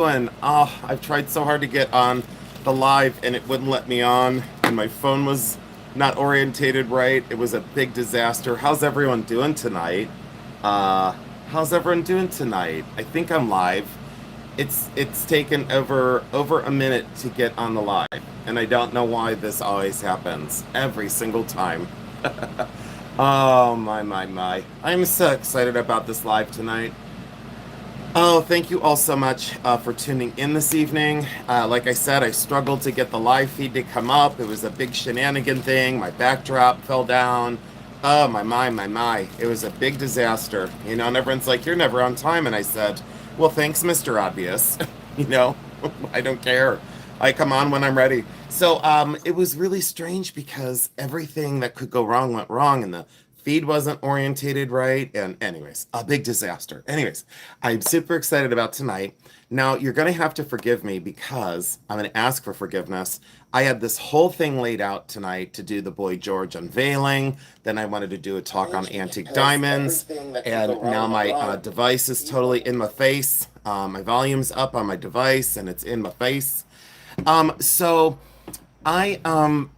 And I've tried so hard to get on the live and it wouldn't let me on, and my phone was not orientated right. It was a big disaster. How's everyone doing tonight? Uh, how's everyone doing tonight? I think I'm live. It's taken over a minute to get on the live, and I don't know why this always happens every single time. Oh my. I'm so excited about this live tonight. Oh, thank you all so much for tuning in this evening. Like I said, I struggled to get the live feed to come up. It was a big shenanigan thing. My backdrop fell down. Oh, my. It was a big disaster. And everyone's like, you're never on time. And I said, well, thanks, Mr. Obvious. you know, I don't care. I come on when I'm ready. So it was really strange because everything that could go wrong went wrong, and the feed wasn't orientated right. And anyways, a big disaster. Anyways, I'm super excited about tonight. Now, you're going to have to forgive me because I'm going to ask for forgiveness. I had this whole thing laid out tonight to do the Boy George unveiling. Then I wanted to do a talk on antique diamonds. And now my device is totally in my face. My volume's up on my device and it's in my face. So I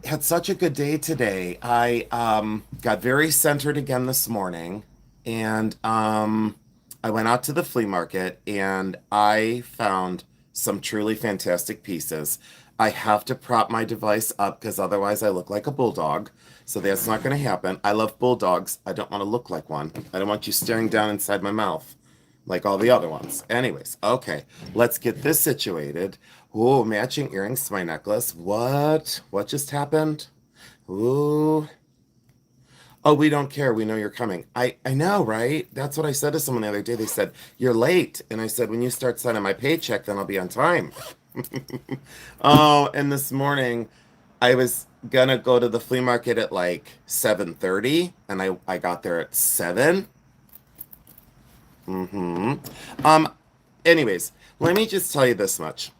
had such a good day today. I got very centered again this morning, and I went out to the flea market and I found some truly fantastic pieces. I have to prop my device up because otherwise I look like a bulldog. So that's not going to happen. I love bulldogs. I don't want to look like one. I don't want you staring down inside my mouth like all the other ones. Anyways, okay, let's get this situated. Ooh, matching earrings to my necklace. What? What just happened? Ooh. Oh, we don't care. We know you're coming. I know, right? That's what I said to someone the other day. They said, you're late. And I said, when you start signing my paycheck, then I'll be on time. Oh, and this morning I was gonna go to the flea market at like 7:30, and I got there at 7. Mm-hmm. Um, anyways, let me just tell you this much.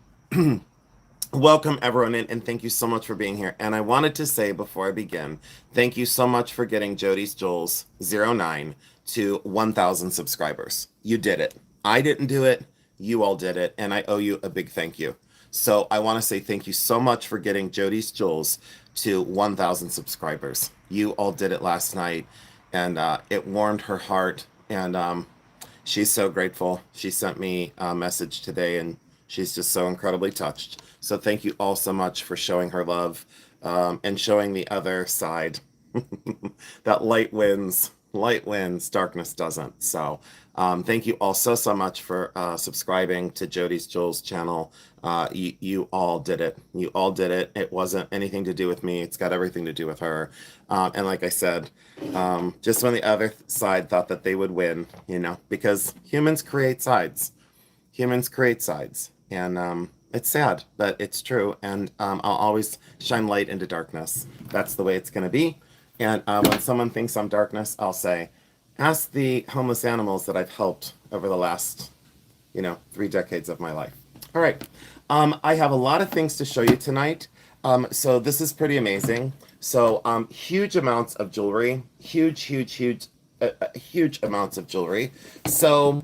Welcome everyone in, and thank you so much for being here. And I wanted to say before I begin, thank you so much for getting Jody's Jules 09 to 1,000 subscribers. You did it. I didn't do it. You all did it, and I owe you a big thank you. So I want to say thank you so much for getting Jody's Jules to 1,000 subscribers. You all did it last night, and it warmed her heart, and she's so grateful. She sent me a message today, and she's just so incredibly touched. So thank you all so much for showing her love, and showing the other side. That light wins, darkness doesn't. So thank you all so much for subscribing to Jody's Jules channel. You all did it. You all did it. It wasn't anything to do with me. It's got everything to do with her. And like I said, just when the other side thought that they would win, because humans create sides. Humans create sides. And it's sad, but it's true. And I'll always shine light into darkness. That's the way it's going to be. And when someone thinks I'm darkness, I'll say, ask the homeless animals that I've helped over the last, 3 decades of my life. All right. I have a lot of things to show you tonight. So this is pretty amazing. So huge amounts of jewelry, huge amounts of jewelry. So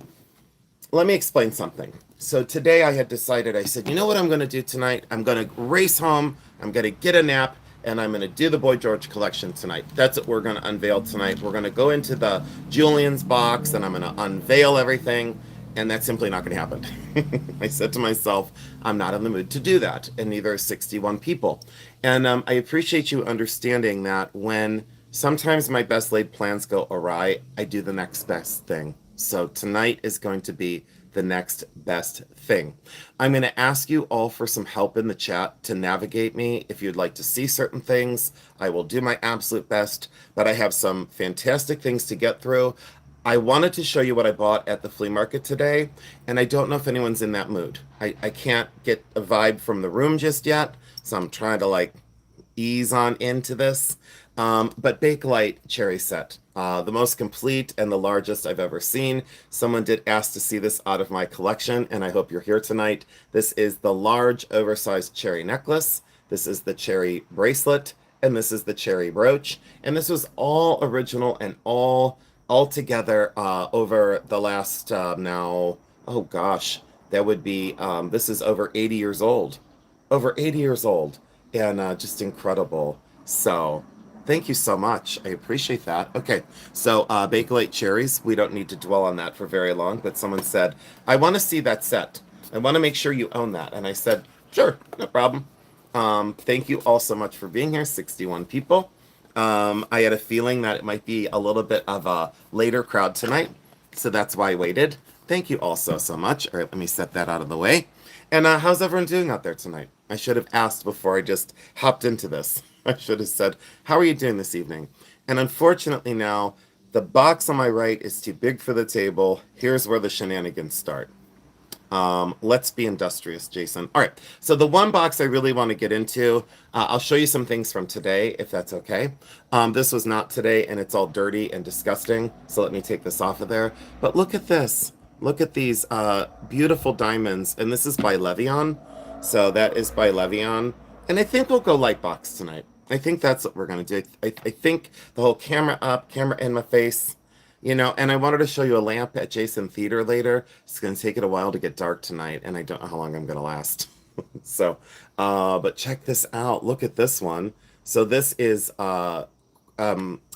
let me explain something. So today I had decided, I said, you know what I'm going to do tonight? I'm going to race home. I'm going to get a nap, and I'm going to do the Boy George collection tonight. That's what we're going to unveil tonight. We're going to go into the Julian's box, and I'm going to unveil everything, and that's simply not going to happen. I said to myself, I'm not in the mood to do that, and neither are 61 people. And I appreciate you understanding that when sometimes my best laid plans go awry, I do the next best thing. So tonight is going to be the next best thing. I'm going to ask you all for some help in the chat to navigate me. If you'd like to see certain things, I will do my absolute best, but I have some fantastic things to get through. I wanted to show you what I bought at the flea market today, and I don't know if anyone's in that mood. I can't get a vibe from the room just yet, so I'm trying to ease on into this. But Bakelite cherry set, the most complete and the largest I've ever seen. Someone did ask to see this out of my collection, and I hope you're here tonight. This is the large oversized cherry necklace. This is the cherry bracelet, and this is the cherry brooch. And this was all original and all together over the last now, oh gosh, That would be, this is over 80 years old. Over 80 years old. And just incredible. So, thank you so much. I appreciate that. Okay, so Bakelite Cherries, we don't need to dwell on that for very long, but someone said, I want to see that set. I want to make sure you own that. And I said, sure, no problem. Thank you all so much for being here, 61 people. I had a feeling that it might be a little bit of a later crowd tonight, so that's why I waited. Thank you all so much. All right, let me set that out of the way. And how's everyone doing out there tonight? I should have asked before I just hopped into this. I should have said, how are you doing this evening? And unfortunately now, the box on my right is too big for the table. Here's where the shenanigans start. Let's be industrious, Jason. All right, so the one box I really want to get into, I'll show you some things from today, if that's okay. This was not today, and it's all dirty and disgusting, so let me take this off of there. But look at this. Look at these beautiful diamonds, and this is by Levion. So that is by Levion. And I think we'll go light box tonight. I think that's what we're going to do. I think the whole camera up, camera in my face, you know, and I wanted to show you a lamp at Jason Theater later. It's going to take it a while to get dark tonight, and I don't know how long I'm going to last. So, but check this out. Look at this one. So this is, I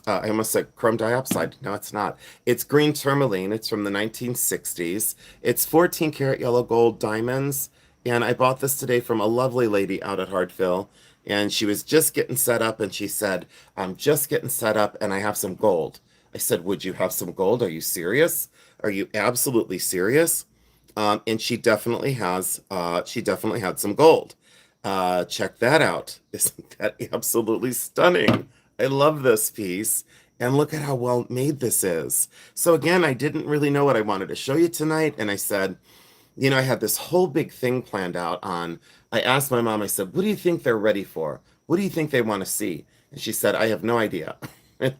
almost said chrome diopside. No, it's not. It's green tourmaline. It's from the 1960s. It's 14 karat yellow gold diamonds. And I bought this today from a lovely lady out at Hartfill. And she was just getting set up, and she said, I'm just getting set up, and I have some gold. I said, would you have some gold? Are you serious? Are you absolutely serious? And she definitely has, she definitely had some gold. Check that out. Isn't that absolutely stunning? I love this piece. And look at how well made this is. So again, I didn't really know what I wanted to show you tonight. And I said, you know, I had this whole big thing planned out on, I asked my mom, I said, what do you think they're ready for? What do you think they want to see? And she said, I have no idea. And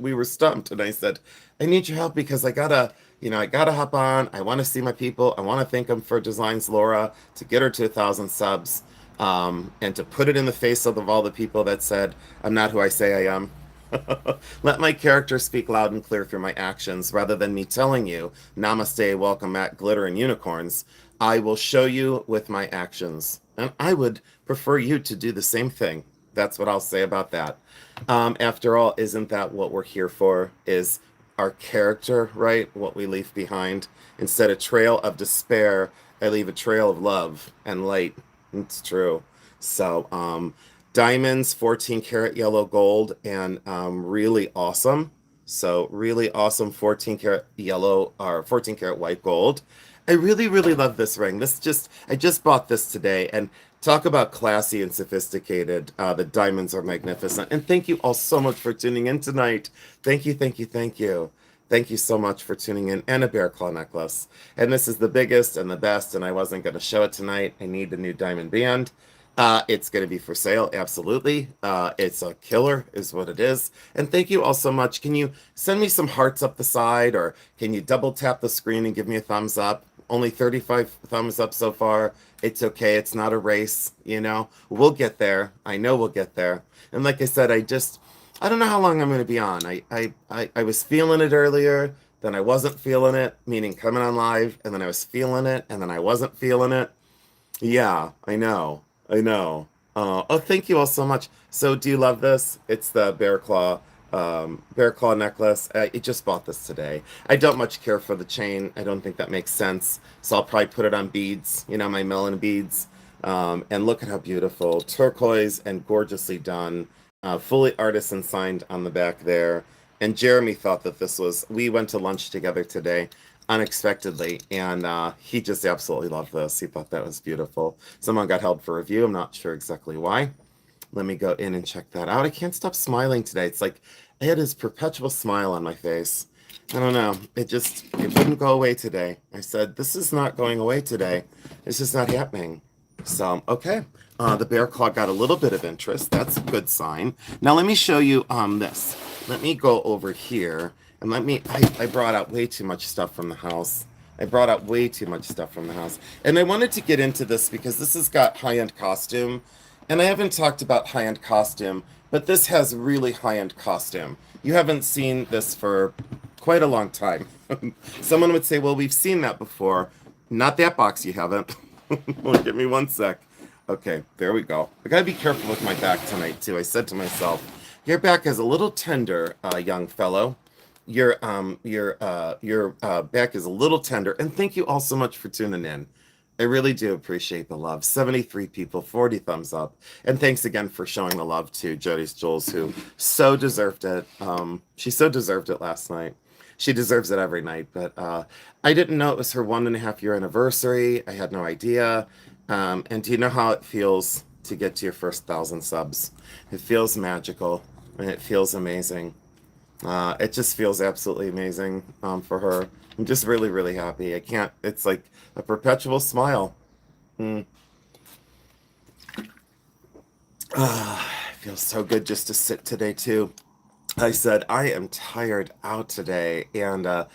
we were stumped. And I said, I need your help because I gotta hop on. I want to see my people. I want to thank them for Designs Laura to get her to 1,000 subs, and to put it in the face of all the people that said, I'm not who I say I am. Let my character speak loud and clear through my actions rather than me telling you, namaste, welcome at glitter and unicorns. I will show you with my actions. And I would prefer you to do the same thing. That's what I'll say about that. After all, isn't that what we're here for? Is our character, right? What we leave behind. Instead of trail of despair, I leave a trail of love and light. It's true. So, diamonds, 14 karat yellow gold, and really awesome. So really awesome 14 karat yellow or 14 karat white gold. I really, really love this ring. I just bought this today, and talk about classy and sophisticated. The diamonds are magnificent. And thank you all so much for tuning in tonight. Thank you, thank you, thank you. Thank you so much for tuning in. And a bear claw necklace. And this is the biggest and the best, and I wasn't going to show it tonight. I need a new diamond band. It's going to be for sale, absolutely. It's a killer, is what it is. And thank you all so much. Can you send me some hearts up the side, or can you double tap the screen and give me a thumbs up? Only 35 thumbs up so far. It's okay. It's not a race, you know. We'll get there. I know we'll get there. And like I said, I don't know how long I'm going to be on. I was feeling it earlier, then I wasn't feeling it, meaning coming on live, and then I was feeling it, and then I wasn't feeling it. Yeah, I know. I know. Oh, thank you all so much. So, do you love this? It's the bear claw necklace. I just bought this today. I don't much care for the chain. I don't think that makes sense. So I'll probably put it on beads, you know, my melon beads. And look at how beautiful, turquoise and gorgeously done. Fully artisan signed on the back there. And Jeremy thought that this was. We went to lunch together today, unexpectedly, and he just absolutely loved this. He thought that was beautiful. Someone got held for review. I'm not sure exactly why. Let me go in and check that out. I can't stop smiling today. It's like I had this perpetual smile on my face. I don't know. It wouldn't go away today. I said, this is not going away today. It's just not happening. So, okay. The bear claw got a little bit of interest. That's a good sign. Now let me show you this. Let me go over here. And I brought out way too much stuff from the house. And I wanted to get into this because this has got high-end costume. And I haven't talked about high-end costume, but this has really high-end costume. You haven't seen this for quite a long time. Someone would say, well, we've seen that before. Not that box, you haven't. Well, give me one sec. Okay, there we go. I gotta be careful with my back tonight too. I said to myself, "Your back is a little tender, young fellow. Your back is a little tender." And thank you all so much for tuning in. I really do appreciate the love. 73 people, 40 thumbs up, and thanks again for showing the love to Jody's Jules, who so deserved it. She so deserved it last night. She deserves it every night, but I didn't know it was her 1.5 year anniversary. I had no idea. And do you know how it feels to get to your first 1,000 subs? It feels magical and it feels amazing. It just feels absolutely amazing for her. I'm just really, really happy. I can't, it's like a perpetual smile. Mm. It feels so good just to sit today, too. I said I am tired out today, and the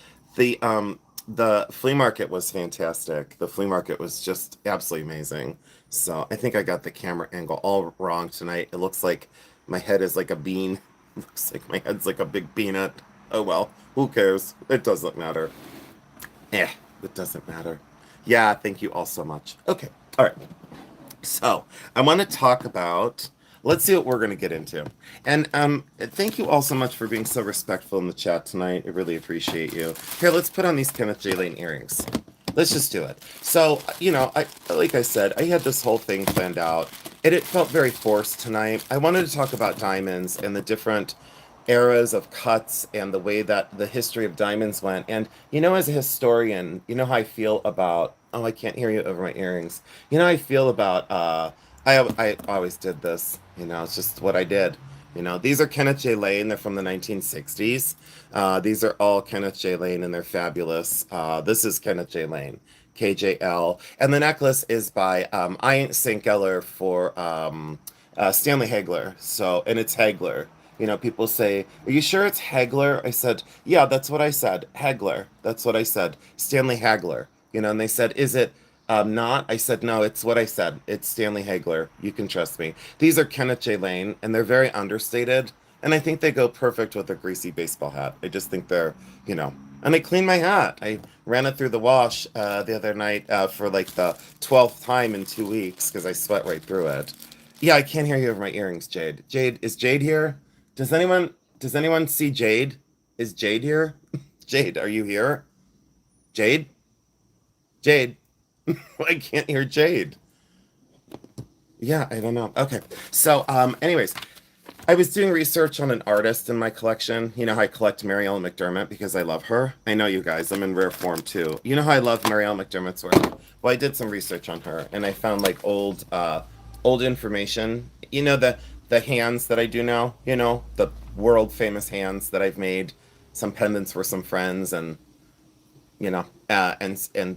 flea market was fantastic. The flea market was just absolutely amazing. So I think I got the camera angle all wrong tonight. It looks like my head is like a bean. Looks like my head's like a big peanut. Oh well, who cares? It doesn't matter. Eh, it doesn't matter. Yeah, thank you all so much. Okay, all right. So I want to talk about. Let's see what we're going to get into. And thank you all so much for being so respectful in the chat tonight. I really appreciate you. Here, let's put on these Kenneth J. Lane earrings. Let's just do it. So, I like I said, I had this whole thing planned out, and it felt very forced tonight. I wanted to talk about diamonds and the different eras of cuts and the way that the history of diamonds went. And as a historian, you know how I feel about. Oh, I can't hear you over my earrings. You know how I feel about. I always did this. It's just what I did. These are Kenneth J. Lane. They're from the 1960s. These are all Kenneth J. Lane, and they're fabulous. This is Kenneth J. Lane, KJL. And the necklace is by I Ain't St. Geller for Stanley Hagler. So, and it's Hagler. People say, "Are you sure it's Hagler?" I said, "Yeah, that's what I said. Hagler. That's what I said. Stanley Hagler." And they said, "Is it not?" I said, "No, it's what I said. It's Stanley Hagler. You can trust me." These are Kenneth J. Lane, and they're very understated. And I think they go perfect with a greasy baseball hat. I just think they're. And I cleaned my hat. I ran it through the wash the other night for like the 12th time in 2 weeks because I sweat right through it. Yeah, I can't hear you over my earrings, Jade. Jade, is Jade here? Does anyone see Jade? Is Jade here? Jade, are you here? Jade? Jade. I can't hear Jade. Yeah, I don't know. Okay. So, anyways, I was doing research on an artist in my collection. You know how I collect Mary Ellen McDermott because I love her? I know you guys, I'm in rare form too. You know how I love Mary Ellen McDermott's work? Well, I did some research on her and I found like old information. The hands that I do now, the world famous hands that I've made, some pendants for some friends and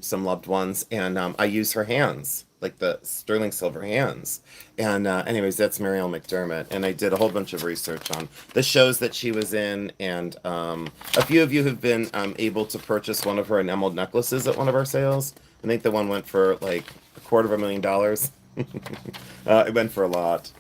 some loved ones, and I use her hands, like the sterling silver hands. And anyways, that's Marielle McDermott, and I did a whole bunch of research on the shows that she was in, and a few of you have been able to purchase one of her enameled necklaces at one of our sales. I think the one went for like $250,000. It went for a lot.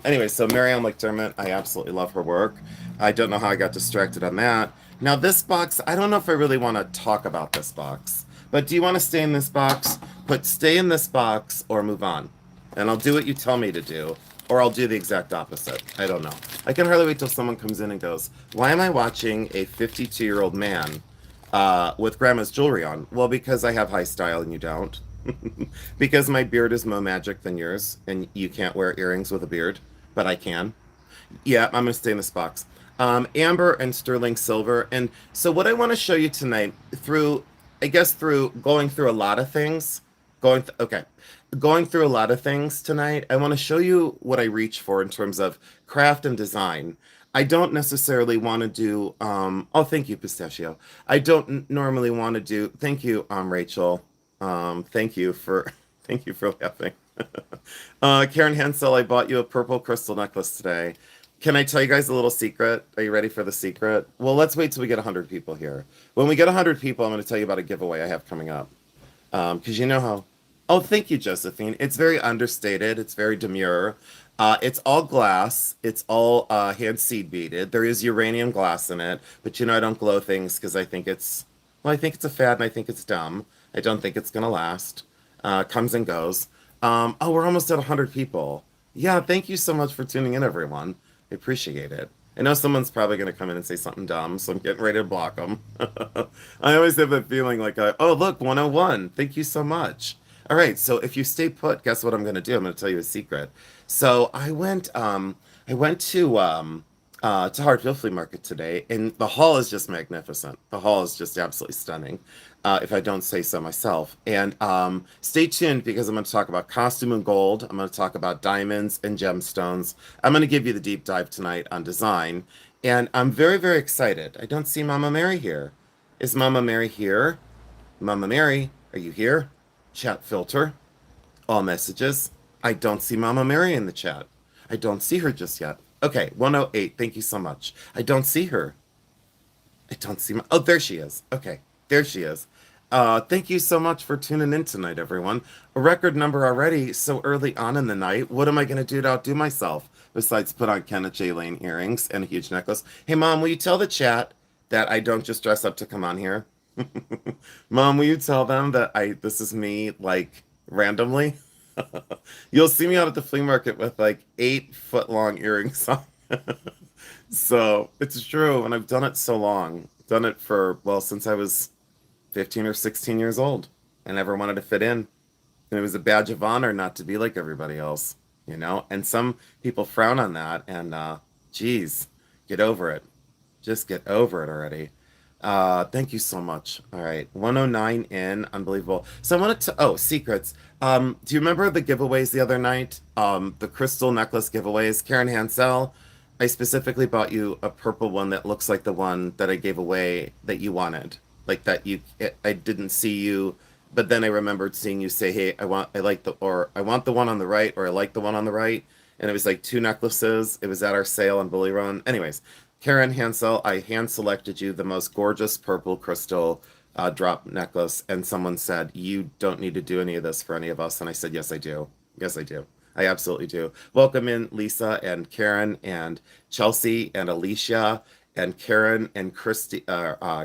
Anyway, so Marielle McDermott, I absolutely love her work. I don't know how I got distracted on that. Now, this box, I don't know if I really want to talk about this box, but do you want to stay in this box? Put stay in this box or move on. And I'll do what you tell me to do, or I'll do the exact opposite. I don't know. I can hardly wait till someone comes in and goes, "Why am I watching a 52-year-old man with grandma's jewelry on?" Well, because I have high style and you don't. Because my beard is more magic than yours, and you can't wear earrings with a beard, but I can. Yeah, I'm gonna stay in this box. Amber and sterling silver. And so what I want to show you tonight through, I guess through going through a lot of things, okay, going through a lot of things tonight, I want to show you what I reach for in terms of craft and design. I don't necessarily want to do, oh, thank you, Pistachio. I don't normally want to do, thank you, Rachel. Thank you for, thank you for laughing. Karen Hensel, I bought you a purple crystal necklace today. Can I tell you guys a little secret? Are you ready for the secret? Well, let's wait till we get 100 people here. When we get 100 people, I'm going to tell you about a giveaway I have coming up. Because you know how... Oh, thank you, Josephine. It's very understated. It's very demure. It's all glass. It's all hand seed beaded. There is uranium glass in it. But I don't glow things because I think it's... Well, I think it's a fad and I think it's dumb. I don't think it's gonna last. Comes and goes. Oh, we're almost at 100 people. Yeah, thank you so much for tuning in, everyone. I appreciate it. I know someone's probably going to come in and say something dumb, so I'm getting ready to block them. I always have that feeling like, oh, look, 101. Thank you so much. All right, so if you stay put, guess what I'm going to do? I'm going to tell you a secret. So I went to Hartfield Flea Market today, and the hall is just magnificent. The hall is just absolutely stunning, if I don't say so myself. And stay tuned because I'm going to talk about costume and gold. I'm going to talk about diamonds and gemstones. I'm going to give you the deep dive tonight on design. And I'm very, very excited. I don't see Mama Mary here. Is Mama Mary here? Mama Mary, are you here? Chat filter. All messages. I don't see Mama Mary in the chat. I don't see her just yet. Okay, 108. Thank you so much. I don't see her. I don't see my. Oh, there she is. Okay, there she is. Thank you so much for tuning in tonight, everyone. A record number already so early on in the night. What am I going to do to outdo myself besides put on Kenneth J. Lane earrings and a huge necklace? Hey, Mom, will you tell the chat that I don't just dress up to come on here? Mom, will you tell them that this is me like randomly? You'll see me out at the flea market with like 8 foot long earrings on. So it's true, and I've done it so long. Done it for, well, since I was 15 or 16 years old. I never wanted to fit in. And it was a badge of honor not to be like everybody else, you know? And some people frown on that, and geez, get over it. Just get over it already. Thank you so much. All right, 109 in, unbelievable. So I wanted to, oh, secrets. Do you remember the giveaways the other night? The crystal necklace giveaways. Karen Hansel, I specifically bought you a purple one that looks like the one that I gave away that you wanted. Like that I didn't see you, but then I remembered seeing you say, "Hey, I like or I want the one on the right, or I like the one on the right." And it was like 2 necklaces. It was at our sale on Bully Run. Anyways, Karen Hansel, I hand selected you the most gorgeous purple crystal drop necklace, and someone said, "You don't need to do any of this for any of us." And I said, "Yes, I do. Yes, I do. I absolutely do." Welcome in Lisa and Karen and Chelsea and Alicia and Karen and Christy,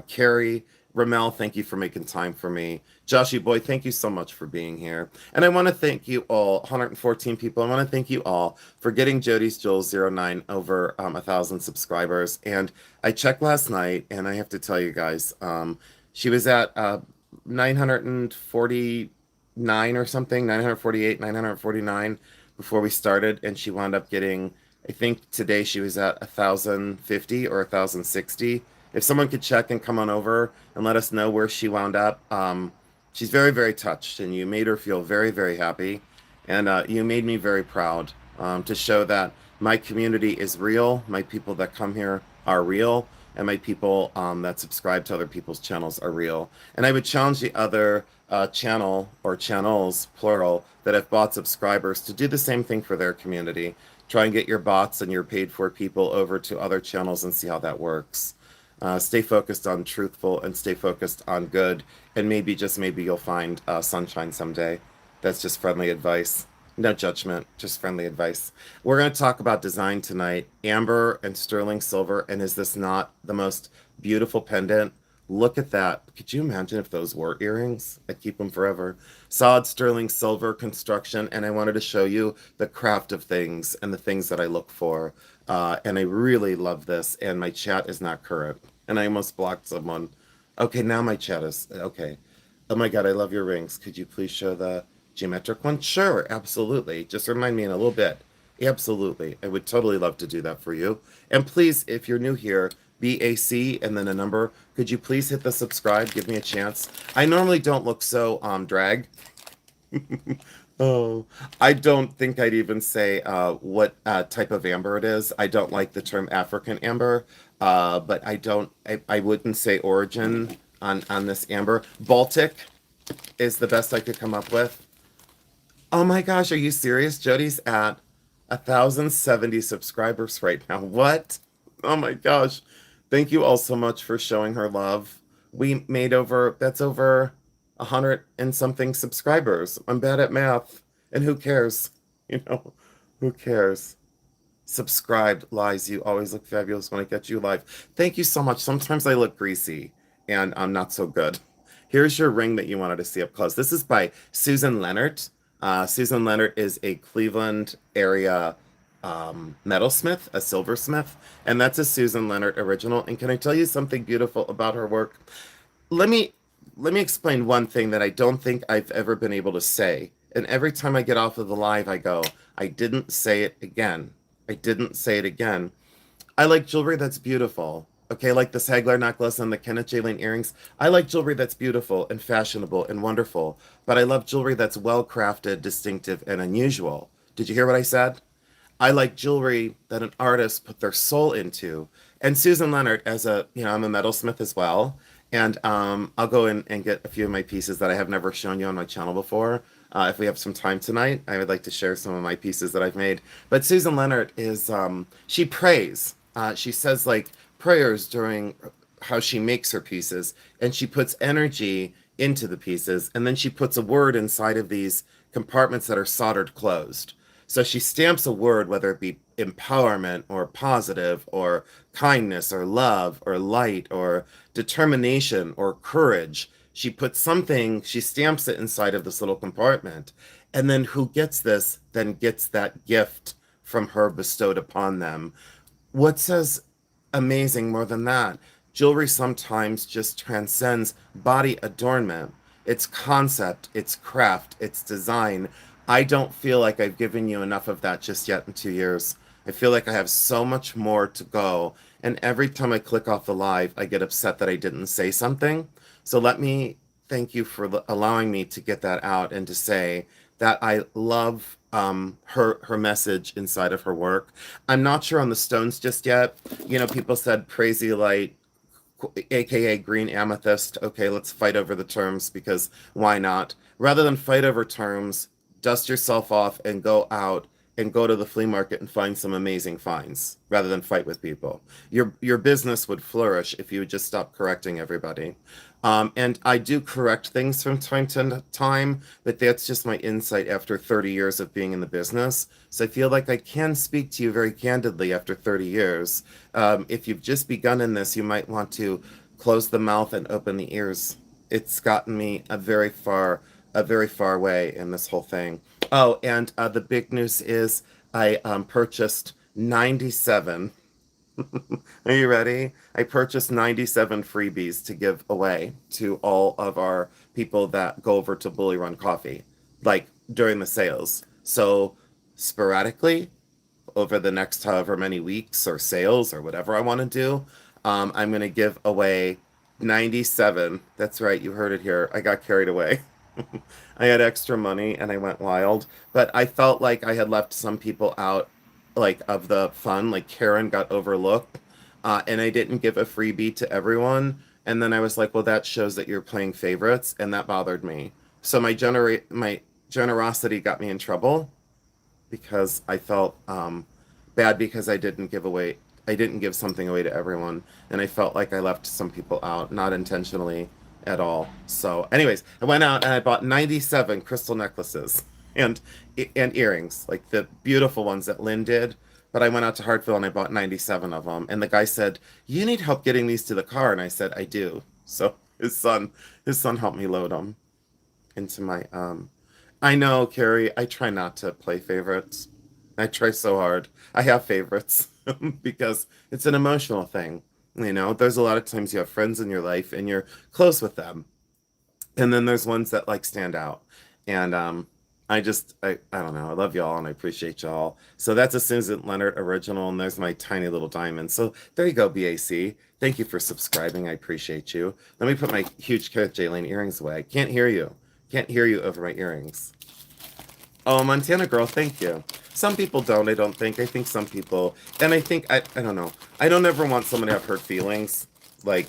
Carrie. Ramel, thank you for making time for me. Joshy boy, thank you so much for being here. And I want to thank you all, 114 people. I want to thank you all for getting Jody's Jules 09 over 1,000 subscribers. And I checked last night, and I have to tell you guys, she was at 949 or something, 948, 949 before we started, and she wound up getting, I think today she was at 1,050 or 1,060. If someone could check and come on over and let us know where she wound up. She's very, very touched, and you made her feel very, very happy. And you made me very proud to show that my community is real, my people that come here are real, and my people that subscribe to other people's channels are real. And I would challenge the other channel or channels, plural, that have bought subscribers to do the same thing for their community. Try and get your bots and your paid for people over to other channels and see how that works. Stay focused on truthful and stay focused on good, and maybe, just maybe, you'll find sunshine someday. That's just friendly advice. No judgment, just friendly advice. We're going to talk about design tonight. Amber and sterling silver, and is this not the most beautiful pendant? Look at that. Could you imagine if those were earrings? I'd keep them forever. Solid sterling silver construction, and I wanted to show you the craft of things and the things that I look for. And I really love this, and my chat is not current. And I almost blocked someone. Okay, now my chat is okay. Oh my God, I love your rings. Could you please show the geometric one? Sure, absolutely. Just remind me in a little bit. Absolutely. I would totally love to do that for you. And please, if you're new here, BAC and then a number, could you please hit the subscribe? Give me a chance. I normally don't look so drag. Oh, I don't think I'd even say what type of amber it is. I don't like the term African amber, but I wouldn't say origin on this amber. Baltic is the best I could come up with. Oh my gosh, are you serious? Jody's at 1,070 subscribers right now. What? Oh my gosh. Thank you all so much for showing her love. We made that's over 100 and something subscribers. I'm bad at math. And who cares? You know, who cares? Subscribed, lies. You always look fabulous when I get you live. Thank you so much. Sometimes I look greasy and I'm not so good. Here's your ring that you wanted to see up close. This is by Susan Leonard. Susan Leonard is a Cleveland area metalsmith, a silversmith, and that's a Susan Leonard original. And can I tell you something beautiful about her work? Let me let me explain one thing that I don't think I've ever been able to say. And every time I get off of the live, I go, I didn't say it again. I didn't say it again. I like jewelry that's beautiful. Okay, like this Hagler necklace and the Kenneth Jaylene earrings. I like jewelry that's beautiful and fashionable and wonderful, but I love jewelry that's well crafted, distinctive, and unusual. Did you hear what I said? I like jewelry that an artist put their soul into. And Susan Leonard, as a, I'm a metalsmith as well. And I'll go in and get a few of my pieces that I have never shown you on my channel before. If we have some time tonight, I would like to share some of my pieces that I've made. But Susan Leonard is, she prays. She says like prayers during how she makes her pieces. And she puts energy into the pieces. And then she puts a word inside of these compartments that are soldered closed. So she stamps a word, whether it be empowerment or positive or kindness or love or light or determination or courage. She puts something, she stamps it inside of this little compartment. And then who gets this then gets that gift from her bestowed upon them. What says amazing more than that? Jewelry sometimes just transcends body adornment, its concept, its craft, its design. I don't feel like I've given you enough of that just yet in 2 years. I feel like I have so much more to go. And every time I click off the live, I get upset that I didn't say something. So let me thank you for allowing me to get that out and to say that I love her message inside of her work. I'm not sure on the stones just yet. People said crazy light, aka green amethyst. Okay, let's fight over the terms because why not? Rather than fight over terms, dust yourself off and go out and go to the flea market and find some amazing finds rather than fight with people. Your business would flourish if you would just stop correcting everybody. And I do correct things from time to time, but that's just my insight after 30 years of being in the business. So I feel like I can speak to you very candidly after 30 years. If you've just begun in this, you might want to close the mouth and open the ears. It's gotten me a very far way in this whole thing. Oh, and the big news is I purchased 97. Are you ready? I purchased 97 freebies to give away to all of our people that go over to Bully Run Coffee, like during the sales. So sporadically, over the next however many weeks or sales or whatever I want to do, I'm going to give away 97. That's right, you heard it here. I got carried away. I had extra money and I went wild, but I felt like I had left some people out, like of the fun. Like Karen got overlooked, and I didn't give a freebie to everyone. And then I was like, well, that shows that you're playing favorites, and that bothered me. So my generosity got me in trouble because I felt bad because I didn't give something away to everyone, and I felt like I left some people out, not intentionally at all. So, anyways, I went out and I bought 97 crystal necklaces and earrings, like the beautiful ones that Lynn did. But I went out to Hartville and I bought 97 of them. And the guy said, "You need help getting these to the car." And I said, "I do." So his son helped me load them into my I know, Carrie, I try not to play favorites. I try so hard. I have favorites because it's an emotional thing. There's a lot of times you have friends in your life and you're close with them. And then there's ones that like stand out. And I don't know. I love y'all and I appreciate y'all. So that's a Susan Leonard original, and there's my tiny little diamond. So there you go, BAC. Thank you for subscribing. I appreciate you. Let me put my huge Kenneth Jaylene earrings away. I can't hear you. Can't hear you over my earrings. Oh, Montana girl, thank you. Some people don't, I don't think. I think some people, and I don't know. I don't ever want someone to have hurt feelings. Like,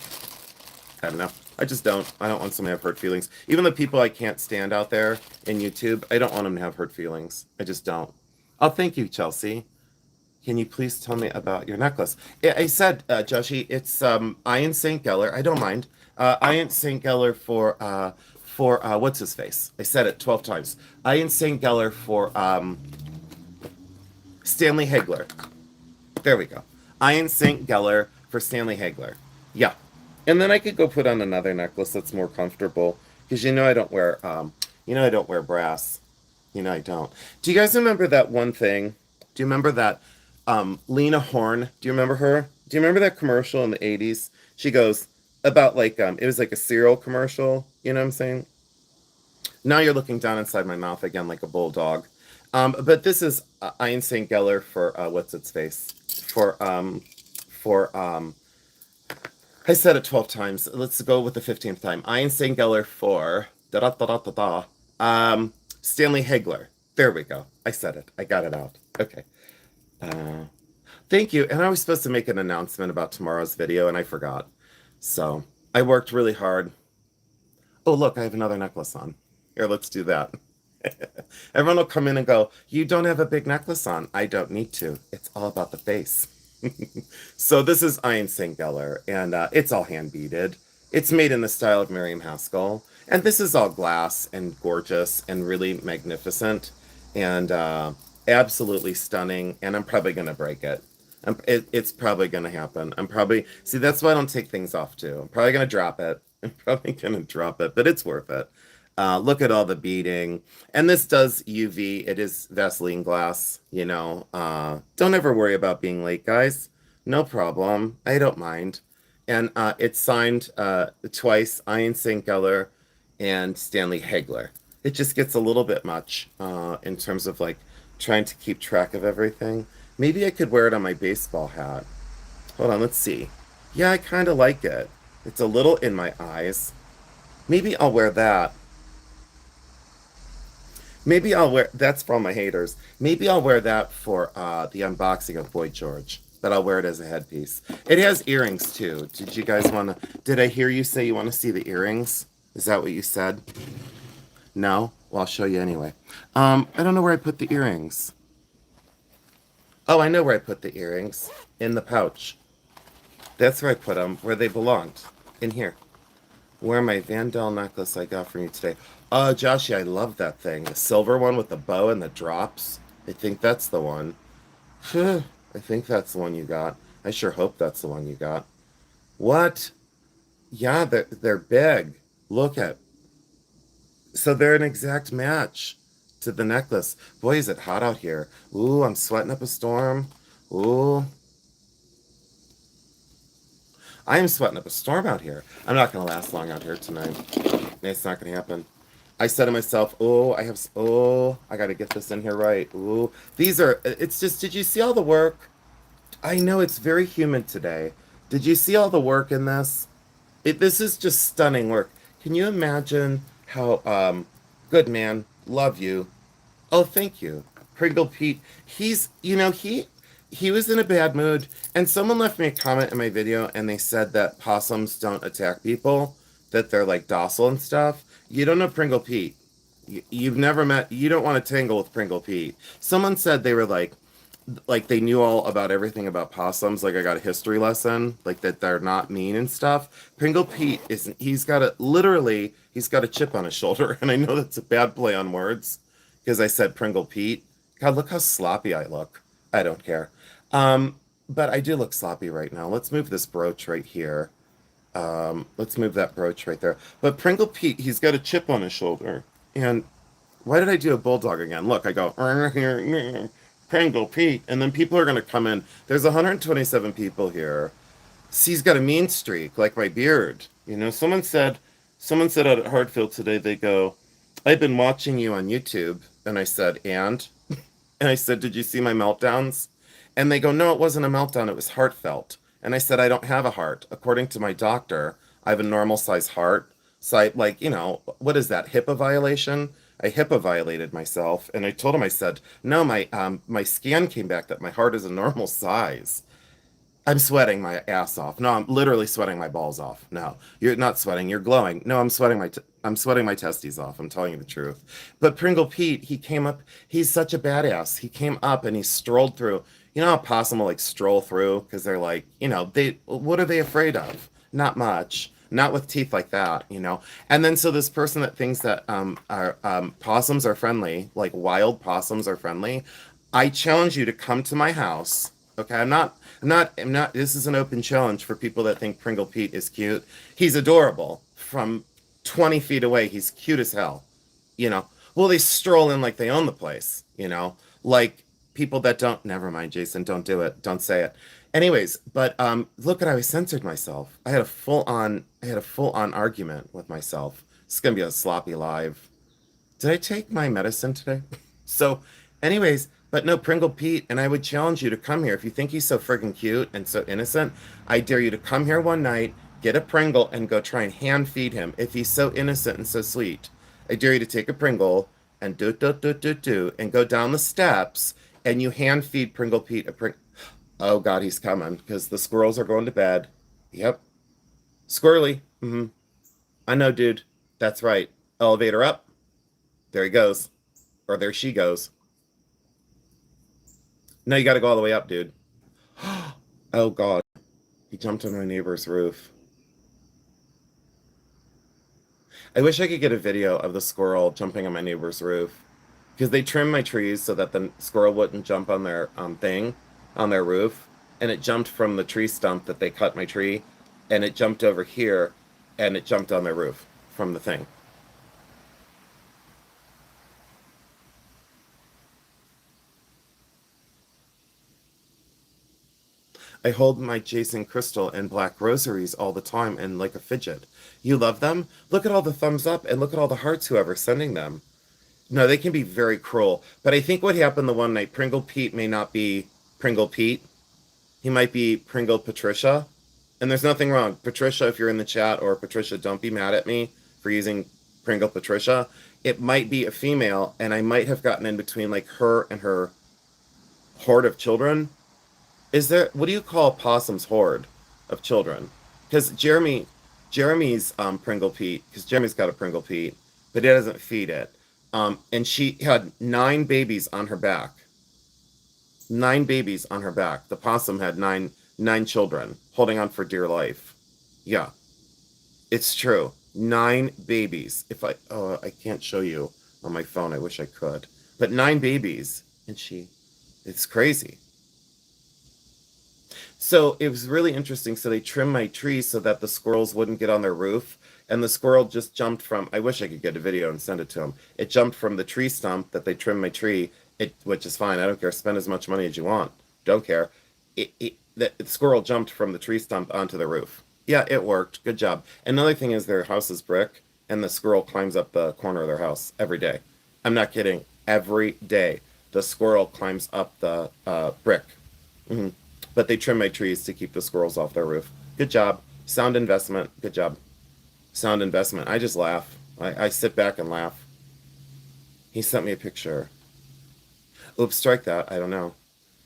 I don't know. I just don't. I don't want someone to have hurt feelings. Even the people I can't stand out there in YouTube, I don't want them to have hurt feelings. I just don't. Oh, thank you, Chelsea. Can you please tell me about your necklace? I said, Joshi, it's Ian St. Geller. I don't mind. Ian St. Geller for what's his face? I said it 12 times. Ian St. Geller for Stanley Hagler. There we go. Ian St. Geller for Stanley Hagler. Yeah. And then I could go put on another necklace that's more comfortable because I don't wear brass. I don't. Do you guys remember that one thing? Do you remember that Lena Horne? Do you remember her? Do you remember that commercial in the 80s? She goes about it was like a cereal commercial, you know what I'm saying? Now you're looking down inside my mouth again like a bulldog. But this is Ian St. Geller for what's its face? For I said it 12 times. Let's go with the 15th time. Ian St. Geller for da da da da da da. Stanley Hegler. There we go. I said it. I got it out. Okay. Uh, Thank you. And I was supposed to make an announcement about tomorrow's video, and I forgot. So I worked really hard. Oh, look, I have another necklace on. Here, let's do that. Everyone will come in and go, "You don't have a big necklace on." I don't need to. It's all about the face. So this is Ian St. Geller, and it's all hand beaded. It's made in the style of Miriam Haskell, and this is all glass and gorgeous and really magnificent and absolutely stunning. And I'm probably gonna break it. It's probably gonna happen. I'm probably see that's why I don't take things off too. I'm probably gonna drop it. I'm probably gonna drop it, but it's worth it. Look at all the beading. And this does UV. It is Vaseline glass, you know. Don't ever worry about being late, guys. No problem. I don't mind. And it's signed twice, Ian St. Geller and Stanley Hegler. It just gets a little bit much in terms of like trying to keep track of everything. Maybe I could wear it on my baseball hat. Hold on, let's see. Yeah, I kind of like it. It's a little in my eyes. Maybe I'll wear that. Maybe I'll wear that's for all my haters. Maybe I'll wear that for the unboxing of Boy George. But I'll wear it as a headpiece. It has earrings too. Did you guys want to? Did I hear you say you want to see the earrings? Is that what you said? No? Well, I'll show you anyway. I don't know where I put the earrings. Oh, I know where I put the earrings. In the pouch. That's where I put them, where they belonged. In here. Wear my Vandal necklace I got from you today. Oh, Joshy, I love that thing. The silver one with the bow and the drops. I think that's the one. I think that's the one you got. I sure hope that's the one you got. What? Yeah, they're big. Look at. So they're an exact match to the necklace. Boy, is it hot out here. Ooh, I'm sweating up a storm. Ooh, I am sweating up a storm out here. I'm not going to last long out here tonight. It's not going to happen. I said to myself, I got to get this in here right. Ooh, it's just, did you see all the work? I know it's very humid today. Did you see all the work in this? This is just stunning work. Can you imagine how, good man, love you. Oh, thank you. Pringle Pete. He was in a bad mood, and someone left me a comment in my video, and they said that possums don't attack people, that they're like docile and stuff. You don't know Pringle Pete. You've never met. You don't want to tangle with Pringle Pete. Someone said they were like they knew all about everything about possums. Like I got a history lesson, like that they're not mean and stuff. Pringle Pete isn't. He's got a chip on his shoulder, and I know that's a bad play on words because I said Pringle Pete. God, look how sloppy I look. I don't care. But I do look sloppy right now. Let's move this brooch right here. Let's move that brooch right there. But Pringle Pete, he's got a chip on his shoulder. And why did I do a bulldog again? Look, I go Pringle Pete, and then people are gonna come in. There's 127 people here. See, he's got a mean streak, like my beard. Someone said out at Hartfield today, they go, I've been watching you on YouTube. And I said, and? And I said, did you see my meltdowns? And they go, no, it wasn't a meltdown, it was heartfelt. And I said, I don't have a heart. According to my doctor, I have a normal size heart. So what is that, HIPAA violation? I HIPAA violated myself. And I told him, I said, no, my scan came back that my heart is a normal size. I'm sweating my ass off. No, I'm literally sweating my balls off. No, you're not sweating. You're glowing. No, I'm sweating my testes off. I'm telling you the truth. But Pringle Pete, he came up. He's such a badass. He came up and he strolled through. You know how possum will like stroll through because they're like, what are they afraid of? Not much. Not with teeth like that. And then so this person that thinks that possums are friendly, like wild possums are friendly, I challenge you to come to my house, Okay, I'm not. This is an open challenge for people that think Pringle Pete is cute. He's adorable. From 20 feet away, he's cute as hell. You know, well, they stroll in like they own the place. Like people that don't. Never mind, Jason. Don't do it. Don't say it. Anyways, but look at how I censored myself. I had a full on argument with myself. It's gonna be a sloppy live. Did I take my medicine today? So, anyways, but no, Pringle Pete, and I would challenge you to come here. If you think he's so friggin' cute and so innocent, I dare you to come here one night, get a Pringle, and go try and hand feed him. If he's so innocent and so sweet, I dare you to take a Pringle and do, and go down the steps, and you hand feed Pringle Pete a Pringle. Oh God, he's coming because the squirrels are going to bed. Yep, squirrely. I know, dude. That's right. Elevator up. There he goes. Or there she goes. No, you got to go all the way up, dude. Oh God. He jumped on my neighbor's roof. I wish I could get a video of the squirrel jumping on my neighbor's roof. Because they trimmed my trees so that the squirrel wouldn't jump on their on their roof. And it jumped from the tree stump that they cut my tree. And it jumped over here. And it jumped on their roof from the thing. I hold my Jason Crystal and black rosaries all the time and like a fidget. You love them? Look at all the thumbs up and look at all the hearts whoever's sending them. No, they can be very cruel. But I think what happened the one night, Pringle Pete may not be Pringle Pete. He might be Pringle Patricia. And there's nothing wrong. Patricia, if you're in the chat, or Patricia, don't be mad at me for using Pringle Patricia. It might be a female, and I might have gotten in between like her and her horde of children. What do you call a possum's horde of children? Because Jeremy's Pringle Pete, because Jeremy's got a Pringle Pete, but he doesn't feed it. And she had 9 babies on her back. 9 babies on her back. The possum had nine children holding on for dear life. Yeah, it's true. 9 babies. I can't show you on my phone. I wish I could. But 9 babies, and it's crazy. So it was really interesting. So they trimmed my trees so that the squirrels wouldn't get on their roof. And the squirrel just jumped from, I wish I could get a video and send it to him. It jumped from the tree stump that they trimmed my tree, which is fine. I don't care. Spend as much money as you want. Don't care. The squirrel jumped from the tree stump onto the roof. Yeah, it worked. Good job. Another thing is their house is brick, and the squirrel climbs up the corner of their house every day. I'm not kidding. Every day, the squirrel climbs up the brick. But they trim my trees to keep the squirrels off their roof. Good job. Sound investment. Good job. Sound investment. I just laugh. I sit back and laugh. He sent me a picture. Oops, strike that. I don't know.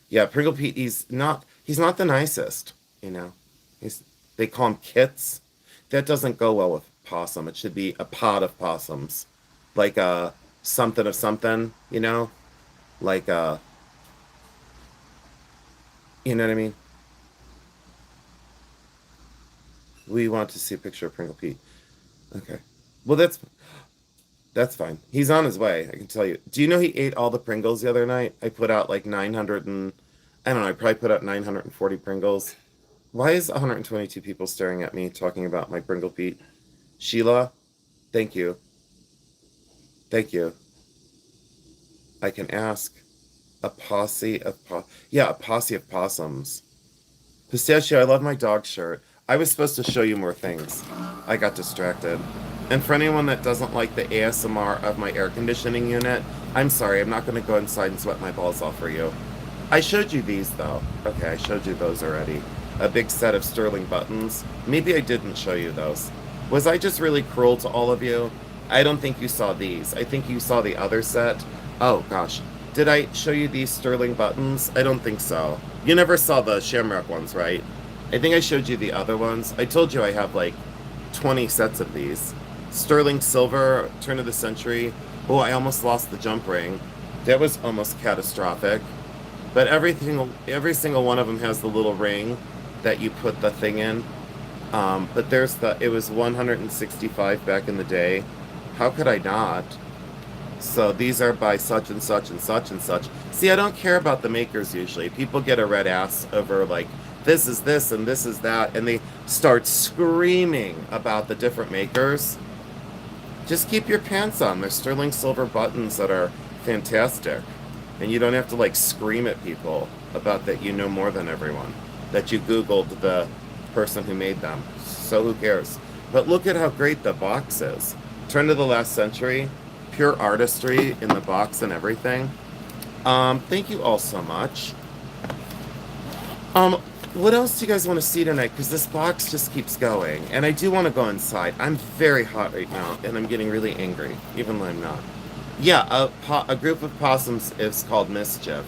Yeah, Pringle Pete, he's not the nicest, you know. They call him kits. That doesn't go well with possum. It should be a pod of possums. Like a something of something, you know? Like you know what I mean? We want to see a picture of Pringle Pete. Okay. Well, that's fine. He's on his way, I can tell you. Do you know he ate all the Pringles the other night? I put out like 900 and... I don't know, I probably put out 940 Pringles. Why is 122 people staring at me talking about my Pringle Pete? Sheila, thank you. Thank you. I can ask. A posse of a posse of possums. Pistachio, I love my dog shirt. I was supposed to show you more things. I got distracted. And for anyone that doesn't like the ASMR of my air conditioning unit, I'm sorry, I'm not going to go inside and sweat my balls off for you. I showed you these, though. Okay, I showed you those already. A big set of sterling buttons. Maybe I didn't show you those. Was I just really cruel to all of you? I don't think you saw these. I think you saw the other set. Oh, gosh. Did I show you these sterling buttons? I don't think so. You never saw the shamrock ones, right? I think I showed you the other ones. I told you I have like 20 sets of these. Sterling silver, turn of the century. Oh, I almost lost the jump ring. That was almost catastrophic. But every single one of them has the little ring that you put the thing in. But it was 165 back in the day. How could I not? So these are by such and such and such and such. See, I don't care about the makers usually. People get a red ass over like this is this and this is that, and they start screaming about the different makers. Just keep your pants on. They're sterling silver buttons that are fantastic. And you don't have to like scream at people about that you know more than everyone. That you Googled the person who made them. So who cares? But look at how great the box is. Turn to the last century. Pure artistry in the box and everything. Thank you all so much. What else do you guys want to see tonight? Because this box just keeps going. And I do want to go inside. I'm very hot right now, and I'm getting really angry, even though I'm not. Yeah, a group of possums is called Mischief.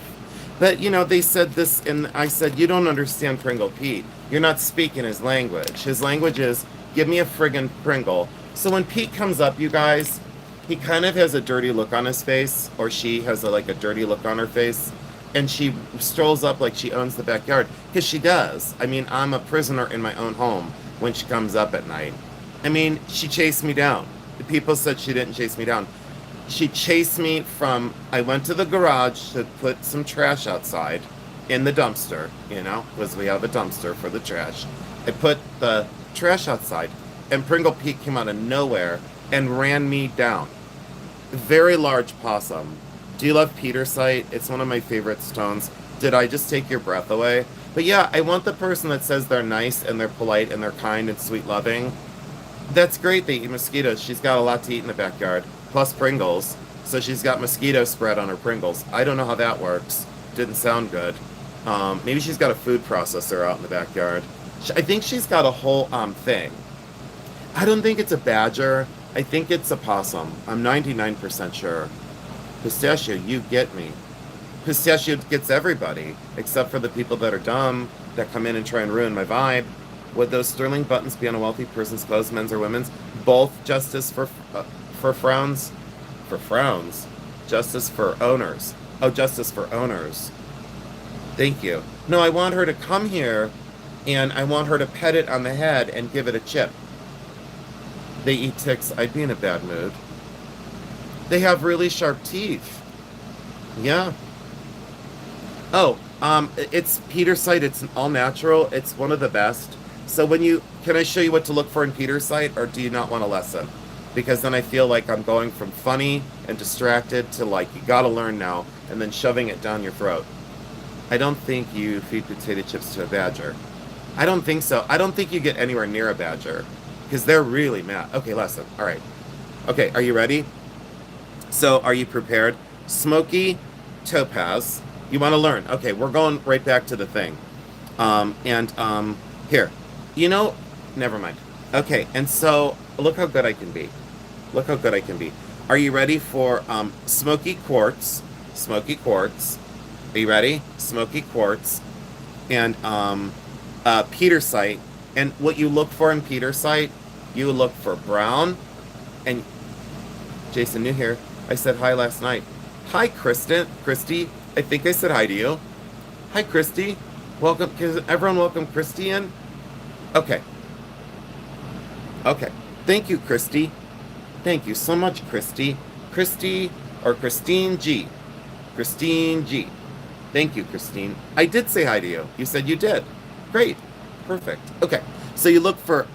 But, you know, they said this, and I said, you don't understand Pringle Pete. You're not speaking his language. His language is, give me a friggin' Pringle. So when Pete comes up, you guys, he kind of has a dirty look on his face, or she has like a dirty look on her face. And she strolls up like she owns the backyard. Because she does. I mean, I'm a prisoner in my own home when she comes up at night. I mean, she chased me down. The people said she didn't chase me down. She chased me from... I went to the garage to put some trash outside in the dumpster, you know, because we have a dumpster for the trash. I put the trash outside, and Pringle Pete came out of nowhere and ran me down. Very large possum. Do you love Petersite? It's one of my favorite stones. Did I just take your breath away? But yeah, I want the person that says they're nice and they're polite and they're kind and sweet loving. That's great, they eat mosquitoes. She's got a lot to eat in the backyard. Plus Pringles. So she's got mosquito spread on her Pringles. I don't know how that works. Didn't sound good. Maybe she's got a food processor out in the backyard. I think she's got a whole thing. I don't think it's a badger. I think it's a possum. I'm 99% sure. Pistachio, you get me. Pistachio gets everybody, except for the people that are dumb, that come in and try and ruin my vibe. Would those sterling buttons be on a wealthy person's clothes, men's or women's? Both justice for frowns? For frowns? Justice for owners. Oh, justice for owners. Thank you. No, I want her to come here, and I want her to pet it on the head and give it a chip. They eat ticks. I'd be in a bad mood. They have really sharp teeth. Yeah. Oh, it's Petersite. It's all natural. It's one of the best. So can I show you what to look for in Petersite, or do you not want a lesson? Because then I feel like I'm going from funny and distracted to like, you gotta learn now, and then shoving it down your throat. I don't think you feed potato chips to a badger. I don't think so. I don't think you get anywhere near a badger, because they're really mad. Okay, lesson. All right. Okay, are you ready? So, are you prepared? Smoky topaz. You want to learn. Okay, we're going right back to the thing. Here. You know, never mind. Okay, and so, look how good I can be. Look how good I can be. Are you ready for smoky quartz? Smoky quartz. Are you ready? Smoky quartz. And Petersite. And what you look for in Petersite, you look for brown. And Jason, new here. I said hi last night. Hi, Christy. I think I said hi to you. Hi, Christy. Welcome. Can everyone welcome Christy in? Okay. Okay. Thank you, Christy. Thank you so much, Christy. Christy or Christine G. Christine G. Thank you, Christine. I did say hi to you. You said you did. Great. Perfect. Okay. So you look for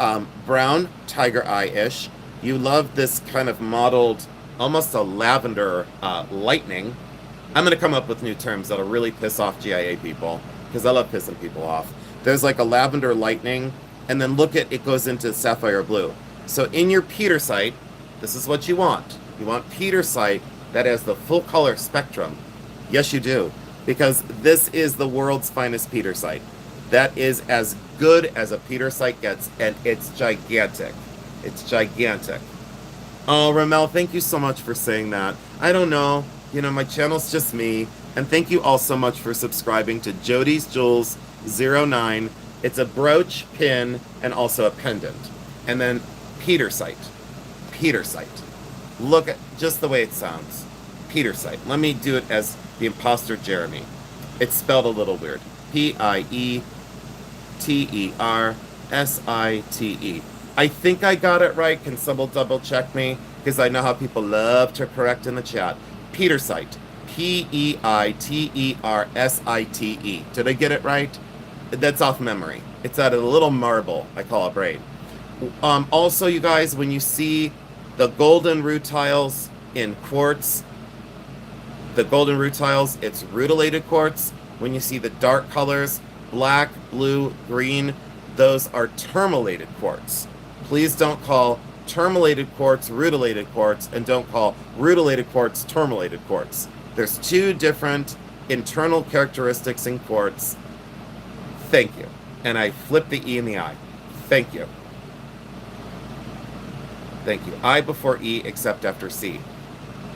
brown, tiger eye-ish. You love this kind of mottled, almost a lavender lightning. I'm going to come up with new terms that'll really piss off GIA people, because I love pissing people off. There's like a lavender lightning, and then look at it goes into sapphire blue. So in your Petersite, this is what you want. You want Petersite that has the full color spectrum. Yes, you do, because this is the world's finest Petersite. That is as good as a Petersite gets, and it's gigantic. It's gigantic. Oh, Ramel, thank you so much for saying that. I don't know. You know, my channel's just me. And thank you all so much for subscribing to Jody's Jewels 09. It's a brooch, pin, and also a pendant. And then Petersite. Petersite. Look at just the way it sounds. Petersite. Let me do it as the imposter Jeremy. It's spelled a little weird. P-I-E-T-E-R-S-I-T-E. I think I got it right. Can someone double check me? because I know how people love to correct in the chat. Petersite. Peitersite. Did I get it right? That's off memory. It's out of a little marble I call a braid. Also, you guys, when you see the golden rutiles in quartz, the golden rutiles, it's rutilated quartz. When you see the dark colors, black, blue, green, those are tourmalated quartz. Please don't call tourmalated quartz rutilated quartz, and don't call rutilated quartz tourmalated quartz. There's two different internal characteristics in quartz. Thank you. And I flipped the E in the I. Thank you. Thank you. I before E except after C.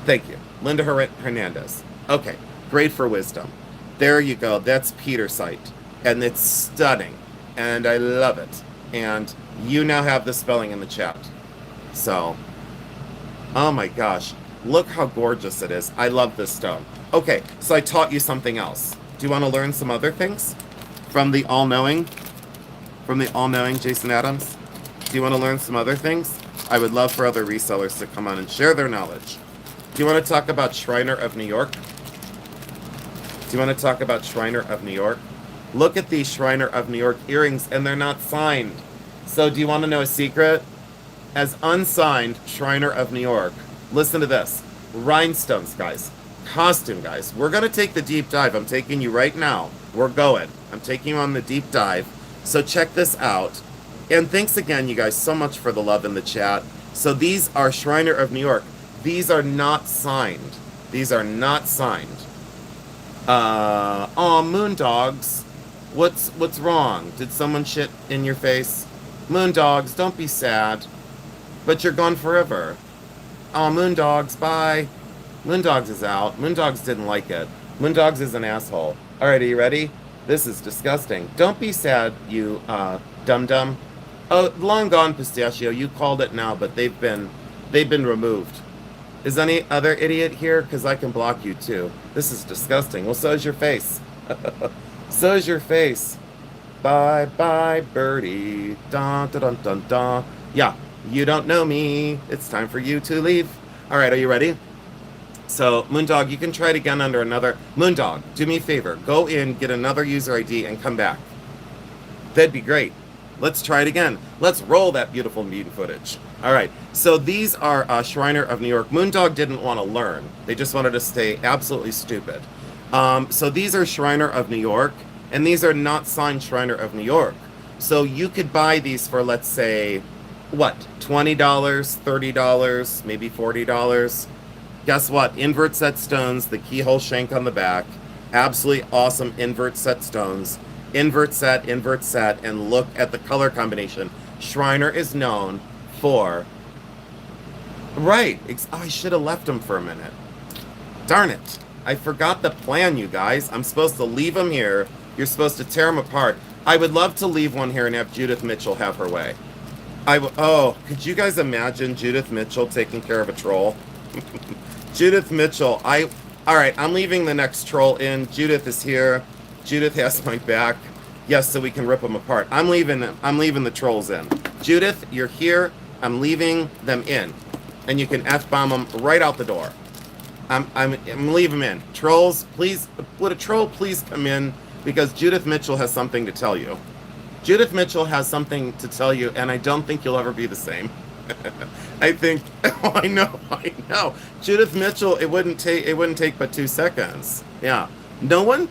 Thank you. Linda Hernandez. Okay. Great for wisdom. There you go. That's Petersite. And it's stunning. And I love it. And you now have the spelling in the chat. So, oh my gosh. Look how gorgeous it is. I love this stone. Okay, so I taught you something else. Do you want to learn some other things? From the all-knowing? From the all-knowing Jason Adams? Do you want to learn some other things? I would love for other resellers to come on and share their knowledge. Do you want to talk about Shriner of New York? Do you want to talk about Shriner of New York? Look at these Shriner of New York earrings, and they're not signed. So do you want to know a secret? As unsigned Shriner of New York, listen to this. Rhinestones, guys. Costume, guys. We're going to take the deep dive. I'm taking you right now. We're going. I'm taking you on the deep dive. So check this out. And thanks again, you guys, so much for the love in the chat. So these are Shriner of New York. These are not signed. These are not signed. Moondogs. What's wrong? Did someone shit in your face? Moondogs, don't be sad. But you're gone forever. Moondogs, bye. Moondogs is out. Moondogs didn't like it. Moondogs is an asshole. Alright, are you ready? This is disgusting. Don't be sad, you, dum-dum. Oh, long gone, Pistachio. You called it now, but they've been removed. Is any other idiot here? Because I can block you, too. This is disgusting. Well, so is your face. So is your face. Bye-bye, birdie. Dun-dun-dun-dun-dun. Yeah, you don't know me. It's time for you to leave. Alright, are you ready? So, Moondog, you can try it again under another... Moondog, do me a favor. Go in, get another user ID, and come back. That'd be great. Let's try it again. Let's roll that beautiful mute footage. Alright, so these are Shriner of New York. Moondog didn't want to learn. They just wanted to stay absolutely stupid. So these are Shriner of New York, and these are not signed Shriner of New York. So you could buy these for, let's say, what? $20, $30, maybe $40. Guess what? Invert set stones, the keyhole shank on the back. Absolutely awesome invert set stones. Invert set, and look at the color combination. Shriner is known for... Right. Oh, I should have left them for a minute. Darn it. I forgot the plan, you guys. I'm supposed to leave them here. You're supposed to tear them apart. I would love to leave one here and have Judith Mitchell have her way. Oh, could you guys imagine Judith Mitchell taking care of a troll? Judith Mitchell, alright, I'm leaving the next troll in. Judith is here. Judith has my back. Yes, so we can rip them apart. I'm leaving the trolls in. Judith, you're here. I'm leaving them in. And you can F-bomb them right out the door. I'm leaving them in. Trolls, please, would a troll please come in? Because Judith Mitchell has something to tell you. Judith Mitchell has something to tell you, and I don't think you'll ever be the same. I think, oh, I know. Judith Mitchell, it wouldn't take but 2 seconds. Yeah. No one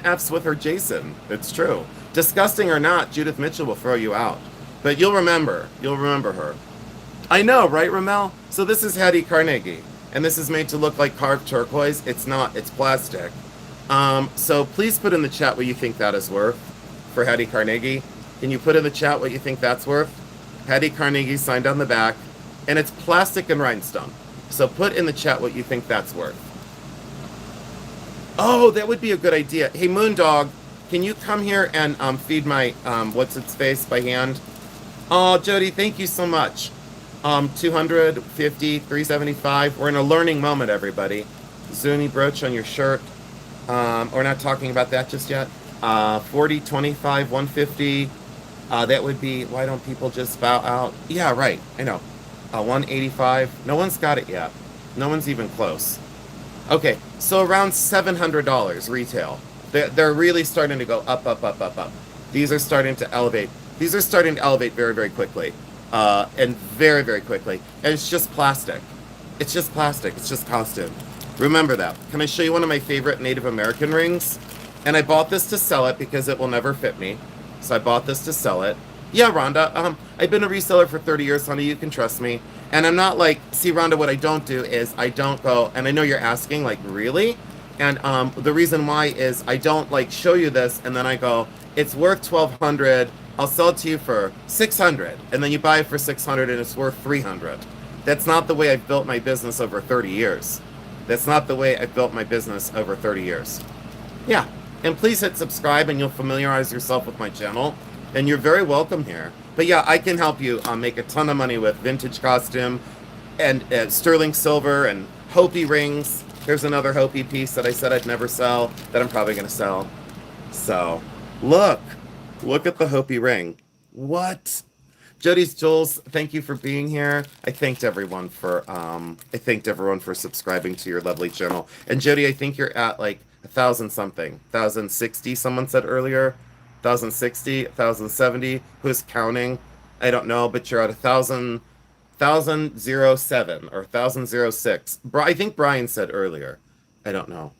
F's with her Jason. It's true. Disgusting or not, Judith Mitchell will throw you out. But you'll remember her. I know, right, Ramel? So this is Hattie Carnegie, and this is made to look like carved turquoise. It's not, it's plastic. So please put in the chat what you think that is worth for Hattie Carnegie. Can you put in the chat what you think that's worth? Hattie Carnegie signed on the back, and it's plastic and rhinestone. So put in the chat what you think that's worth. Oh, that would be a good idea. Hey, Moondog, can you come here and feed my what's-its-face by hand? Oh, Jody, thank you so much. 250, 375. We're in a learning moment, everybody. Zuni brooch on your shirt. We're not talking about that just yet. 40, 25, 150. That would be, why don't people just bow out? Yeah, right. I know. A 185. No one's got it yet. No one's even close. Okay, so around $700 retail. They're really starting to go up, up, up, up, up. These are starting to elevate. These are starting to elevate very, very quickly. And very, very quickly. And it's just plastic. It's just plastic. It's just costume. Remember that. Can I show you one of my favorite Native American rings? And I bought this to sell it because it will never fit me. So I bought this to sell it. Yeah, Rhonda. I've been a reseller for 30 years, honey. You can trust me. And I'm not like, see, Rhonda, what I don't do is I don't go, and I know you're asking, like, really? And the reason why is I don't, like, show you this, and then I go, it's worth 1,200. I'll sell it to you for 600. And then you buy it for 600, and it's worth 300. That's not the way I've built my business over 30 years. That's not the way I've built my business over 30 years. Yeah. And please hit subscribe, and you'll familiarize yourself with my channel. And you're very welcome here. But yeah, I can help you make a ton of money with vintage costume and sterling silver and Hopi rings. Here's another Hopi piece that I said I'd never sell that I'm probably going to sell. So, look at the Hopi ring. What? Jody's Jules, thank you for being here. I thanked everyone for subscribing to your lovely channel. And Jody, I think you're at like 1,000 something, 1,060. Someone said earlier. 1,060, 1,070. Who's counting? I don't know, but you're at 1,007 or 1,006. I think Brian said earlier. I don't know.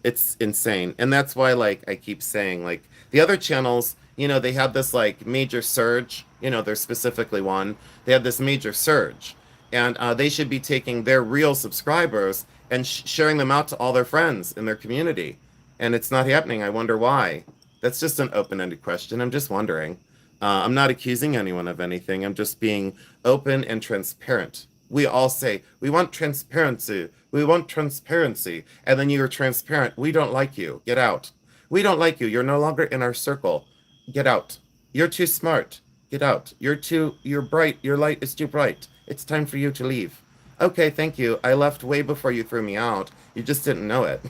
It's insane, and that's why, like, I keep saying, like, the other channels, they have this like major surge. There's specifically one. They have this major surge, and they should be taking their real subscribers and sharing them out to all their friends in their community, and it's not happening. I wonder why. That's just an open-ended question. I'm just wondering. I'm not accusing anyone of anything. I'm just being open and transparent. We all say, we want transparency. We want transparency. And then you're transparent. We don't like you. Get out. We don't like you. You're no longer in our circle. Get out. You're too smart. Get out. You're bright. Your light is too bright. It's time for you to leave. Okay, thank you. I left way before you threw me out. You just didn't know it.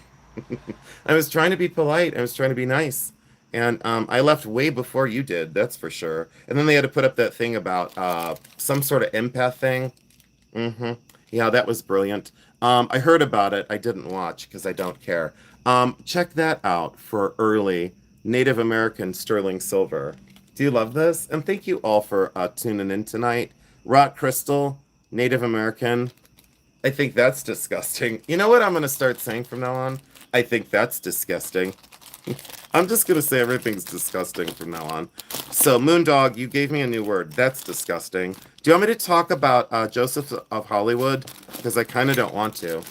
I was trying to be polite. I was trying to be nice. And I left way before you did, that's for sure. And then they had to put up that thing about some sort of empath thing. Yeah, that was brilliant. I heard about it. I didn't watch because I don't care. Check that out for early Native American sterling silver. Do you love this? And thank you all for tuning in tonight. Rock crystal, Native American. I think that's disgusting. You know what I'm going to start saying from now on? I think that's disgusting. I'm just going to say everything's disgusting from now on. So, Moondog, you gave me a new word. That's disgusting. Do you want me to talk about Joseph of Hollywood? Because I kind of don't want to.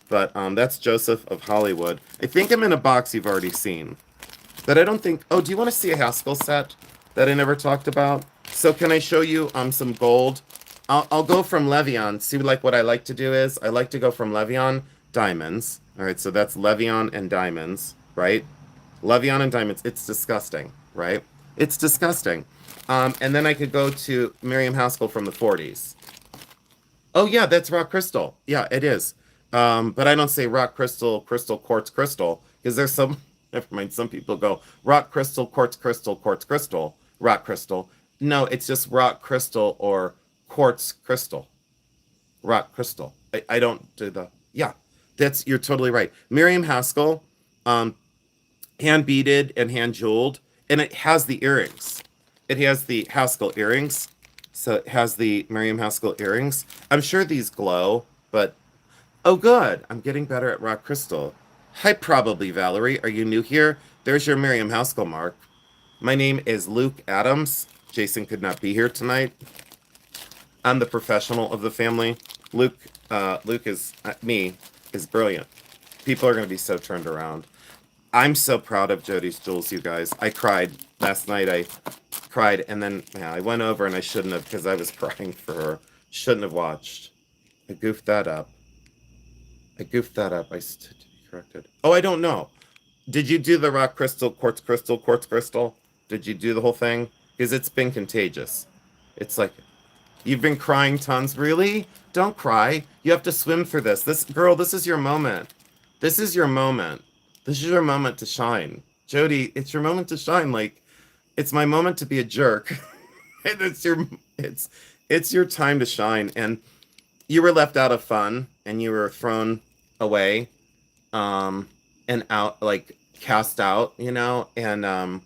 But that's Joseph of Hollywood. I think I'm in a box you've already seen. But I don't think... Oh, do you want to see a Haskell set that I never talked about? So, can I show you some gold? I'll go from Levion. See, like, what I like to do is I like to go from Levion, diamonds. All right, so that's Levion and diamonds, right? Levion and diamonds. It's disgusting, right? It's disgusting. And then I could go to Miriam Haskell from the 40s. Oh, yeah, that's rock crystal. Yeah, it is. But I don't say rock crystal, crystal, quartz, crystal, because there's some, never mind, some people go rock crystal, quartz, crystal, rock crystal. No, it's just rock crystal or quartz crystal. Rock crystal. I don't do the, yeah, you're totally right. Miriam Haskell, hand beaded and hand jeweled, and it has the earrings. It has the Haskell earrings, so it has the Miriam Haskell earrings. I'm sure these glow, but oh, good. I'm getting better at rock crystal. Hi, probably Valerie. Are you new here? There's your Miriam Haskell mark. My name is Luke Adams. Jason could not be here tonight. I'm the professional of the family. Luke is brilliant. People are going to be so turned around. I'm so proud of Jody's Jewels, you guys. I cried last night. I cried, and then I went over, and I shouldn't have because I was crying for her. Shouldn't have watched. I goofed that up. I stood to be corrected. Oh, I don't know. Did you do the rock crystal, quartz crystal? Did you do the whole thing? Because it's been contagious. It's like, you've been crying tons. Really? Don't cry. You have to swim through this. This is your moment. This is your moment. This is your moment to shine. Jody, it's your moment to shine. Like, it's my moment to be a jerk. It's It's your time to shine. And you were left out of fun and you were thrown away, and out, like cast out, and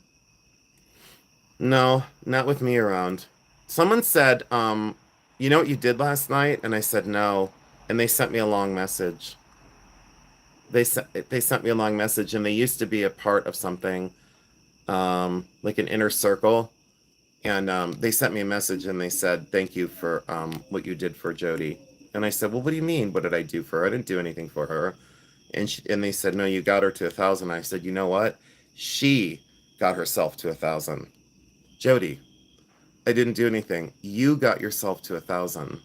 no, not with me around. Someone said, you know what you did last night? And I said no, and they sent me a long message. They sent me a long message, and they used to be a part of something, like an inner circle, and they sent me a message and they said thank you for what you did for Jody. And I said, well, what do you mean? What did I do for her? I didn't do anything for her. And they said, no, you got her to 1,000. I said, you know what? She got herself to 1,000. Jody, I didn't do anything. You got yourself to 1,000.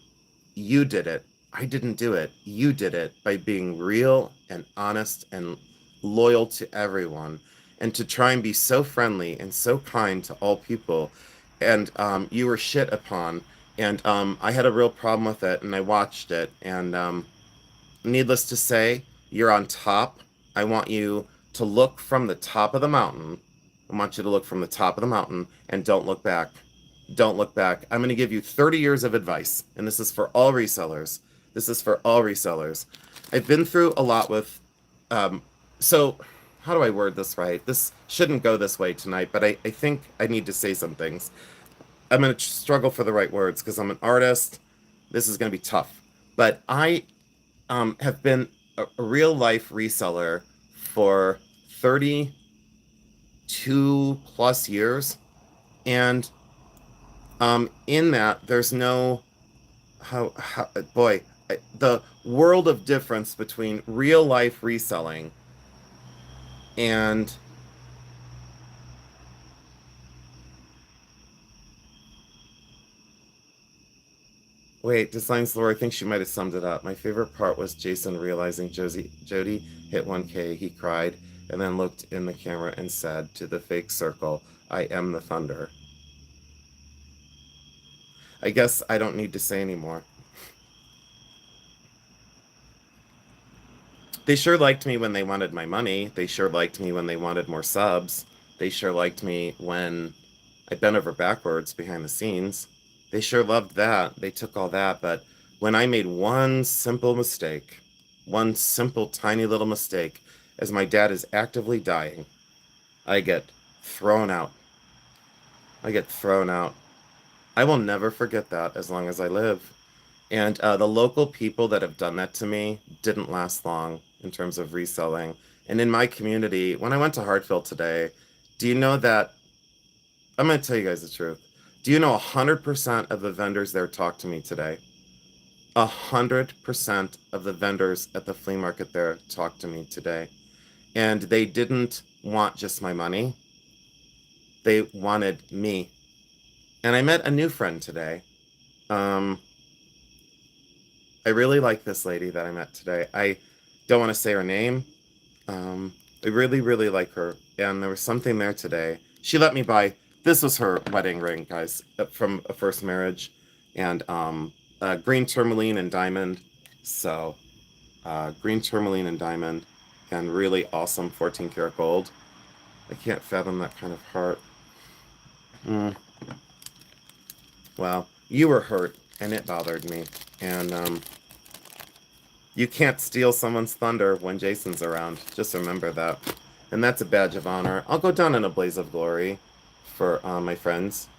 You did it. I didn't do it. You did it by being real and honest and loyal to everyone, and to try and be so friendly and so kind to all people. And you were shit upon. And I had a real problem with it, and I watched it. And needless to say, you're on top. I want you to look from the top of the mountain. I want you to look from the top of the mountain and don't look back. Don't look back. I'm going to give you 30 years of advice, and this is for all resellers. This is for all resellers. I've been through a lot with, so how do I word this right? This shouldn't go this way tonight, but I think I need to say some things. I'm going to struggle for the right words because I'm an artist. This is going to be tough. But I have been a real life reseller for 32 plus years. And in that, there's no, the world of difference between real life reselling and wait, Designs Laura, I think she might have summed it up. My favorite part was Jason realizing Jody hit 1K. He cried and then looked in the camera and said to the fake circle, I am the thunder. I guess I don't need to say anymore. They sure liked me when they wanted my money. They sure liked me when they wanted more subs. They sure liked me when I bent over backwards behind the scenes. They sure loved that. They took all that. But when I made one simple mistake, one simple tiny little mistake, as my dad is actively dying, I get thrown out. I get thrown out. I will never forget that as long as I live. And the local people that have done that to me didn't last long in terms of reselling. And in my community, when I went to Hartfield today, do you know that I'm going to tell you guys the truth. Do you know 100% of the vendors there talked to me today? 100% of the vendors at the flea market there talked to me today. And they didn't want just my money. They wanted me. And I met a new friend today. I really like this lady that I met today. I don't want to say her name. I really, really like her. And there was something there today. She let me buy, this was her wedding ring, guys, from a first marriage. And green tourmaline and diamond. So green tourmaline and diamond. And really awesome 14 karat gold. I can't fathom that kind of heart. Well, you were hurt, and it bothered me. And you can't steal someone's thunder when Jason's around. Just remember that. And that's a badge of honor. I'll go down in a blaze of glory for my friends.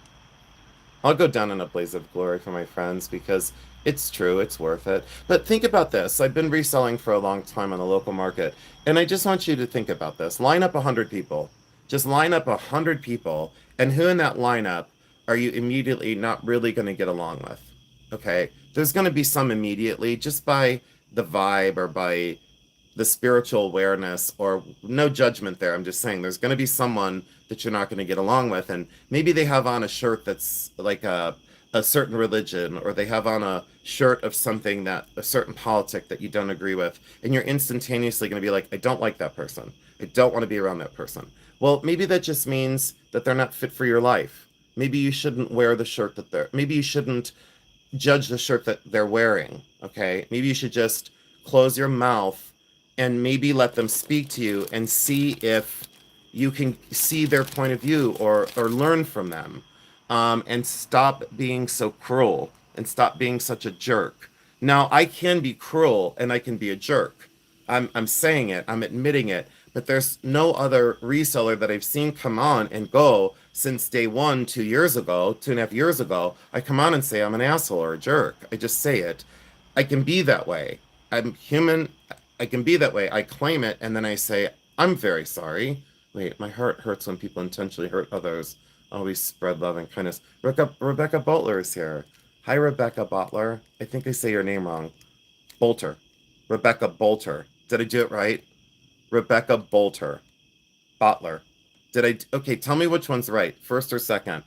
I'll go down in a blaze of glory for my friends because it's true, it's worth it. But think about this. I've been reselling for a long time on the local market, and I just want you to think about this. Line up 100 people. Just line up 100 people, and who in that lineup are you immediately not really going to get along with? Okay? There's going to be some immediately just by the vibe or by the spiritual awareness, or no judgment there. I'm just saying there's going to be someone that you're not going to get along with, and maybe they have on a shirt that's like a certain religion, or they have on a shirt of something that a certain politic that you don't agree with, and you're instantaneously going to be like, I don't like that person. I don't want to be around that person. Well, maybe that just means that they're not fit for your life. Maybe you shouldn't wear the shirt that maybe you shouldn't judge the shirt that they're wearing. Okay, maybe you should just close your mouth and maybe let them speak to you and see if you can see their point of view or learn from them, and stop being so cruel. and stop being such a jerk. Now, I can be cruel and I can be a jerk. I'm saying it, I'm admitting it, but there's no other reseller that I've seen come on and go since day one, 2 years ago, 2.5 years ago. I come on and say I'm an asshole or a jerk. I just say it. I can be that way. I'm human. I can be that way. I claim it and then I say, I'm very sorry. Wait, my heart hurts when people intentionally hurt others. Always spread love and kindness. Rebecca Butler is here. Hi, Rebecca Butler. I think I say your name wrong. Bolter. Rebecca Bolter. Did I do it right? Rebecca Bolter. Butler. Did I? Okay, tell me which one's right. First or second?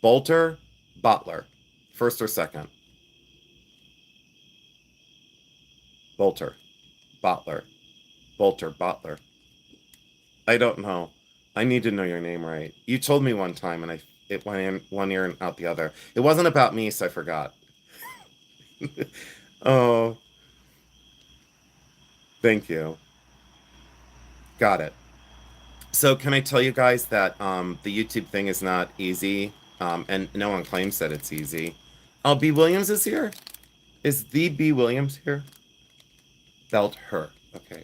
Bolter, Butler. First or second? Bolter. Butler. Bolter, Butler. I don't know. I need to know your name right. You told me one time and it went in one ear and out the other. It wasn't about me, so I forgot. Oh, thank you. Got it. So can I tell you guys that the YouTube thing is not easy, and no one claims that it's easy. Oh, B. Williams is here? Is the B. Williams here? Belt her. Okay.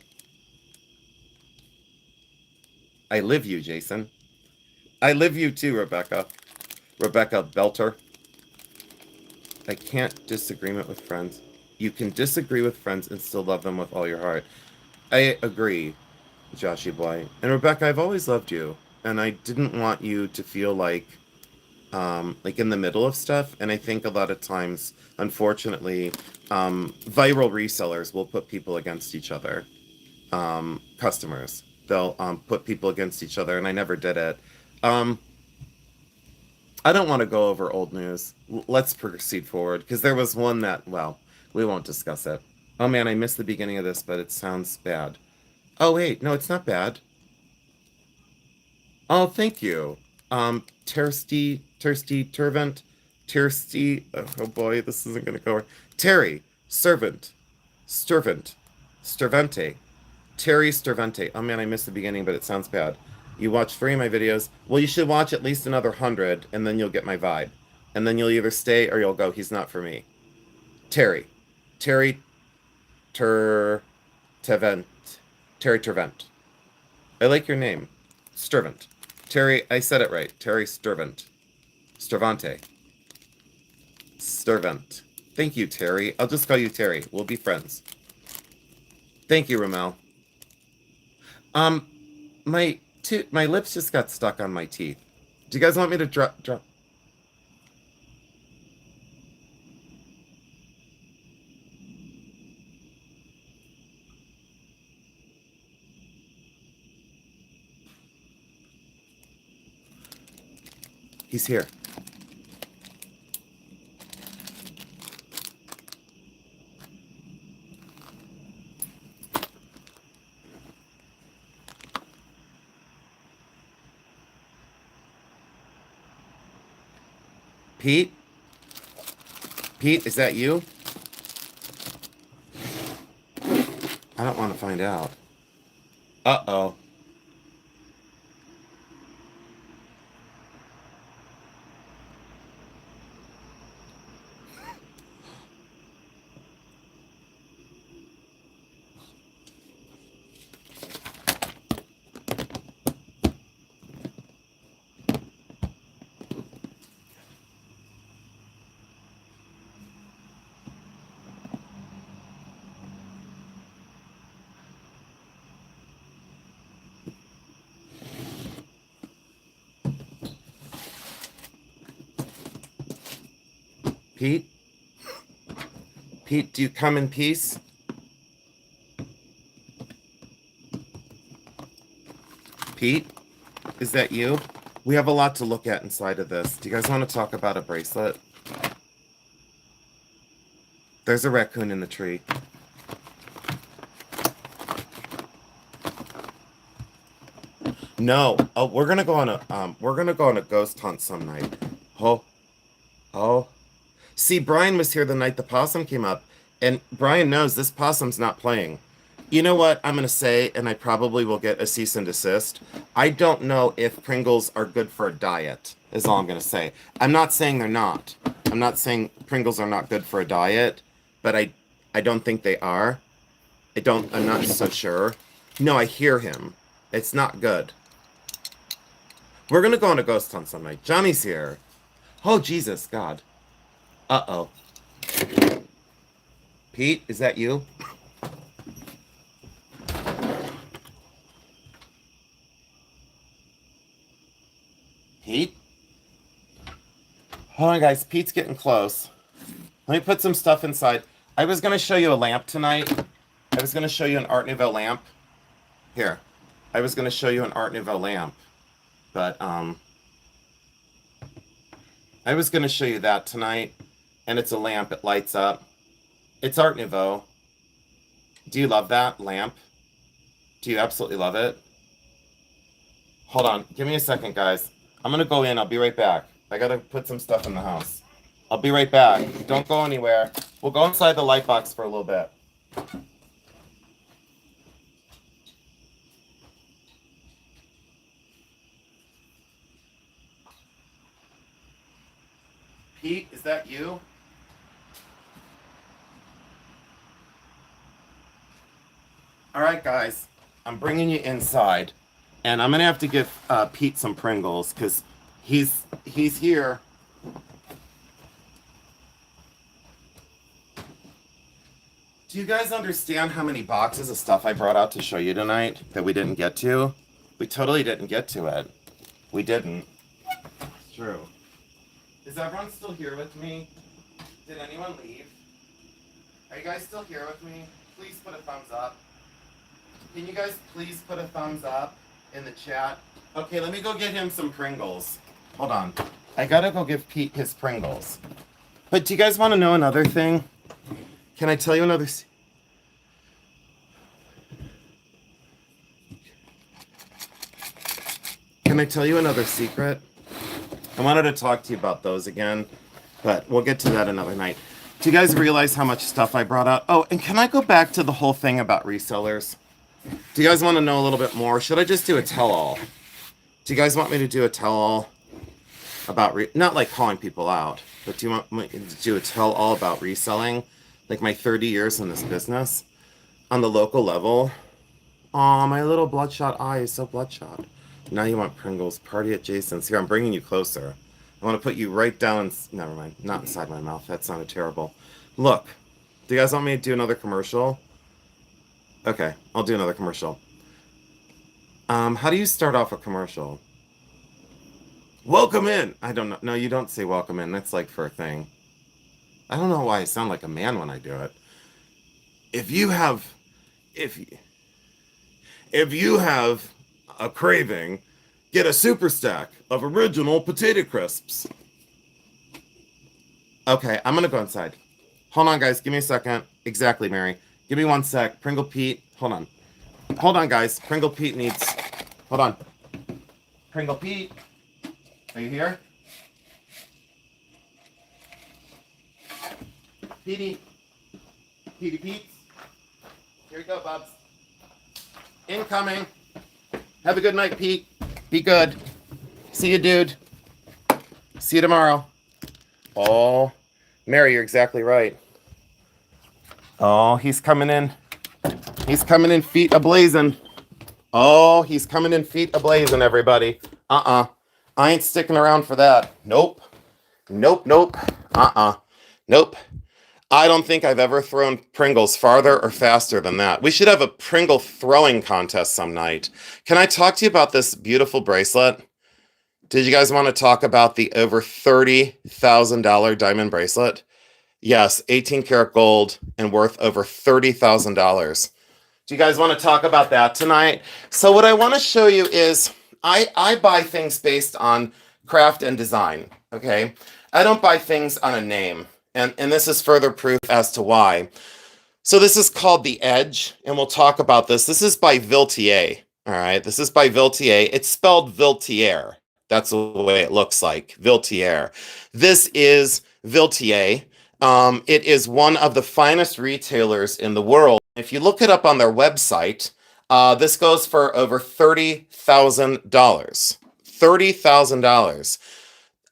I live you, Jason. I live you too, Rebecca. Rebecca Belter. I can't disagreement with friends. You can disagree with friends and still love them with all your heart. I agree, Joshy boy. And Rebecca, I've always loved you, and I didn't want you to feel like in the middle of stuff. And I think a lot of times, unfortunately, viral resellers will put people against each other. Customers, they'll put people against each other, and I never did it. Um, I don't want to go over old news. Let's proceed forward because there was one that, well, we won't discuss it. Oh man, I missed the beginning of this, but it sounds bad. Oh wait, no, it's not bad. Oh, thank you. Tervent, Tersty. Oh boy, this isn't gonna go. Terry, servant, servant, Stervente, Terry Stervente. Oh man, I missed the beginning, but it sounds bad. You watch 3 of my videos. Well, you should watch at least another 100, and then you'll get my vibe. And then you'll either stay or you'll go, he's not for me. Terry. Terry Ter Tevent. Terry Tervent. I like your name. Sturvant. Terry, I said it right. Terry Sturvant. Sturvante. Sturvant. Thank you, Terry. I'll just call you Terry. We'll be friends. Thank you, Ramel. Um, my lips just got stuck on my teeth. Do you guys want me to drop? He's here. Pete? Pete, is that you? I don't want to find out. Uh-oh. Pete? Pete, do you come in peace? Pete? Is that you? We have a lot to look at inside of this. Do you guys want to talk about a bracelet? There's a raccoon in the tree. No. Oh, we're gonna go on a ghost hunt some night. Oh, oh. See, Brian was here the night the possum came up, and Brian knows this possum's not playing. You know what I'm gonna say, and I probably will get a cease and desist. I don't know if Pringles are good for a diet, is all I'm gonna say. I'm not saying they're not. I'm not saying Pringles are not good for a diet, but I don't think they are. I'm not so sure. No, I hear him. It's not good. We're gonna go on a ghost hunt some night. Johnny's here. Oh, Jesus, God. Uh-oh. Pete, is that you? Pete? Hold on, guys. Pete's getting close. Let me put some stuff inside. I was going to show you a lamp tonight. I was going to show you an Art Nouveau lamp. Here. I was going to show you an Art Nouveau lamp. But, I was going to show you that tonight. And it's a lamp. It lights up. It's Art Nouveau. Do you love that lamp? Do you absolutely love it? Hold on. Give me a second, guys. I'm going to go in. I'll be right back. I got to put some stuff in the house. I'll be right back. Don't go anywhere. We'll go inside the light box for a little bit. Pete, is that you? All right, guys. I'm bringing you inside. And I'm going to have to give Pete some Pringles because he's here. Do you guys understand how many boxes of stuff I brought out to show you tonight that we didn't get to? We totally didn't get to it. We didn't. It's true. Is everyone still here with me? Did anyone leave? Are you guys still here with me? Please put a thumbs up. Can you guys please put a thumbs up in the chat? Okay, let me go get him some Pringles. Hold on. I gotta go give Pete his Pringles. But do you guys want to know another thing? Can I tell you another? Can I tell you another secret? I wanted to talk to you about those again, but we'll get to that another night. Do you guys realize how much stuff I brought out? Oh, and can I go back to the whole thing about resellers? Do you guys want to know a little bit more? Should I just do a tell-all? Do you guys want me to do a tell-all about not like calling people out, but do you want me to do a tell-all about reselling? Like my 30 years in this business on the local level. Aw, my little bloodshot eye is so bloodshot. Now you want Pringles. Party at Jason's. Here, I'm bringing you closer. I want to put you right down. Never mind. Not inside my mouth. That sounded terrible. Look. Do you guys want me to do another commercial? Okay, I'll do another commercial. How do you start off a commercial? Welcome in. I don't know. No, you don't say welcome in. That's like for a thing. I don't know why I sound like a man when I do it. If you have a craving, get a super stack of original potato crisps. Okay, I'm gonna go inside. Hold on, guys. Give me a second. Exactly, Mary. Give me one sec. Pringle Pete. Hold on. Hold on, guys. Pringle Pete needs... Hold on. Pringle Pete. Are you here? Petey. Petey Pete. Here you go, Bubs. Incoming. Have a good night, Pete. Be good. See you, dude. See you tomorrow. Oh, Mary, you're exactly right. Oh, he's coming in. He's coming in feet a-blazing. Oh, he's coming in feet a-blazing, everybody. I ain't sticking around for that. Nope. Nope, nope. Nope. I don't think I've ever thrown Pringles farther or faster than that. We should have a Pringle throwing contest some night. Can I talk to you about this beautiful bracelet? Did you guys want to talk about the over $30,000 diamond bracelet? Yes, 18 karat gold and worth over $30,000. Do you guys want to talk about that tonight? So what I want to show you is I buy things based on craft and design, okay? I don't buy things on a name. And this is further proof as to why. So this is called The Edge, and we'll talk about this. This is by Viltier, all right? This is by Viltier. It's spelled Viltier. That's the way it looks like, Viltier. This is Viltier. It is one of the finest retailers in the world. If you look it up on their website, this goes for over $30,000. $30,000.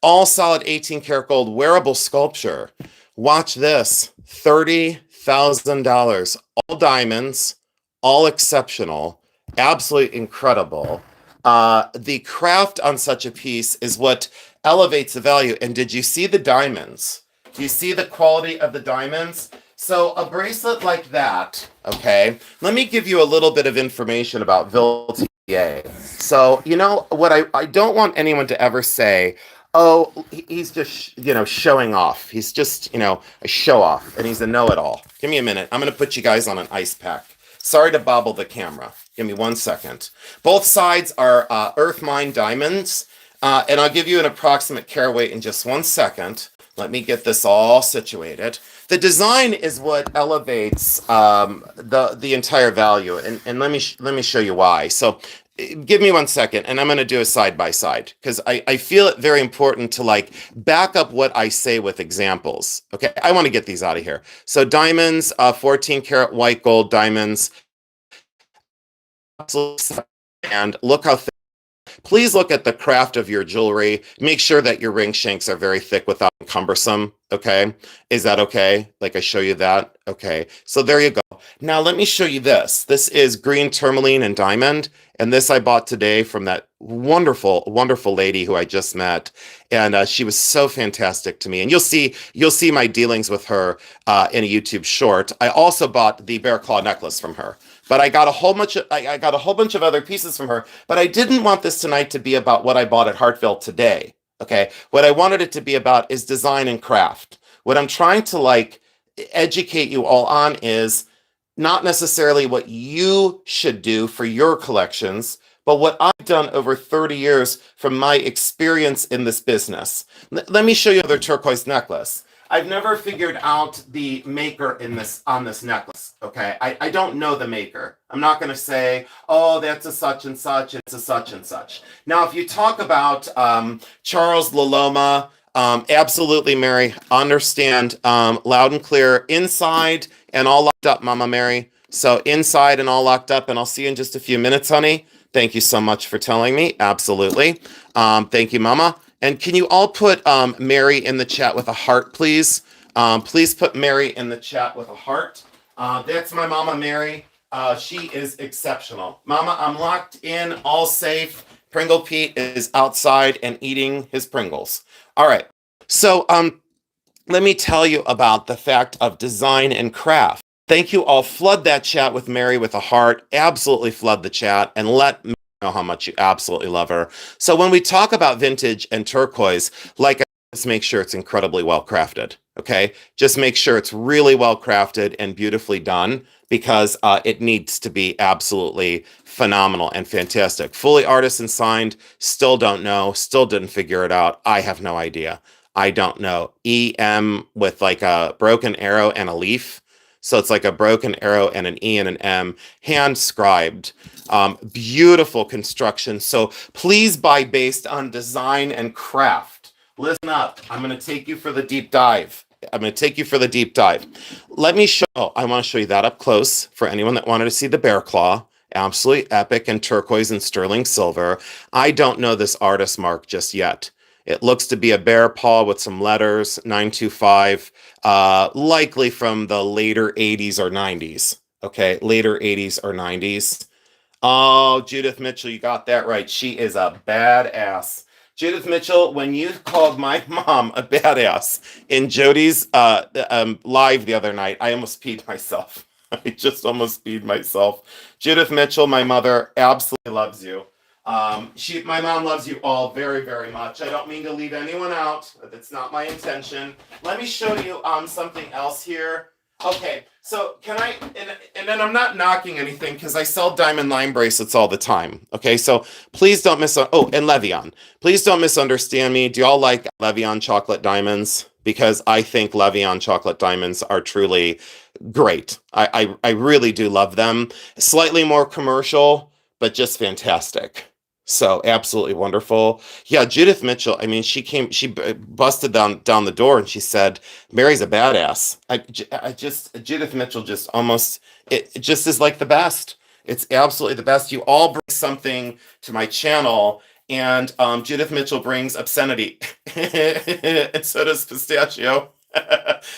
all solid 18 karat gold wearable sculpture. Watch this, $30,000, all diamonds, all exceptional, absolutely incredible. The craft on such a piece is what elevates the value. And did you see the diamonds? Do you see the quality of the diamonds? So a bracelet like that, okay, let me give you a little bit of information about Viltier. So, you know, what I don't want anyone to ever say, oh, he's just, showing off. He's just, a show off, and he's a know-it-all. Give me a minute. I'm going to put you guys on an ice pack. Sorry to bobble the camera. Give me 1 second. Both sides are earth mine diamonds, and I'll give you an approximate carat weight in just 1 second. Let me get this all situated. The design is what elevates the entire value, and let me show you why. So give me 1 second, and I'm going to do a side by side because I feel it very important to like back up what I say with examples. Okay, I want to get these out of here. So diamonds, 14 karat white gold diamonds, and look how thick. Please look at the craft of your jewelry. Make sure that your ring shanks are very thick without cumbersome. Okay, is that okay? Like I show you that. Okay, so there you go. Now let me show you this. This is green tourmaline and diamond, and this I bought today from that wonderful, wonderful lady who I just met, and she was so fantastic to me. And you'll see my dealings with her in a YouTube short. I also bought the bear claw necklace from her. But I got a whole bunch of other pieces from her. But I didn't want this tonight to be about what I bought at Hartville today. Okay, what I wanted it to be about is design and craft. What I'm trying to like educate you all on is not necessarily what you should do for your collections, but what I've done over 30 years from my experience in this business. Let me show you another turquoise necklace. I've never figured out the maker on this necklace. Okay, I don't know the maker. I'm not going to say, oh, that's a such and such. It's a such and such. Now, if you talk about Charles Laloma, absolutely, Mary, understand loud and clear, inside and all locked up, Mama Mary. So inside and all locked up, and I'll see you in just a few minutes, honey. Thank you so much for telling me. Absolutely. Thank you, Mama. And can you all put Mary in the chat with a heart, please? Please put Mary in the chat with a heart. That's my Mama Mary. She is exceptional. Mama, I'm locked in, all safe. Pringle Pete is outside and eating his Pringles. All right. So let me tell you about the fact of design and craft. Thank you all. Flood that chat with Mary with a heart. Absolutely flood the chat and let me know how much you absolutely love her. So when we talk about vintage and turquoise, like, just make sure it's incredibly well crafted. Okay, just make sure it's really well crafted and beautifully done, because it needs to be absolutely phenomenal and fantastic. Fully artisan signed. Still don't know. Still didn't figure it out. I have no idea. I don't know. EM with like a broken arrow and a leaf. So it's like a broken arrow and an E and an M, hand scribed. Beautiful construction. So please buy based on design and craft. Listen up. I'm going to take you for the deep dive. Let me show, I want to show you that up close for anyone that wanted to see the bear claw. Absolutely epic and turquoise and sterling silver. I don't know this artist mark just yet. It looks to be a bear paw with some letters, 925, likely from the later 80s or 90s. Okay, later 80s or 90s. Oh, Judith Mitchell, you got that right. She is a badass. Judith Mitchell, when you called my mom a badass in Jody's live the other night, I almost peed myself. I just almost peed myself. Judith Mitchell, my mother, absolutely loves you. My mom loves you all very, very much. I don't mean to leave anyone out. That's not my intention. Let me show you something else here. Okay, so can I, and then I'm not knocking anything because I sell diamond line bracelets all the time. Okay, so please don't and Levion. Please don't misunderstand me. Do y'all like Levion chocolate diamonds? Because I think Levion chocolate diamonds are truly great. I really do love them. Slightly more commercial, but just fantastic. So absolutely wonderful. Yeah, Judith Mitchell, I mean, she busted down the door and she said, Mary's a badass. Judith Mitchell just almost, it just is like the best. It's absolutely the best. You all bring something to my channel, And Judith Mitchell brings obscenity, and so does Pistachio.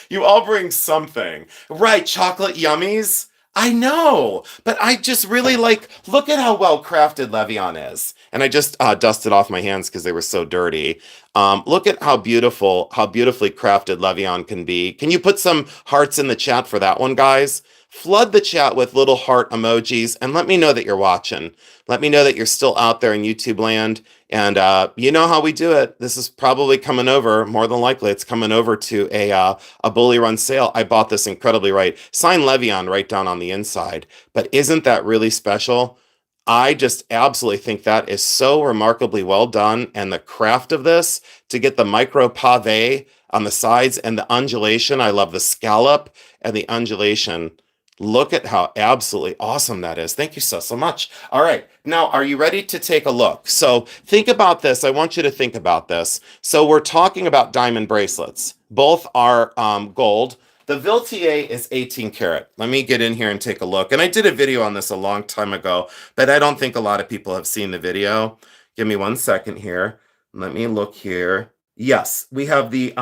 You all bring something. Right, chocolate yummies. I know, but I just really like, look at how well crafted Levian is. And I just dusted off my hands because they were so dirty. Look at how beautiful, how beautifully crafted Levian can be. Can you put some hearts in the chat for that one, guys? Flood the chat with little heart emojis and let me know that you're watching. Let me know that you're still out there in YouTube land. And you know how we do it. This is probably coming over, more than likely, it's coming over to a bully run sale. I bought this incredibly right. Sign Levian right down on the inside. But isn't that really special? I just absolutely think that is so remarkably well done. And the craft of this to get the micro pave on the sides and the undulation. I love the scallop and the undulation. Look at how absolutely awesome that is. Thank you so much. All right. Now, are you ready to take a look? So think about this. I want you to think about this. So we're talking about diamond bracelets. Both are gold. The Viltier is 18 karat. Let me get in here and take a look. And I did a video on this a long time ago, but I don't think a lot of people have seen the video. Give me 1 second here. Let me look here. Yes, we have the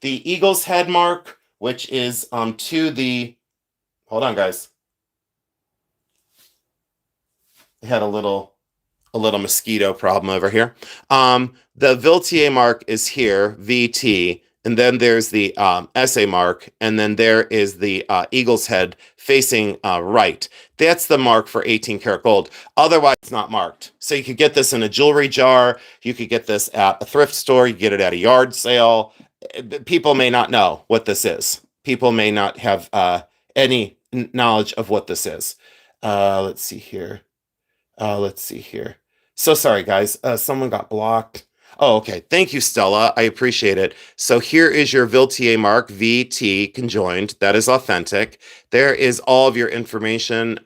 eagle's head mark, which is to the, hold on, guys. I had a little mosquito problem over here. The Viltier mark is here, VT, and then there's the SA mark, and then there is the eagle's head facing right. That's the mark for 18 karat gold. Otherwise, it's not marked. So you could get this in a jewelry jar. You could get this at a thrift store. You get it at a yard sale. People may not know what this is. People may not have any knowledge of what this is. Let's see here. Let's see here. So sorry, guys. Someone got blocked. Oh, okay. Thank you, Stella. I appreciate it. So here is your Viltier mark, VT conjoined. That is authentic. There is all of your information,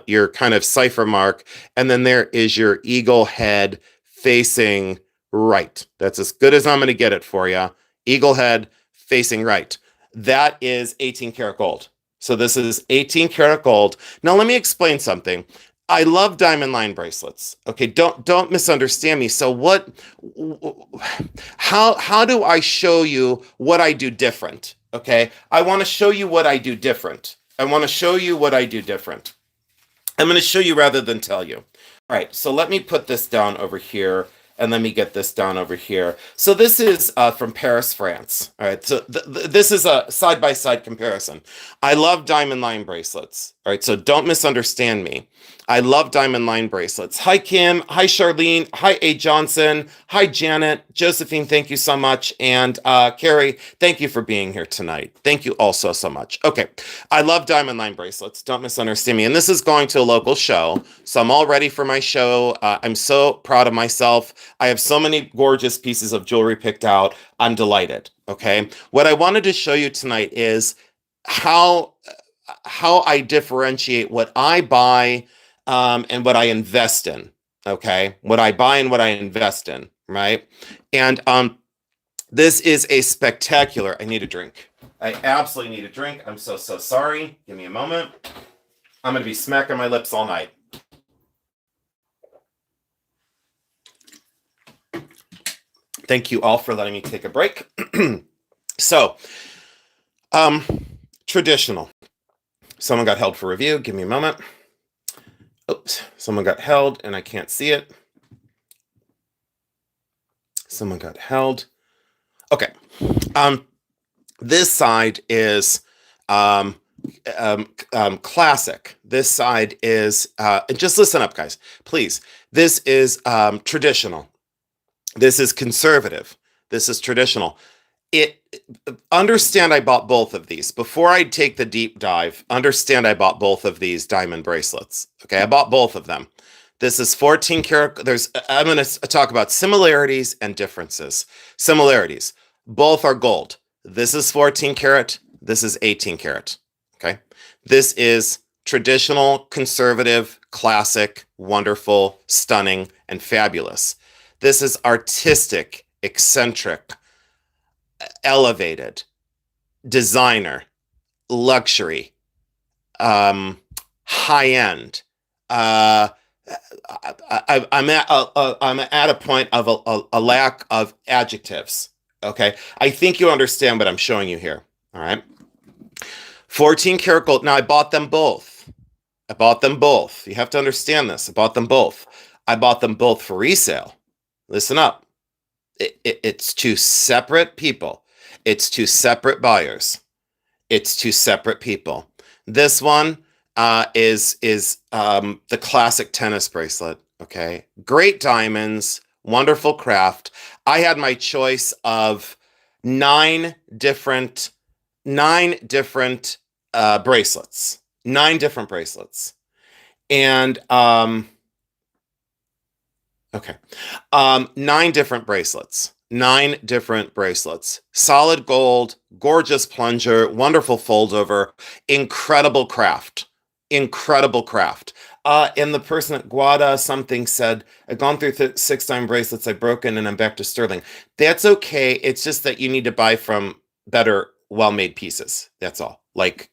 your kind of cipher mark. And then there is your eagle head facing right. That's as good as I'm going to get it for you. Eagle head facing right. That is 18 karat gold. So this is 18 karat gold. Now let me explain something. I love diamond line bracelets. Okay, don't misunderstand me. So how do I show you what I do different? Okay, I want to show you what I do different. I want to show you what I do different. I'm going to show you rather than tell you. All right, so let me put this down over here. And let me get this down over here. So this is from Paris, France. All right, so this is a side-by-side comparison. I love diamond line bracelets. All right, so don't misunderstand me. I love diamond line bracelets. Hi, Kim. Hi, Charlene. Hi, A. Johnson. Hi, Janet. Josephine, thank you so much. And Carrie, thank you for being here tonight. Thank you also so much. Okay, I love diamond line bracelets. Don't misunderstand me. And this is going to a local show. So I'm all ready for my show. I'm so proud of myself. I have so many gorgeous pieces of jewelry picked out. I'm delighted. Okay, what I wanted to show you tonight is how I differentiate what I buy and what I invest in. Okay, what I buy and what I invest in. Right, and this is a spectacular. I need a drink. I absolutely need a drink. I'm so sorry. Give me a moment. I'm going to be smacking my lips all night. Thank you all for letting me take a break. So, traditional. Someone got held for review. Give me a moment. Oops, someone got held and I can't see it. Someone got held. Okay. This side is classic. This side is, and just listen up, guys, please. This is traditional. This is conservative. This is traditional. Understand I bought both of these. Before I take the deep dive, understand I bought both of these diamond bracelets. Okay, I bought both of them. This is 14 karat. I'm going to talk about similarities and differences. Similarities. Both are gold. This is 14 karat. This is 18 karat. Okay. This is traditional, conservative, classic, wonderful, stunning, and fabulous. This is artistic, eccentric, elevated, designer, luxury, high-end, I'm at a point of a lack of adjectives. Okay, I think you understand what I'm showing you here. All right, 14 karat gold. Now I bought them both. I bought them both. You have to understand this. I bought them both. I bought them both for resale. Listen up. It's two separate people. It's two separate buyers. It's two separate people. This one is the classic tennis bracelet. Okay, great diamonds, wonderful craft. I had my choice of nine different nine different bracelets, nine different bracelets, and okay. Nine different bracelets. Nine different bracelets. Solid gold, gorgeous plunger, wonderful fold over, incredible craft. Incredible craft. And the person at Guada something said, I've gone through 6 time bracelets, I've broken, and I'm back to sterling. That's okay. It's just that you need to buy from better, well-made pieces. That's all. Like,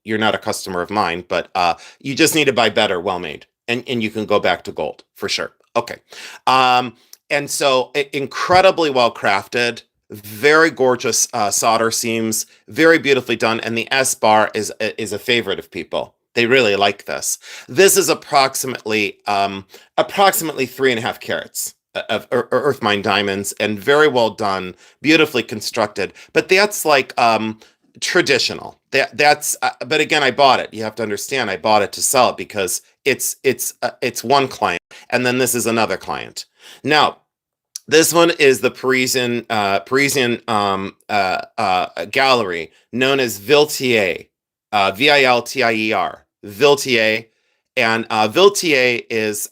you're not a customer of mine, but you just need to buy better, well-made. And you can go back to gold for sure. Okay. Um, and so incredibly well crafted, very gorgeous solder seams, very beautifully done. And the S bar is a favorite of people. They really like this. This is approximately 3.5 carats of earth mine diamonds, and very well done, beautifully constructed. But that's like traditional. But again, I bought it. You have to understand, I bought it to sell it because it's one client, and then this is another client. Now, this one is the Parisian gallery known as Viltier, Viltier, Viltier, and Viltier is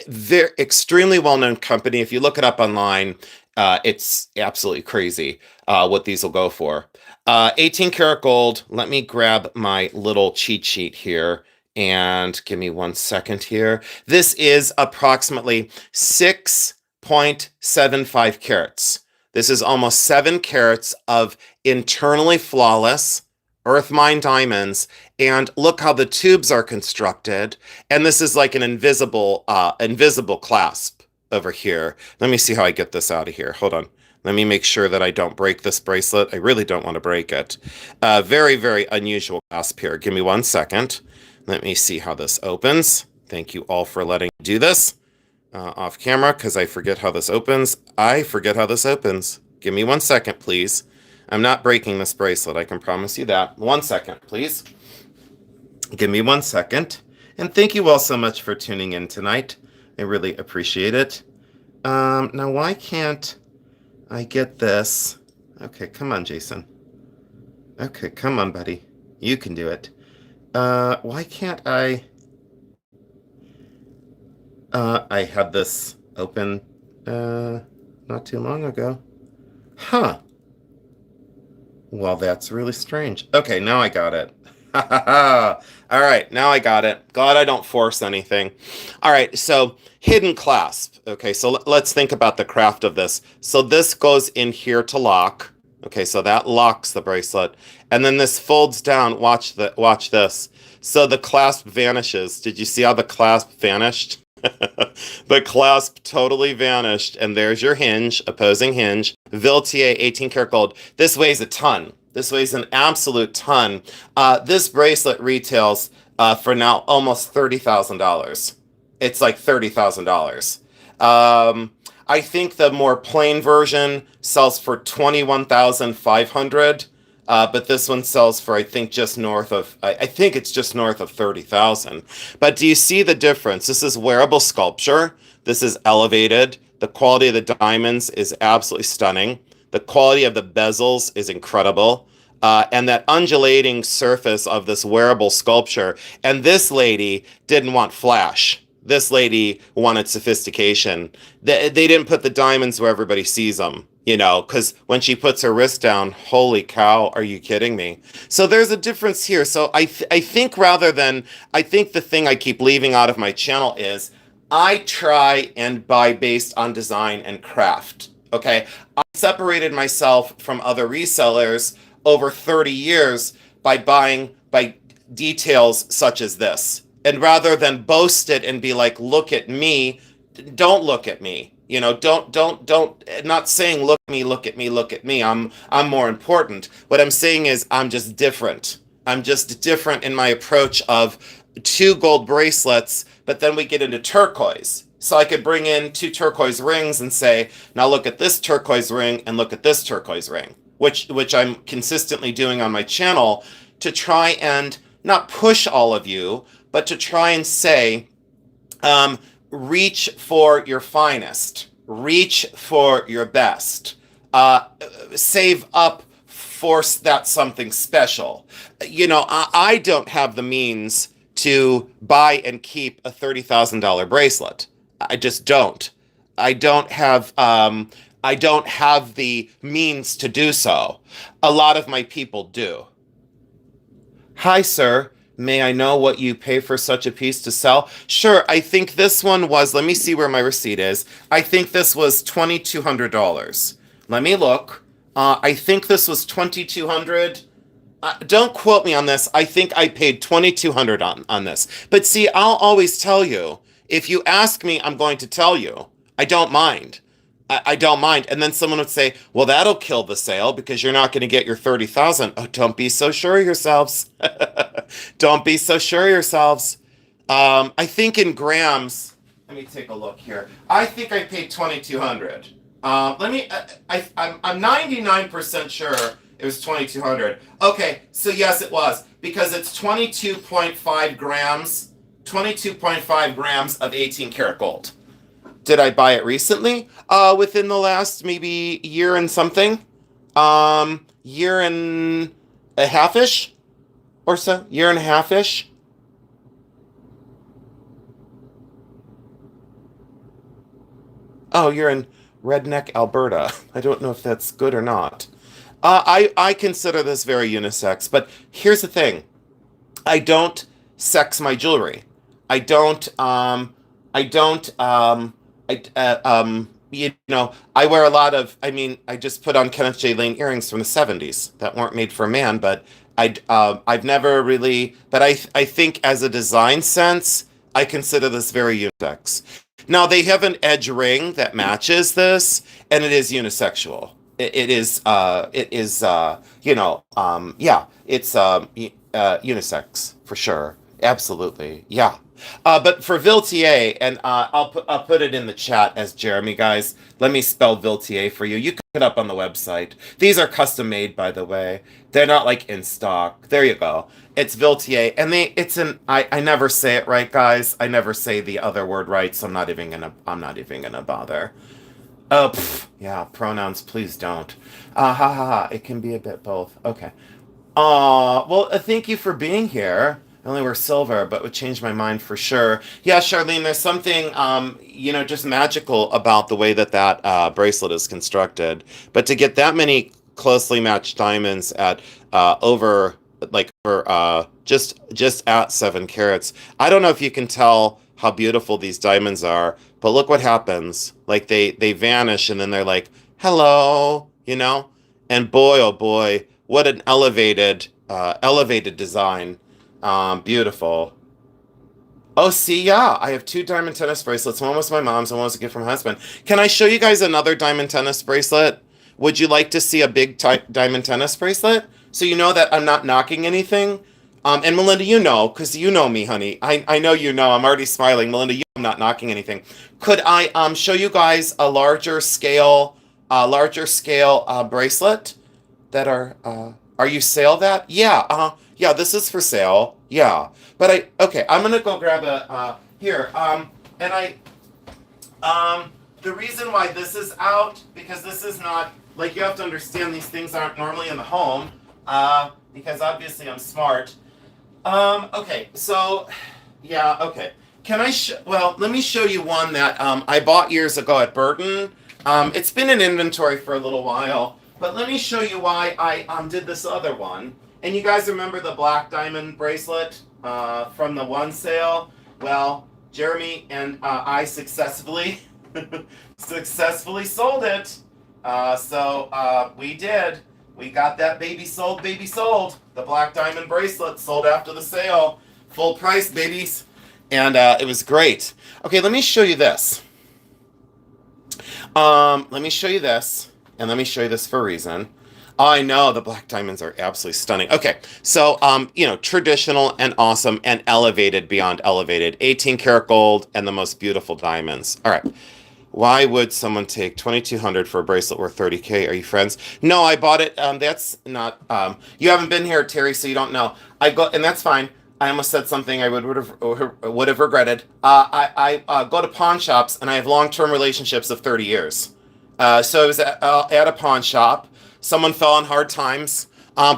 very extremely well-known company. If you look it up online, it's absolutely crazy what these will go for. 18 karat gold. Let me grab my little cheat sheet here and give me 1 second here. This is approximately 6.75 carats. This is almost 7 carats of internally flawless earth mine diamonds. And look how the tubes are constructed. And this is like an invisible clasp over here. Let me see how I get this out of here. Hold on. Let me make sure that I don't break this bracelet. I really don't want to break it. Very, very unusual clasp here. Give me 1 second. Let me see how this opens. Thank you all for letting me do this off camera, because I forget how this opens. I forget how this opens. Give me 1 second, please. I'm not breaking this bracelet. I can promise you that. 1 second, please. Give me 1 second. And thank you all so much for tuning in tonight. I really appreciate it. Now, why can't I get this? Okay, come on, Jason. Okay, come on, buddy. You can do it. Why can't I? I had this open not too long ago. Huh. Well, that's really strange. Okay, now I got it. All right, now I got it. Glad I don't force anything. All right, so hidden clasp. Okay, so let's think about the craft of this. So this goes in here to lock. Okay, so that locks the bracelet. And then this folds down. Watch this. So the clasp vanishes. Did you see how the clasp vanished? The clasp totally vanished, and there's your hinge, opposing hinge. Viltier 18 karat gold. This weighs a ton. This weighs an absolute ton. This bracelet retails for now almost $30,000. It's like $30,000. I think the more plain version sells for $21,500. But this one sells for, I think it's just north of 30,000. But do you see the difference? This is wearable sculpture. This is elevated. The quality of the diamonds is absolutely stunning. The quality of the bezels is incredible. And that undulating surface of this wearable sculpture. And this lady didn't want flash. This lady wanted sophistication. They didn't put the diamonds where everybody sees them. Because when she puts her wrist down, holy cow, are you kidding me? So there's a difference here. So I think the thing I keep leaving out of my channel is I try and buy based on design and craft. Okay, I separated myself from other resellers over 30 years by buying by details such as this. And rather than boast it and be like, look at me, don't look at me. You know, don't, not saying look at me, look at me, look at me. I'm more important. What I'm saying is I'm just different. I'm just different in my approach of two gold bracelets, but then we get into turquoise. So I could bring in two turquoise rings and say, now look at this turquoise ring and look at this turquoise ring, which I'm consistently doing on my channel to try and not push all of you, but to try and say, um, reach for your finest, reach for your best, save up for that something special. You know, I don't have the means to buy and keep a $30,000 bracelet. I just don't. I don't have. I don't have the means to do so. A lot of my people do. Hi, sir. May I know what you pay for such a piece to sell? Sure, I think this one was, let me see where my receipt is. I think this was $2,200. Let me look. I think this was 2,200. Don't quote me on this. I think I paid 2,200 on this. But see, I'll always tell you. If you ask me, I'm going to tell you. I don't mind. I don't mind. And then someone would say, well, that'll kill the sale because you're not going to get your 30,000. Oh, don't be so sure of yourselves. Don't be so sure of yourselves. I think in grams, let me take a look here. I think I paid 2,200. I'm 99% sure it was 2,200. Okay, so yes, it was because it's 22.5 grams, 22.5 grams of 18 karat gold. Did I buy it recently? Within the last maybe year and something. Year and a half-ish or so. Year and a half-ish. Oh, you're in Redneck, Alberta. I don't know if that's good or not. I consider this very unisex, but here's the thing. I don't sex my jewelry. I don't, I don't, you know, I wear a lot of, I mean, I just put on Kenneth J. Lane earrings from the 70s that weren't made for a man, but I've never really, but I think as a design sense, I consider this very unisex. Now, they have an edge ring that matches this, and it is unisexual. You know, yeah, it's unisex for sure. Absolutely, yeah. But for Viltier, and I'll put it in the chat as Jeremy, guys. Let me spell Viltier for you. You can look it up on the website. These are custom made, by the way. They're not like in stock. There you go. It's Viltier, and I never say it right, guys. I never say the other word right, so I'm not even gonna bother. Oh, yeah, pronouns, please don't. Ha ha ha. It can be a bit both. Okay. Well, thank you for being here. I only wear silver, but would change my mind for sure. Yeah, Charlene, there's something, you know, just magical about the way that bracelet is constructed. But to get that many closely matched diamonds at over, like, for just at 7 carats, I don't know if you can tell how beautiful these diamonds are, but look what happens. Like, they vanish, and then they're like, hello, you know? And boy, oh boy, what an elevated design. Beautiful. Oh, see, yeah, I have 2 diamond tennis bracelets. One was my mom's, and one was a gift from my husband. Can I show you guys another diamond tennis bracelet? Would you like to see a big diamond tennis bracelet? So you know that I'm not knocking anything? And Melinda, you know, because you know me, honey. I know you know. I'm already smiling. Melinda, you know I'm not knocking anything. Could I show you guys a larger scale bracelet that are you sale that? Yeah, yeah, this is for sale. Yeah. But okay, I'm gonna go grab here. And the reason why this is out, because this is not, like, you have to understand these things aren't normally in the home, because obviously I'm smart. Okay, so, yeah, okay. Well, let me show you one that I bought years ago at Burton. It's been in inventory for a little while, but let me show you why I did this other one. And you guys remember the black diamond bracelet from the one sale? Well, Jeremy and I successfully sold it. So we did. We got that baby sold. The black diamond bracelet sold after the sale. Full price, babies. And it was great. Okay, let me show you this. Let me show you this, and let me show you this for a reason. I know the black diamonds are absolutely stunning. Okay, so traditional and awesome and elevated beyond elevated. 18 karat gold and the most beautiful diamonds. All right. Why would someone take 2,200 for a bracelet worth 30K? Are you friends? No, I bought it. That's not. You haven't been here, Terry, so you don't know. I go, and that's fine. I almost said something I would have regretted. I go to pawn shops, and I have long-term relationships of 30 years. So I was at a pawn shop. Someone fell on hard times,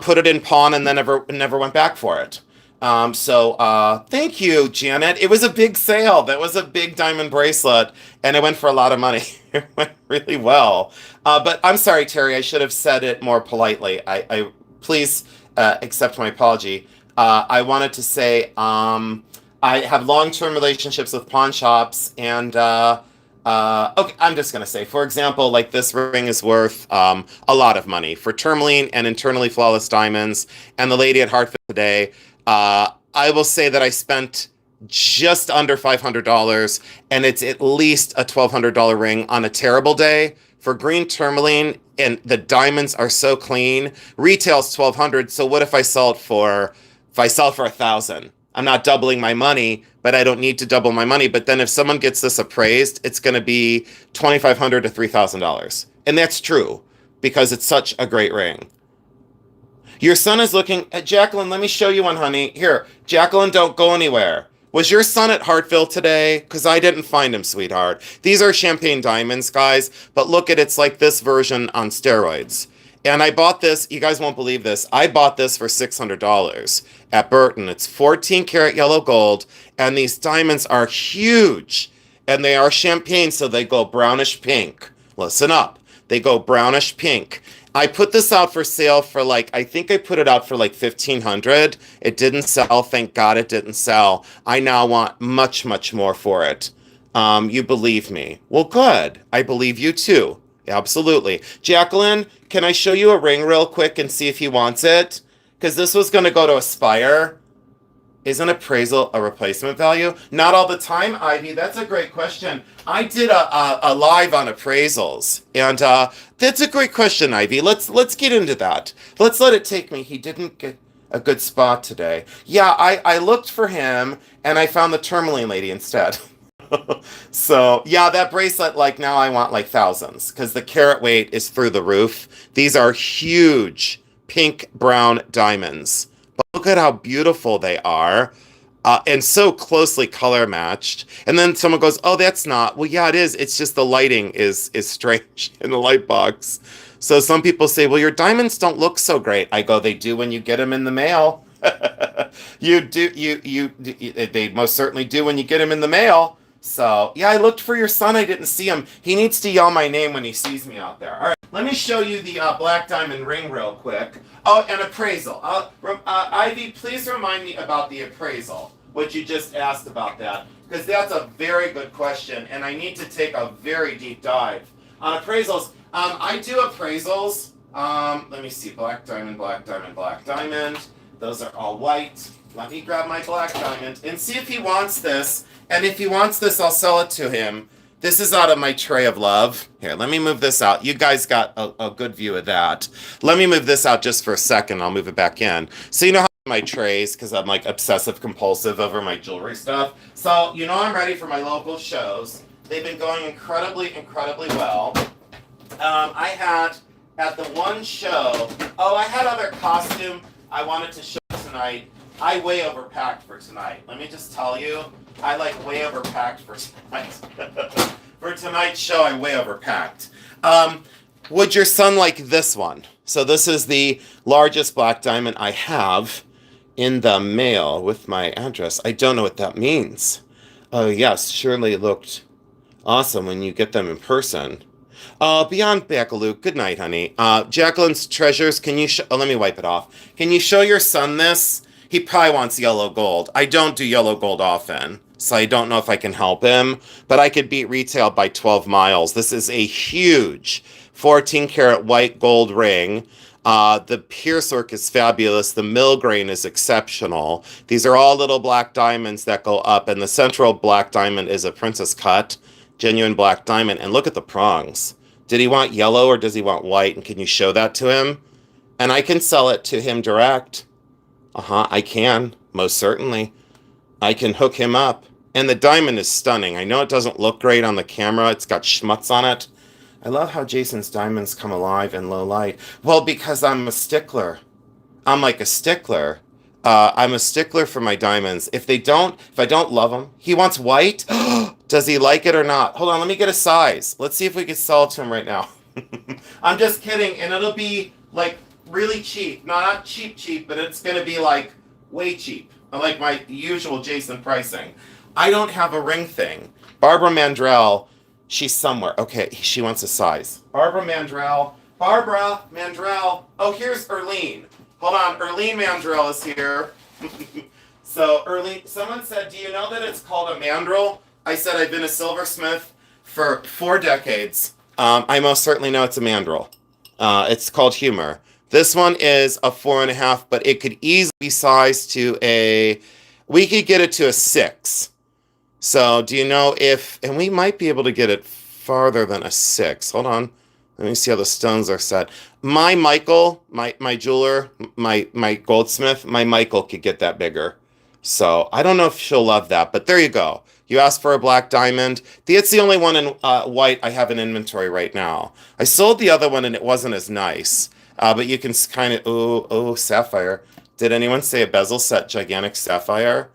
put it in pawn, and then never went back for it. Thank you, Janet. It was a big sale. That was a big diamond bracelet, and it went for a lot of money. It went really well. But I'm sorry, Terry. I should have said it more politely. I please accept my apology. I wanted to say I have long-term relationships with pawn shops, and okay, I'm just gonna say, for example, like this ring is worth a lot of money for tourmaline and internally flawless diamonds. And the lady at Hartford today. I will say that I spent just under $500, and it's at least a $1,200 ring on a terrible day for green tourmaline, and the diamonds are so clean. Retail's $1,200, so what if I sell it for $1,000? I'm not doubling my money, but I don't need to double my money. But then if someone gets this appraised, it's going to be $2,500 to $3,000, and that's true because it's such a great ring. Your son is looking at Jacqueline. Let me show you one, honey. Here, Jacqueline, don't go anywhere. Was your son at Hartville today? Because I didn't find him, sweetheart. These are champagne diamonds, guys, but look at it's like this version on steroids. And I bought this. You guys won't believe this. I bought this for $600 at Burton. It's 14 karat yellow gold, and these diamonds are huge, and they are champagne, so they go brownish pink. Listen up. They go brownish pink. I put this out for sale for I think I put it out for $1,500. It didn't sell. Thank God it didn't sell. I now want much, much more for it. You believe me. Well, good. I believe you too. Absolutely. Jacqueline, can I show you a ring real quick and see if he wants it? Because this was going to go to Aspire. Isn't appraisal a replacement value? Not all the time, Ivy. That's a great question. I did a live on appraisals, and that's a great question, Ivy. Let's get into that. Let's let it take me. He didn't get a good spot today. Yeah, I looked for him, and I found the tourmaline lady instead. So yeah, that bracelet, now I want thousands because the carat weight is through the roof. These are huge pink brown diamonds. Look at how beautiful they are, and so closely color matched. And then someone goes, "Oh, that's not." Well, yeah, it is. It's just the lighting is strange in the light box. So some people say, "Well, your diamonds don't look so great." I go, "They do when you get them in the mail." You do. They most certainly do when you get them in the mail. So yeah, I looked for your son. I didn't see him. He needs to yell my name when he sees me out there. All right, let me show you the black diamond ring real quick. Oh, and appraisal. Ivy, please remind me about the appraisal, what you just asked about that, because that's a very good question, and I need to take a very deep dive on appraisals. I do appraisals. Let me see, black diamond, black diamond, black diamond. Those are all white. Let me grab my black diamond and see if he wants this. And if he wants this, I'll sell it to him. This is out of my tray of love. Here, let me move this out. You guys got a good view of that. Let me move this out just for a second. I'll move it back in. So you know how my trays, because I'm obsessive compulsive over my jewelry stuff. So you know I'm ready for my local shows. They've been going incredibly, incredibly well. I had at the one show, I had other costume I wanted to show tonight. I way overpacked for tonight. Let me just tell you, I way overpacked for tonight. For tonight's show, I way overpacked. Would your son like this one? So this is the largest black diamond I have in the mail with my address. I don't know what that means. Oh yes, surely it looked awesome when you get them in person. Beyond Bacaloo, good night, honey. Jacqueline's treasures, can you let me wipe it off. Can you show your son this? He probably wants yellow gold. I don't do yellow gold often, so I don't know if I can help him, but I could beat retail by 12 miles. This is a huge 14 karat white gold ring. The pierce work is fabulous. The mill grain is exceptional. These are all little black diamonds that go up, and the central black diamond is a princess cut, genuine black diamond. And look at the prongs. Did he want yellow or does he want white? And can you show that to him? And I can sell it to him direct. I can, most certainly. I can hook him up. And the diamond is stunning. I know it doesn't look great on the camera. It's got schmutz on it. I love how Jason's diamonds come alive in low light. Well, because I'm a stickler. I'm like a stickler. I'm a stickler for my diamonds. If I don't love them, he wants white. Does he like it or not? Hold on, let me get a size. Let's see if we can sell it to him right now. I'm just kidding, and it'll be like really cheap. No, not cheap, cheap, but it's gonna be like way cheap. Like my usual Jason pricing. I don't have a ring thing. Barbara Mandrell, she's somewhere. Okay, she wants a size. Barbara Mandrell. Oh, here's Erlene. Hold on, Erlene Mandrell is here. So, Erlene, someone said, do you know that it's called a mandrel? I said, I've been a silversmith for 4 decades. I most certainly know it's a mandrel. It's called humor. This one is a 4.5, but it could easily be sized to we could get it to a 6. So, do you know and we might be able to get it farther than a 6. Hold on. Let me see how the stones are set. My Michael, my jeweler, my goldsmith, my Michael could get that bigger. So I don't know if she'll love that, but there you go. You asked for a black diamond. It's the only one in white I have in inventory right now. I sold the other one and it wasn't as nice. But you can kind of, oh, sapphire. Did anyone say a bezel set gigantic sapphire?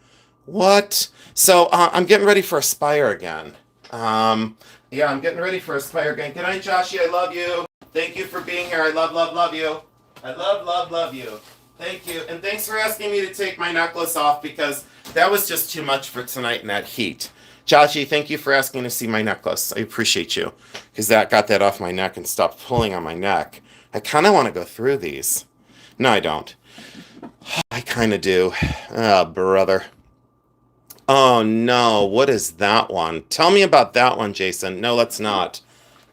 What? So I'm getting ready for Aspire again. Yeah, I'm getting ready for Aspire again. Good night, Joshy. I love you. Thank you for being here. I love you. I love you. Thank you. And thanks for asking me to take my necklace off because that was just too much for tonight in that heat. Joshy, thank you for asking to see my necklace. I appreciate you because that got that off my neck and stopped pulling on my neck. I kind of want to go through these. No, I don't. I kind of do. Oh, brother. Oh no, what is that one? Tell me about that one, Jason. No, let's not.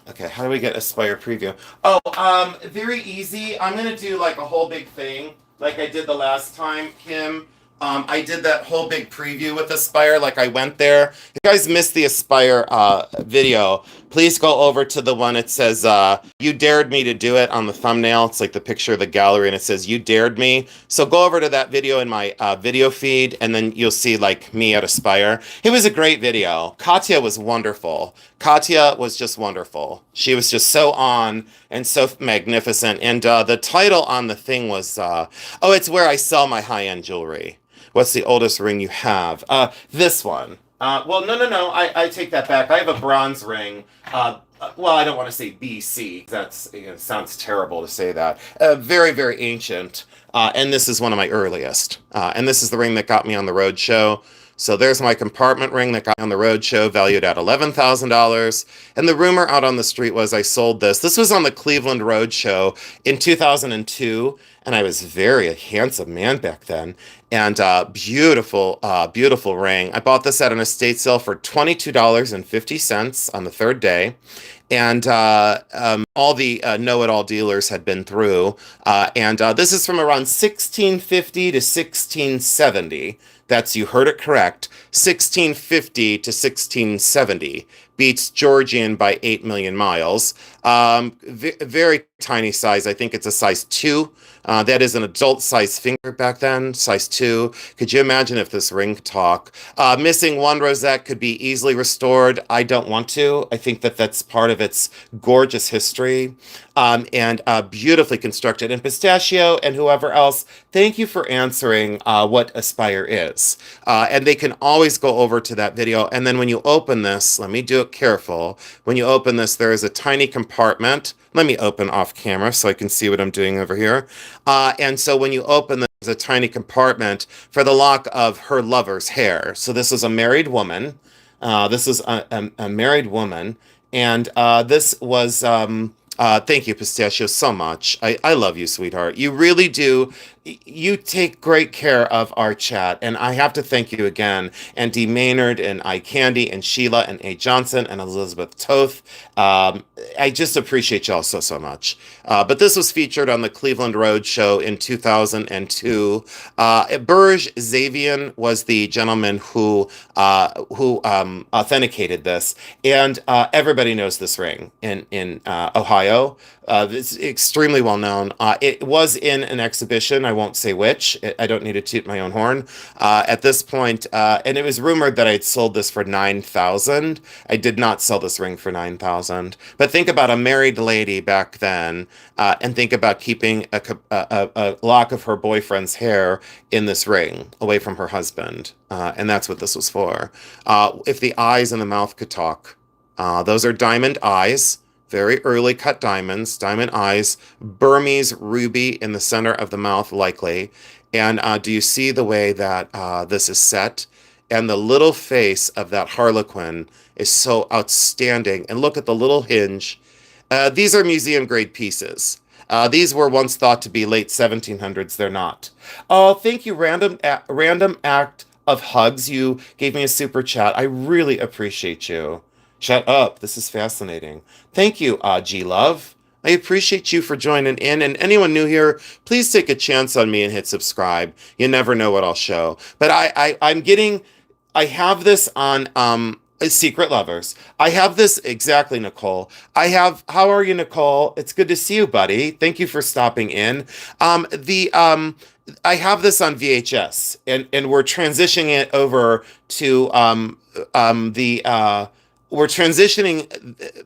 Okay, how do we get Aspire preview? Oh, very easy. I'm gonna do like a whole big thing, like I did the last time, Kim. I did that whole big preview with Aspire, like I went there. If you guys missed the Aspire video, please go over to the one it says, you dared me to do it on the thumbnail. It's like the picture of the gallery and it says, you dared me. So go over to that video in my video feed and then you'll see like me at Aspire. It was a great video. Katya was wonderful. Katya was just wonderful. She was just so on and so magnificent. And the title on the thing was, it's where I sell my high-end jewelry. What's the oldest ring you have? This one. Well, no. I take that back. I have a bronze ring. Well, I don't want to say BC. Sounds terrible to say that. Very, very ancient. And this is one of my earliest. And this is the ring that got me on the road show. So there's my compartment ring that got me on the road show, valued at $11,000. And the rumor out on the street was I sold this. This was on the Cleveland Road Show in 2002. And I was very a handsome man back then. And beautiful ring. I bought this at an estate sale for $22.50 on the 3rd day. And all the know-it-all dealers had been through. And this is from around 1650 to 1670. That's, you heard it correct, 1650 to 1670. Beats Georgian by 8 million miles. Very tiny size. I think it's a size 2. That is an adult size finger back then, size 2. Could you imagine if this ring could talk? Missing one rosette could be easily restored. I don't want to. I think that that's part of its gorgeous history. And beautifully constructed. And Pistachio and whoever else, thank you for answering what Aspire is. And they can always go over to that video. And then when you open this, let me do it careful. When you open this, there is a tiny compartment. Let me open off camera so I can see what I'm doing over here. And so when you open this, there's a tiny compartment for the lock of her lover's hair. So this is a married woman. This is a married woman. And this was... thank you, Pistachio, so much. I love you, sweetheart. You really do you take great care of our chat, and I have to thank you again, and Dee Maynard, and I Candy, and Sheila, and A Johnson, and Elizabeth Toth. I just appreciate y'all so, so much. But this was featured on the Cleveland Road Show in 2002. Burj Zavian was the gentleman who authenticated this, and everybody knows this ring in Ohio. It's extremely well known. It was in an exhibition. I won't say which. I don't need to toot my own horn at this point. And it was rumored that I'd sold this for 9,000. I did not sell this ring for 9,000. But think about a married lady back then, and think about keeping a lock of her boyfriend's hair in this ring away from her husband. And that's what this was for. If the eyes and the mouth could talk, those are diamond eyes. Very early cut diamonds, diamond eyes, Burmese ruby in the center of the mouth, likely. And do you see the way that this is set? And the little face of that harlequin is so outstanding. And look at the little hinge. These are museum grade pieces. These were once thought to be late 1700s. They're not. Oh, thank you, Random Act of Hugs. You gave me a super chat. I really appreciate you. Shut up. This is fascinating. Thank you, G Love. I appreciate you for joining in. And anyone new here, please take a chance on me and hit subscribe. You never know what I'll show. But I have this on Secret Lovers. I have this exactly, Nicole. How are you, Nicole? It's good to see you, buddy. Thank you for stopping in. I have this on VHS, and we're transitioning it over to we're transitioning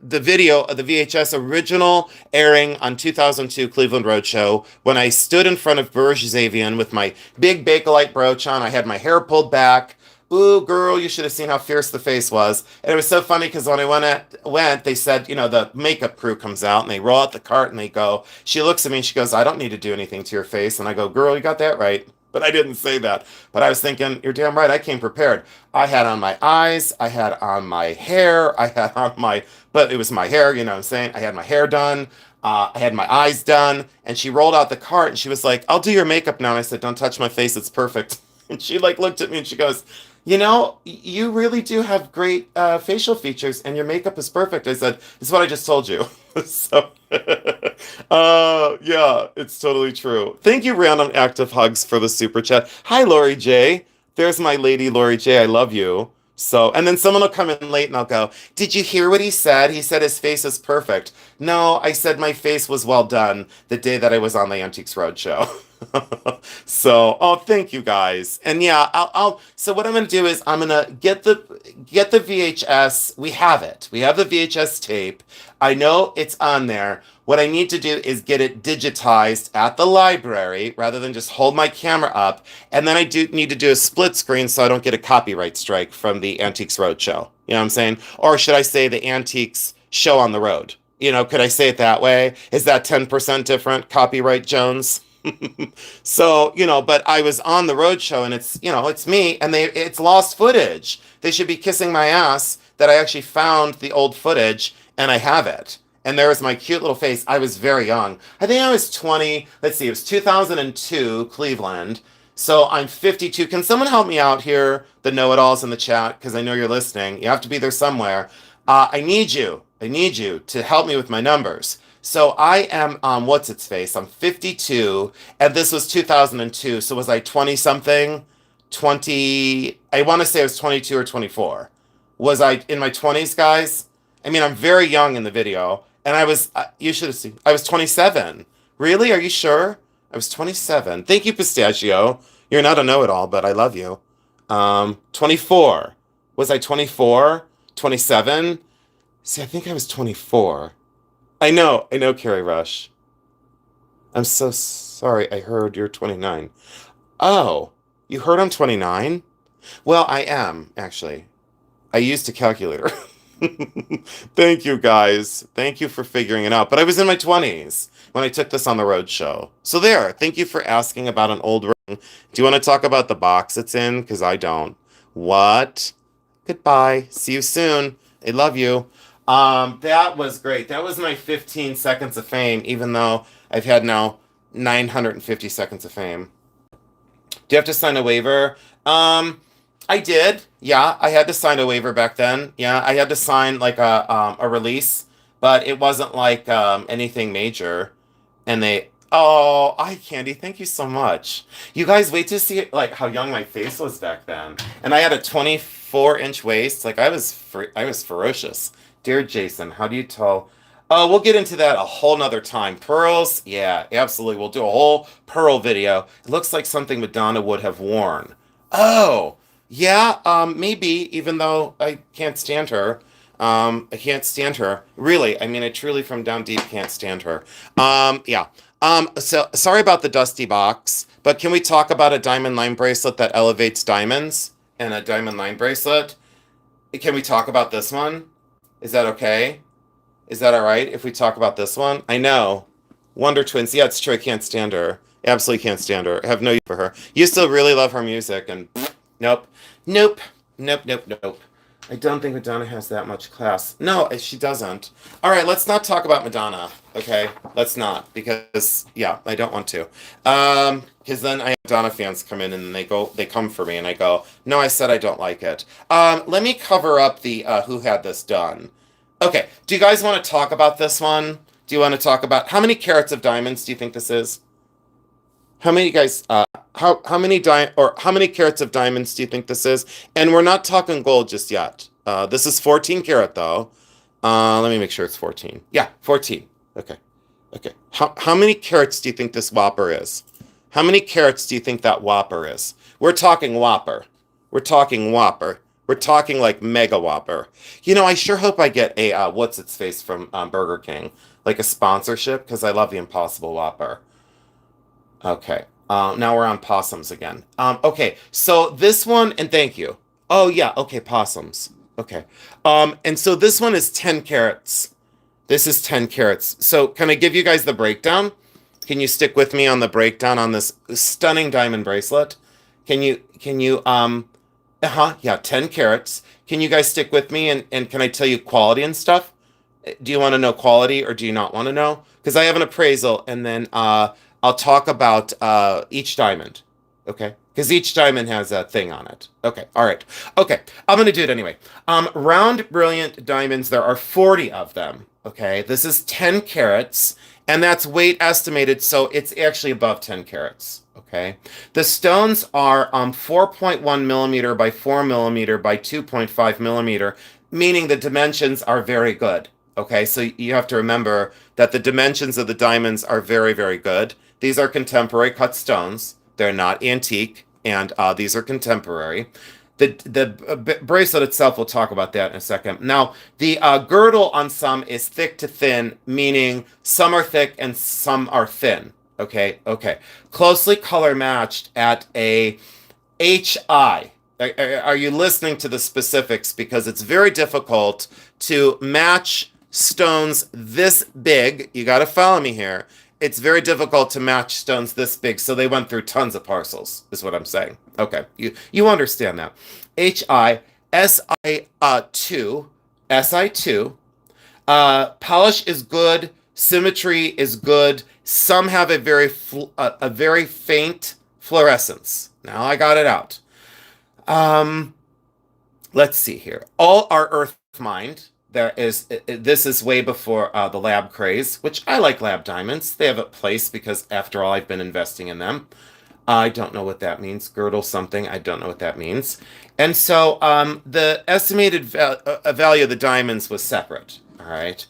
the video of the VHS original airing on 2002 Cleveland Roadshow when I stood in front of Burj Zavian with my big Bakelite brooch on. I had my hair pulled back. Ooh, girl, you should have seen how fierce the face was. And it was so funny because when I went, they said, the makeup crew comes out and they roll out the cart and they go, she looks at me and she goes, I don't need to do anything to your face. And I go, girl, you got that right. But I didn't say that. But I was thinking, you're damn right. I came prepared. I had on my eyes. I had on my hair. I had on but it was my hair, you know what I'm saying? I had my hair done. I had my eyes done. And she rolled out the cart and she was like, I'll do your makeup now. And I said, don't touch my face. It's perfect. And she looked at me and she goes, you really do have great facial features and your makeup is perfect. I said, it's what I just told you. So, yeah, it's totally true. Thank you, Random Active Hugs, for the super chat. Hi, Lori J. There's my lady, Lori J. I love you. So, and then someone will come in late and I'll go, did you hear what he said? He said his face is perfect. No, I said my face was well done the day that I was on the Antiques Roadshow. So, oh, thank you guys. And yeah, so what I'm going to do is I'm going to get the VHS. We have it. We have the VHS tape. I know it's on there. What I need to do is get it digitized at the library rather than just hold my camera up. And then I do need to do a split screen so I don't get a copyright strike from the Antiques Roadshow. You know what I'm saying? Or should I say the Antiques Show on the Road? Could I say it that way? Is that 10% different? Copyright Jones? So, but I was on the road show and it's me and it's lost footage. They should be kissing my ass that I actually found the old footage and I have it. And there was my cute little face. I was very young. I think I was 20. Let's see, it was 2002 Cleveland. So I'm 52. Can someone help me out here, the know-it-alls in the chat? Because I know you're listening. You have to be there somewhere. I need you to help me with my numbers. So I am, what's its face? I'm 52, and this was 2002. So was I 20 something? 20, I want to say I was 22 or 24. Was I in my 20s, guys? I mean, I'm very young in the video, and I was, you should have seen, I was 27. Really? Are you sure? I was 27. Thank you, Pistachio. You're not a know-it-all, but I love you. 24. Was I 24? 27? See, I think I was 24. I know, Carrie Rush. I'm so sorry, I heard you're 29. Oh, you heard I'm 29? Well, I am, actually. I used a calculator. Thank you, guys. Thank you for figuring it out. But I was in my 20s when I took this on the road show. So there, thank you for asking about an old ring. Do you want to talk about the box it's in? Because I don't. What? Goodbye. See you soon. I love you. That was great. That was my 15 seconds of fame, even though I've had now 950 seconds of fame. Do you have to sign a waiver? I did. Yeah, I had to sign a waiver back then. Yeah, I had to sign like a release, but it wasn't like anything major. And they, oh, eye candy, thank you so much. You guys wait to see like how young my face was back then. And I had a 24-inch waist. Like I was ferocious. Dear Jason, how do you tell? We'll get into that a whole nother time. Pearls, yeah, absolutely. We'll do a whole pearl video. It looks like something Madonna would have worn. Oh, yeah, maybe, even though I can't stand her. I can't stand her. Really, I mean, I truly from down deep can't stand her. Yeah. So sorry about the dusty box, but can we talk about a diamond line bracelet that elevates diamonds and a diamond line bracelet? Can we talk about this one? Is that okay? Is that all right if we talk about this one? I know. Wonder Twins. Yeah, it's true. I can't stand her. Absolutely can't stand her. I have no use for her. Used to really love her music, and nope. Nope. Nope, nope, nope. I don't think Madonna has that much class. No, she doesn't. All right, let's not talk about Madonna, okay? Let's not, because, yeah, I don't want to. Because then I have Madonna fans come in and they come for me, and I go, no, I said I don't like it. Let me cover up the who had this done. Okay, do you guys want to talk about this one? Do you want to talk about, how many carats of diamonds do you think this is? How many guys, how many carats of diamonds do you think this is? And we're not talking gold just yet. This is 14 karat though. Let me make sure it's 14. Yeah, 14. Okay. Okay. How many carats do you think this Whopper is? How many carats do you think that Whopper is? We're talking Whopper. We're talking Whopper. We're talking like Mega Whopper. You know, I sure hope I get a what's its face from Burger King, like a sponsorship, because I love the Impossible Whopper. Okay. Now we're on possums again. Okay. So this one, and thank you. Oh yeah. Okay. Possums. Okay. And so this one is 10 carats. This is 10 carats. So can I give you guys the breakdown? Can you stick with me on the breakdown on this stunning diamond bracelet? Yeah, 10 carats. Can you guys stick with me and can I tell you quality and stuff? Do you want to know quality or do you not want to know? Because I have an appraisal and then I'll talk about each diamond. Okay? Because each diamond has a thing on it. Okay, all right. Okay, I'm going to do it anyway. Round brilliant diamonds, there are 40 of them. Okay, this is 10 carats, and that's weight estimated, so it's actually above 10 carats. Okay, the stones are 4.1 millimeter by 4 millimeter by 2.5 millimeter, meaning the dimensions are very good. Okay, so you have to remember that the dimensions of the diamonds are very, very good. These are contemporary cut stones. They're not antique, and these are contemporary. The bracelet itself, we'll talk about that in a second. Now, the girdle on some is thick to thin, meaning some are thick and some are thin. Okay, okay. Closely color matched at a HI. Are you listening to the specifics? Because it's very difficult to match stones this big. You got to follow me here. It's very difficult to match stones this big, so they went through tons of parcels, is what I'm saying. Okay, you understand that. HI, SI2, SI2. Polish is good, symmetry is good. Some have a very faint fluorescence. Now I got it out. Let's see here. All are earth mined. This is way before the lab craze, which I like lab diamonds. They have a place because after all, I've been investing in them. I don't know what that means. Girdle something. I don't know what that means. And so the estimated value of the diamonds was separate. All right.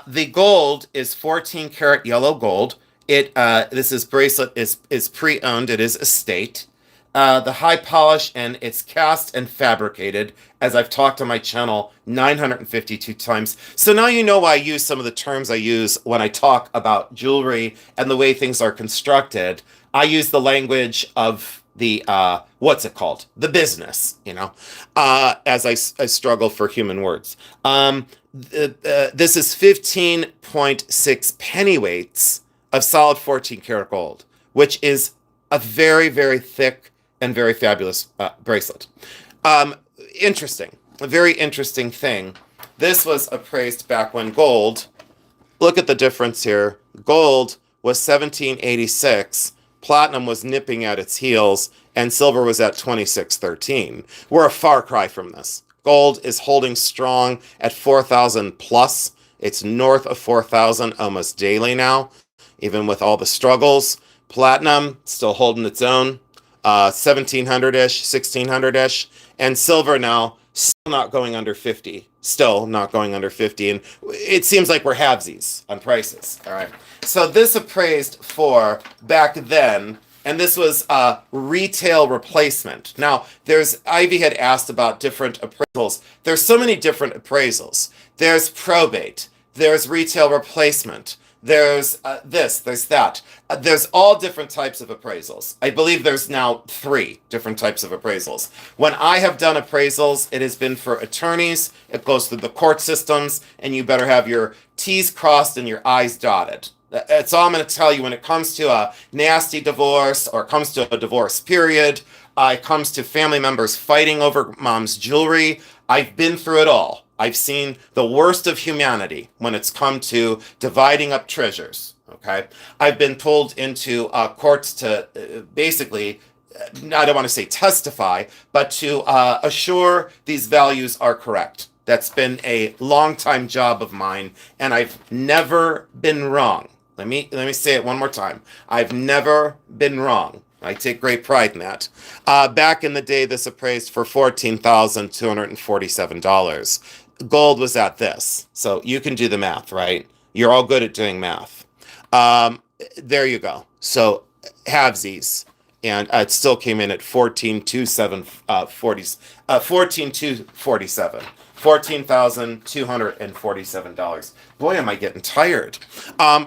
The gold is 14 karat yellow gold. This bracelet is pre-owned. It is estate. The high polish, and it's cast and fabricated, as I've talked on my channel 952 times. So now you know why I use some of the terms I use when I talk about jewelry and the way things are constructed. I use the language of the, what's it called? The business, as I struggle for human words. This is 15.6 pennyweights of solid 14 karat gold, which is a very, very thick and very fabulous bracelet. Interesting. A very interesting thing. This was appraised back when gold, look at the difference here. Gold was 1786, platinum was nipping at its heels, and silver was at 2613. We're a far cry from this. Gold is holding strong at 4,000 plus. It's north of 4,000 almost daily now, even with all the struggles. Platinum still holding its own, 1700-ish, 1600-ish, and silver now still not going under 50. Still not going under 50, and it seems like we're halvesies on prices. All right. So this appraised for back then, and this was retail replacement. Now, Ivy had asked about different appraisals. There's so many different appraisals. There's probate. There's retail replacement. There's there's that. There's all different types of appraisals. I believe there's now 3 different types of appraisals. When I have done appraisals, it has been for attorneys. It goes through the court systems, and you better have your T's crossed and your I's dotted. That's all I'm going to tell you when it comes to a nasty divorce or it comes to a divorce period. It comes to family members fighting over mom's jewelry. I've been through it all. I've seen the worst of humanity when it's come to dividing up treasures, okay? I've been pulled into courts to basically, I don't want to say testify, but to assure these values are correct. That's been a long-time job of mine, and I've never been wrong. Let me say it one more time. I've never been wrong. I take great pride in that. Back in the day, this appraised for $14,247. Gold was at this. So you can do the math, right? You're all good at doing math. There you go. So halvesies. And it still came in at $14,247. $14,247. Boy, am I getting tired.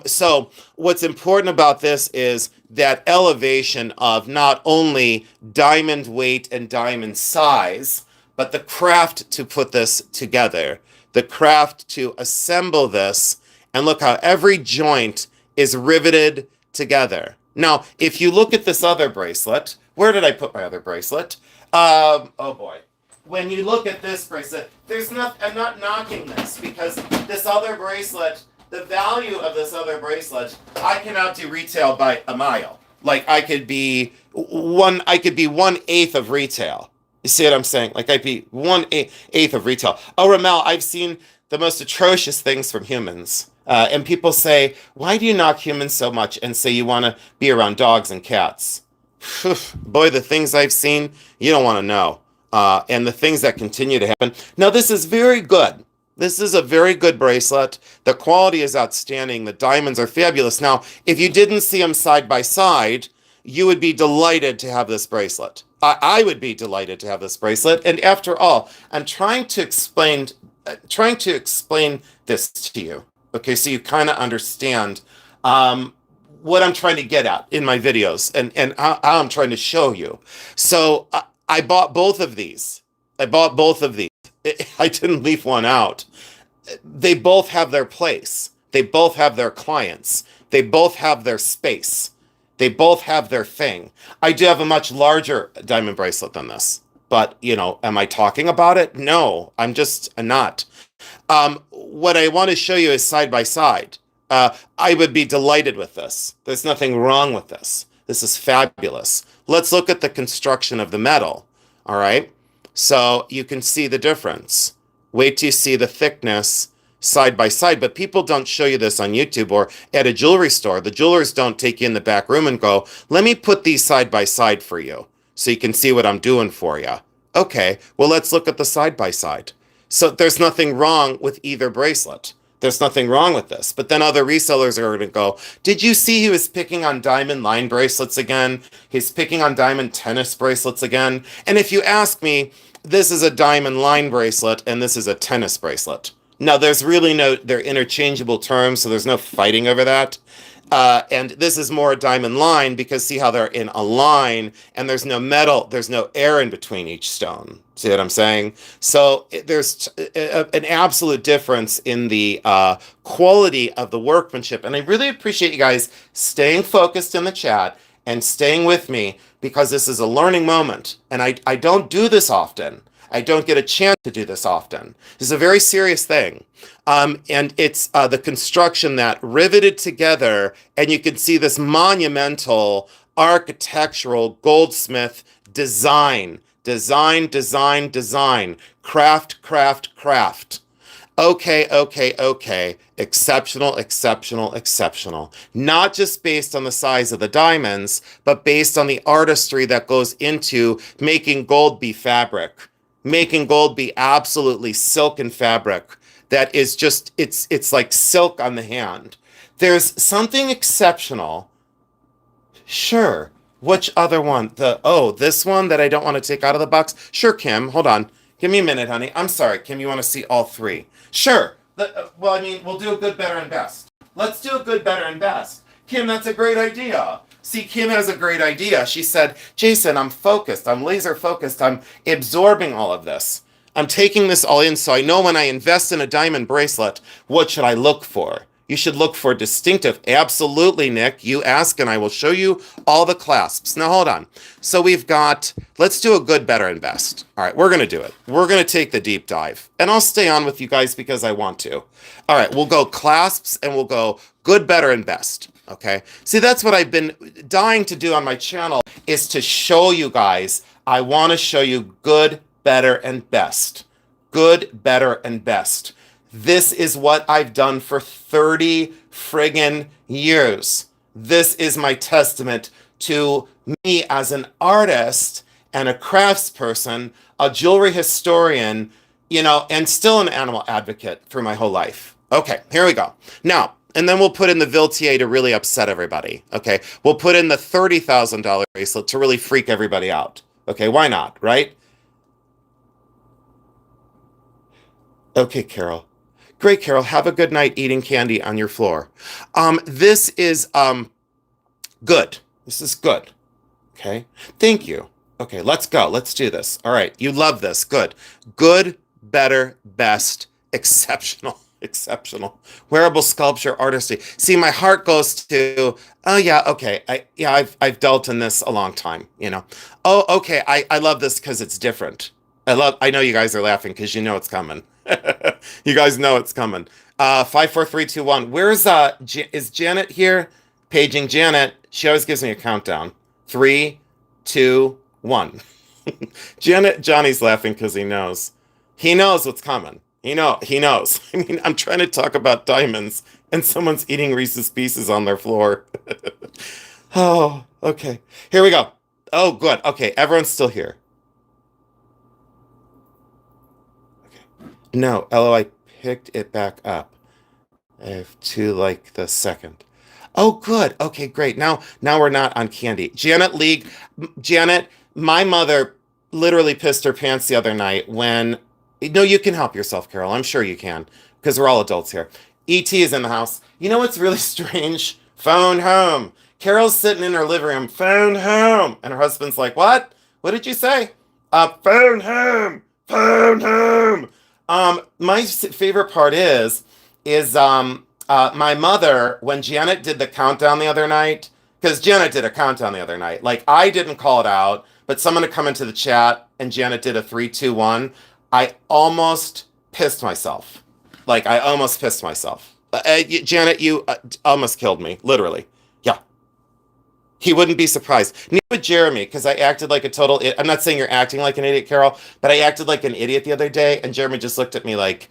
So what's important about this is that elevation of not only diamond weight and diamond size, but the craft to put this together, the craft to assemble this, and look how every joint is riveted together. Now, if you look at this other bracelet, where did I put my other bracelet? Oh boy. When you look at this bracelet, I'm not knocking this because this other bracelet, the value of this other bracelet, I cannot do retail by a mile. Like I could be 1/8 of retail. You see what I'm saying? Like I'd be 1/8 of retail. Oh, Ramel, I've seen the most atrocious things from humans. And people say, why do you knock humans so much and say you want to be around dogs and cats? Boy, the things I've seen, you don't want to know. And the things that continue to happen. Now, this is very good. This is a very good bracelet. The quality is outstanding. The diamonds are fabulous. Now, if you didn't see them side by side, you would be delighted to have this bracelet. I would be delighted to have this bracelet. And after all, I'm trying to explain this to you. Okay, so you kind of understand what I'm trying to get at in my videos and how I'm trying to show you. So I bought both of these. I didn't leave one out. They both have their place. They both have their clients. They both have their space. They both have their thing. I do have a much larger diamond bracelet than this. But, am I talking about it? No, I'm just not. What I want to show you is side by side. I would be delighted with this. There's nothing wrong with this. This is fabulous. Let's look at the construction of the metal. All right. So you can see the difference. Wait till you see the thickness side by side. But people don't show you this on YouTube or at a jewelry store. The jewelers don't take you in the back room and go, let me put these side by side for you so you can see what I'm doing for you. Okay, well, let's look at the side by side. So there's nothing wrong with either bracelet. There's nothing wrong with this. But then other resellers are going to go, did you see he was picking on diamond line bracelets again? He's picking on diamond tennis bracelets again. And if you ask me, this is a diamond line bracelet and this is a tennis bracelet. Now, there's really they're interchangeable terms, so there's no fighting over that. And this is more a diamond line because see how they're in a line and there's no metal, there's no air in between each stone. See what I'm saying? So there's an absolute difference in the quality of the workmanship. And I really appreciate you guys staying focused in the chat and staying with me because this is a learning moment. And I don't do this often. I don't get a chance to do this often. This is a very serious thing. And it's the construction that riveted together, and you can see this monumental architectural goldsmith design, craft, craft, craft. Okay, okay, okay. Exceptional, exceptional, exceptional. Not just based on the size of the diamonds, but based on the artistry that goes into making gold be fabric, making gold be absolutely silken fabric that is just, it's like silk on the hand. There's something exceptional. Sure. Which other one? This one that I don't want to take out of the box? Sure, Kim. Hold on. Give me a minute, honey. I'm sorry, Kim. You want to see all three? Sure. Well, I mean, we'll do a good, better, and best. Let's do a good, better, and best. Kim, that's a great idea. See, Kim has a great idea. She said, Jason, I'm focused. I'm laser focused. I'm absorbing all of this. I'm taking this all in so I know when I invest in a diamond bracelet, what should I look for? You should look for distinctive. Absolutely, Nick. You ask and I will show you all the clasps. Now, hold on. So we've got, let's do a good, better, and best. All right, we're going to do it. We're going to take the deep dive. And I'll stay on with you guys because I want to. All right, we'll go clasps and we'll go good, better, and best. Okay? See, that's what I've been dying to do on my channel is to show you guys. I want to show you good, better, and best. Good, better, and best. This is what I've done for 30 friggin' years. This is my testament to me as an artist and a craftsperson, a jewelry historian, and still an animal advocate for my whole life. Okay, here we go. Now, and then we'll put in the Viltier to really upset everybody. Okay, we'll put in the $30,000 bracelet to really freak everybody out. Okay, why not, right? Okay, Carol. Great, Carol. Have a good night eating candy on your floor. This is good. This is good. Okay. Thank you. Okay, let's go. Let's do this. All right. You love this. Good. Good, better, best, exceptional. Exceptional. Wearable sculpture artistry. See, my heart goes to, oh yeah, okay. I've dealt in this a long time, Oh, okay. I love this because it's different. I know you guys are laughing because you know it's coming. You guys know it's coming. 5, 4, 3, 2, 1. Where's is Janet here? Paging Janet. She always gives me a countdown. 3, 2, 1. Johnny's laughing because he knows. He knows what's coming. He knows. I mean, I'm trying to talk about diamonds and someone's eating Reese's Pieces on their floor. Oh, okay. Here we go. Oh, good. Okay, everyone's still here. No, I picked it back up. I have to like the second. Oh, good. Okay, great. Now we're not on candy. Janet, my mother literally pissed her pants the other night when. No, you can help yourself, Carol. I'm sure you can because we're all adults here. E.T. is in the house. You know what's really strange? Phone home. Carol's sitting in her living room. Phone home, and her husband's like, "What? What did you say?" Phone home. Phone home. My favorite part is my mother, when Janet did the countdown the other night, because Janet did a countdown the other night. Like, I didn't call it out, but someone had come into the chat and Janet did a 3, 2, 1. I almost pissed myself. Like, I almost pissed myself. Janet, you almost killed me, literally. Yeah. He wouldn't be surprised. Neither would Jeremy, because I acted like a total idiot. I'm not saying you're acting like an idiot, Carol, but I acted like an idiot the other day, and Jeremy just looked at me like,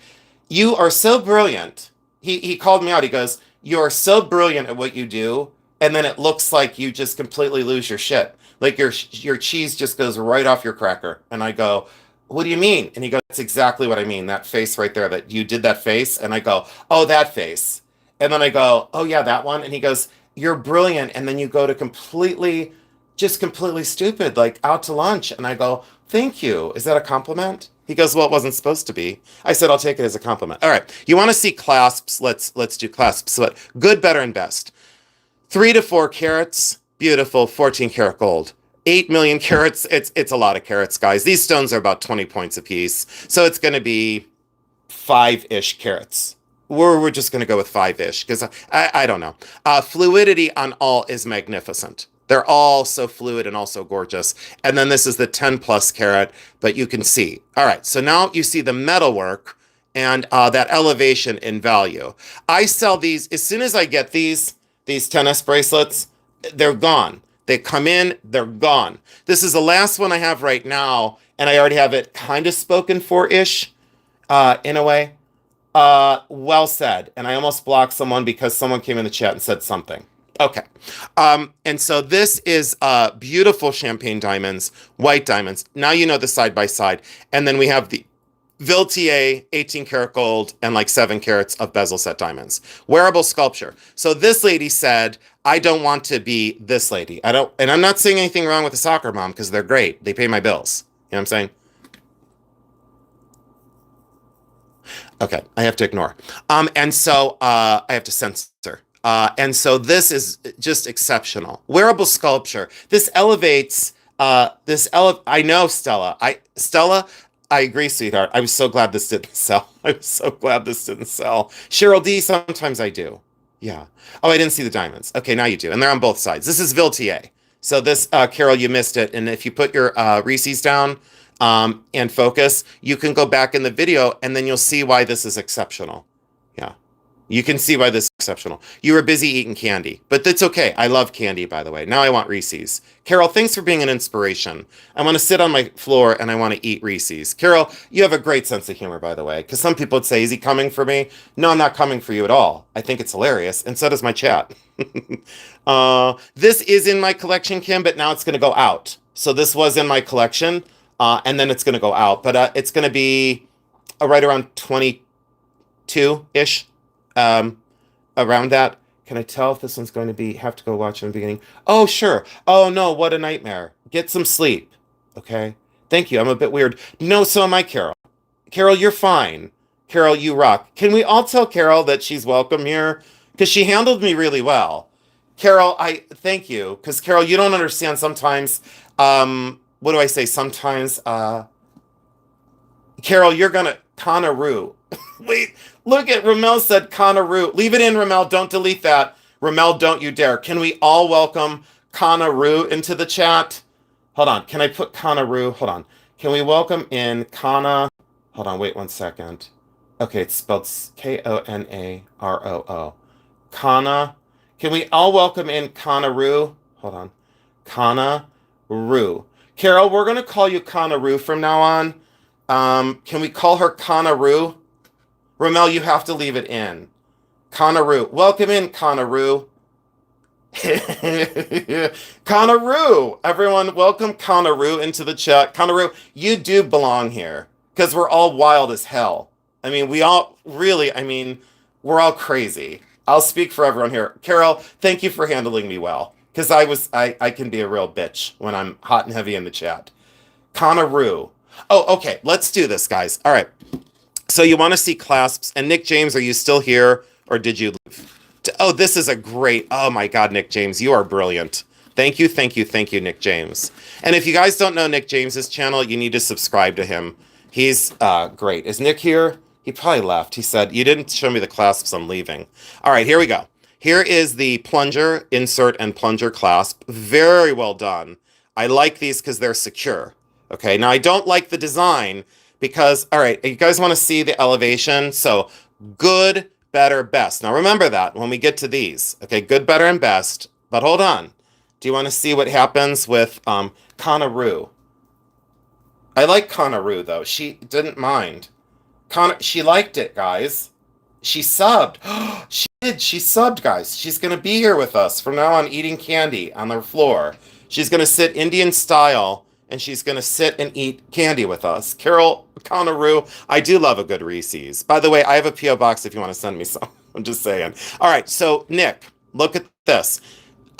you are so brilliant. He called me out. He goes, you are so brilliant at what you do, and then it looks like you just completely lose your shit. Like your cheese just goes right off your cracker. And I go, what do you mean? And he goes, that's exactly what I mean. That face right there, that you did that face. And I go, oh, that face. And then I go, oh yeah, that one. And he goes, you're brilliant. And then you go to completely stupid, like out to lunch. And I go, thank you. Is that a compliment? He goes, well, it wasn't supposed to be. I said, I'll take it as a compliment. All right. You want to see clasps? Let's do clasps. So good, better, and best. 3 to 4 carats, beautiful, 14 karat gold. 8 million carats, it's a lot of carats, guys. These stones are about 20 points a piece. So it's going to be 5-ish carats. We're just going to go with 5-ish because I don't know. Fluidity on all is magnificent. They're all so fluid and also gorgeous. And then this is the 10 plus carat, but you can see. All right, so now you see the metalwork and that elevation in value. I sell these as soon as I get these tennis bracelets, they're gone. They come in, they're gone. This is the last one I have right now, and I already have it kind of spoken for-ish, in a way. Well said. And I almost blocked someone because someone came in the chat and said something. Okay. And so this is beautiful champagne diamonds, white diamonds. Now you know the side by side. And then we have the Viltier 18 karat gold and like 7 carats of bezel set diamonds. Wearable sculpture. So this lady said, I don't want to be this lady. And I'm not saying anything wrong with the soccer mom because they're great. They pay my bills. You know what I'm saying? Okay, I have to ignore. And so I have to censor. And so this is just exceptional. Wearable sculpture. This elevates. I know Stella. Stella. I agree, sweetheart. I was so glad this didn't sell. I was so glad this didn't sell. Cheryl D. Sometimes I do. Yeah. Oh, I didn't see the diamonds. Okay, now you do, and they're on both sides. This is Viltier. So this, Carol, you missed it. And if you put your Reese's down and focus, you can go back in the video, and then you'll see why this is exceptional. Yeah. You can see why this is exceptional. You were busy eating candy, but that's okay. I love candy, by the way. Now I want Reese's. Carol, thanks for being an inspiration. I want to sit on my floor and I want to eat Reese's. Carol, you have a great sense of humor, by the way, because some people would say, is he coming for me? No, I'm not coming for you at all. I think it's hilarious, and so does my chat. This is in my collection, Kim, but now it's going to go out. So this was in my collection, and then it's going to go out, but it's going to be right around 22-ish. Around that. Can I tell if this one's going to be, have to go watch in the beginning? Oh, sure. Oh, no, what a nightmare. Get some sleep. Okay? Thank you. I'm a bit weird. No, so am I, Carol. Carol, you're fine. Carol, you rock. Can we all tell Carol that she's welcome here? Because she handled me really well. Carol, I thank you. Because, Carol, you don't understand sometimes, what do I say? Sometimes, Carol, you're going to, Conaroo. Wait, look at Ramel said Conaroo. Leave it in, Ramel. Don't delete that. Ramel, don't you dare. Can we all welcome Conaroo into the chat? Hold on. Can I put Conaroo? Hold on. Can we welcome in Kana? Hold on. Wait 1 second. Okay, it's spelled Konaroo. Kana. Can we all welcome in Conaroo? Hold on. Conaroo. Carol, we're going to call you Conaroo from now on. Can we call her Conaroo? Ramel, you have to leave it in. Conaroo. Welcome in, Conaroo. Conaroo. Everyone, welcome Conaroo into the chat. Conaroo, you do belong here. Because we're all wild as hell. I mean, we're all crazy. I'll speak for everyone here. Carol, thank you for handling me well. Because I can be a real bitch when I'm hot and heavy in the chat. Conaroo. Oh, okay. Let's do this, guys. All right. So you want to see clasps. And Nick James, are you still here or did you leave? Oh, this is a great. Oh my God, Nick James, you are brilliant. Thank you, thank you, thank you, Nick James. And if you guys don't know Nick James's channel, you need to subscribe to him. He's great. Is Nick here? He probably left. He said, you didn't show me the clasps, I'm leaving. All right, here we go. Here is the plunger, insert, and plunger clasp. Very well done. I like these because they're secure. Okay, now I don't like the design because, all right, you guys want to see the elevation? So good, better, best. Now remember that when we get to these. Okay, good, better, and best. But hold on. Do you want to see what happens with Conaroo? I like Conaroo, though. She didn't mind. She liked it, guys. She subbed. She did. She subbed, guys. She's going to be here with us from now on eating candy on the floor. She's going to sit Indian style, and she's going to sit and eat candy with us. Carol Conaroo, I do love a good Reese's. By the way, I have a P.O. box if you want to send me some. I'm just saying. All right, so Nick, look at this.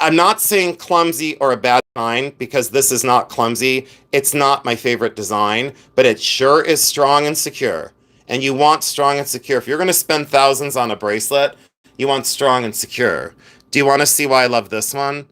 I'm not saying clumsy or a bad design because this is not clumsy. It's not my favorite design, but it sure is strong and secure. And you want strong and secure. If you're going to spend thousands on a bracelet, you want strong and secure. Do you want to see why I love this one?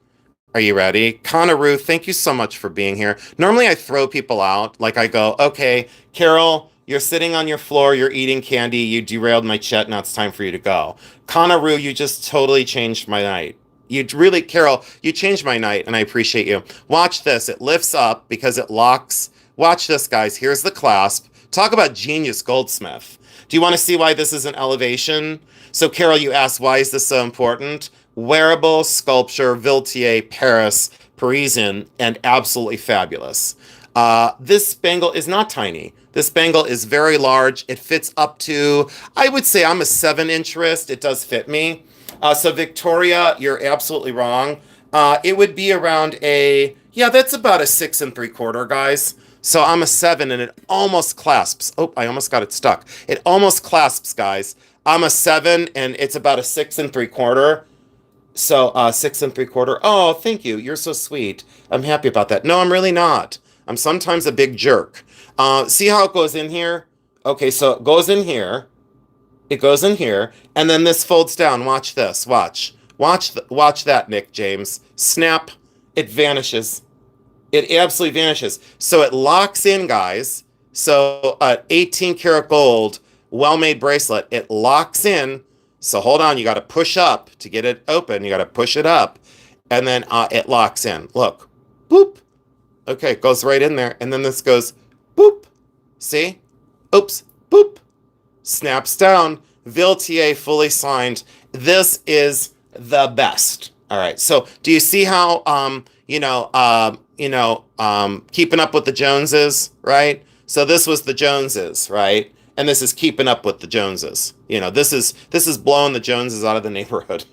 Are you ready? Conaroo, thank you so much for being here. Normally I throw people out. Like I go, okay, Carol, you're sitting on your floor, you're eating candy, you derailed my chat, now it's time for you to go. Conaroo, you just totally changed my night. You really, Carol, you changed my night, and I appreciate you. Watch this. It lifts up because it locks. Watch this, guys. Here's the clasp. Talk about genius goldsmith. Do you want to see why this is an elevation? So, Carol, you asked, why is this so important? Wearable sculpture, Viltier, Paris, Parisian, and absolutely fabulous. This bangle is not tiny. This bangle is very large. It fits up to, I would say I'm a 7-inch wrist. It does fit me. So Victoria, you're absolutely wrong. It would be around yeah, that's about a 6 3/4, guys. So I'm a 7 and it almost clasps. Oh, I almost got it stuck. It almost clasps, guys. I'm a 7 and it's about a 6 3/4. So 6 3/4. Oh, thank you. You're so sweet. I'm happy about that. No, I'm really not. I'm sometimes a big jerk. See how it goes in here? Okay, so it goes in here. It goes in here, and then this folds down. Watch this. Watch that, Nick James. Snap. It vanishes. It absolutely vanishes. So it locks in, guys. So 18 karat gold, well-made bracelet. It locks in. So hold on. You got to push up to get it open. You got to push it up, and then it locks in. Look. Boop. Okay, it goes right in there, and then this goes boop. See? Oops. Boop. Snaps down. Viltier fully signed. This is the best. All right. So do you see how keeping up with the Joneses, right? So this was the Joneses, right? And this is keeping up with the Joneses. This is blowing the Joneses out of the neighborhood,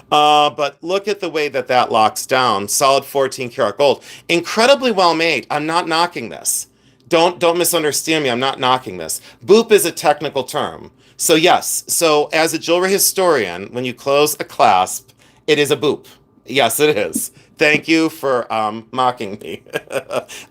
but look at the way that locks down. Solid 14 karat gold. Incredibly well made. I'm not knocking this. Don't misunderstand me. I'm not knocking this. Boop is a technical term. So yes. So as a jewelry historian, when you close a clasp, it is a boop. Yes, it is. Thank you for mocking me.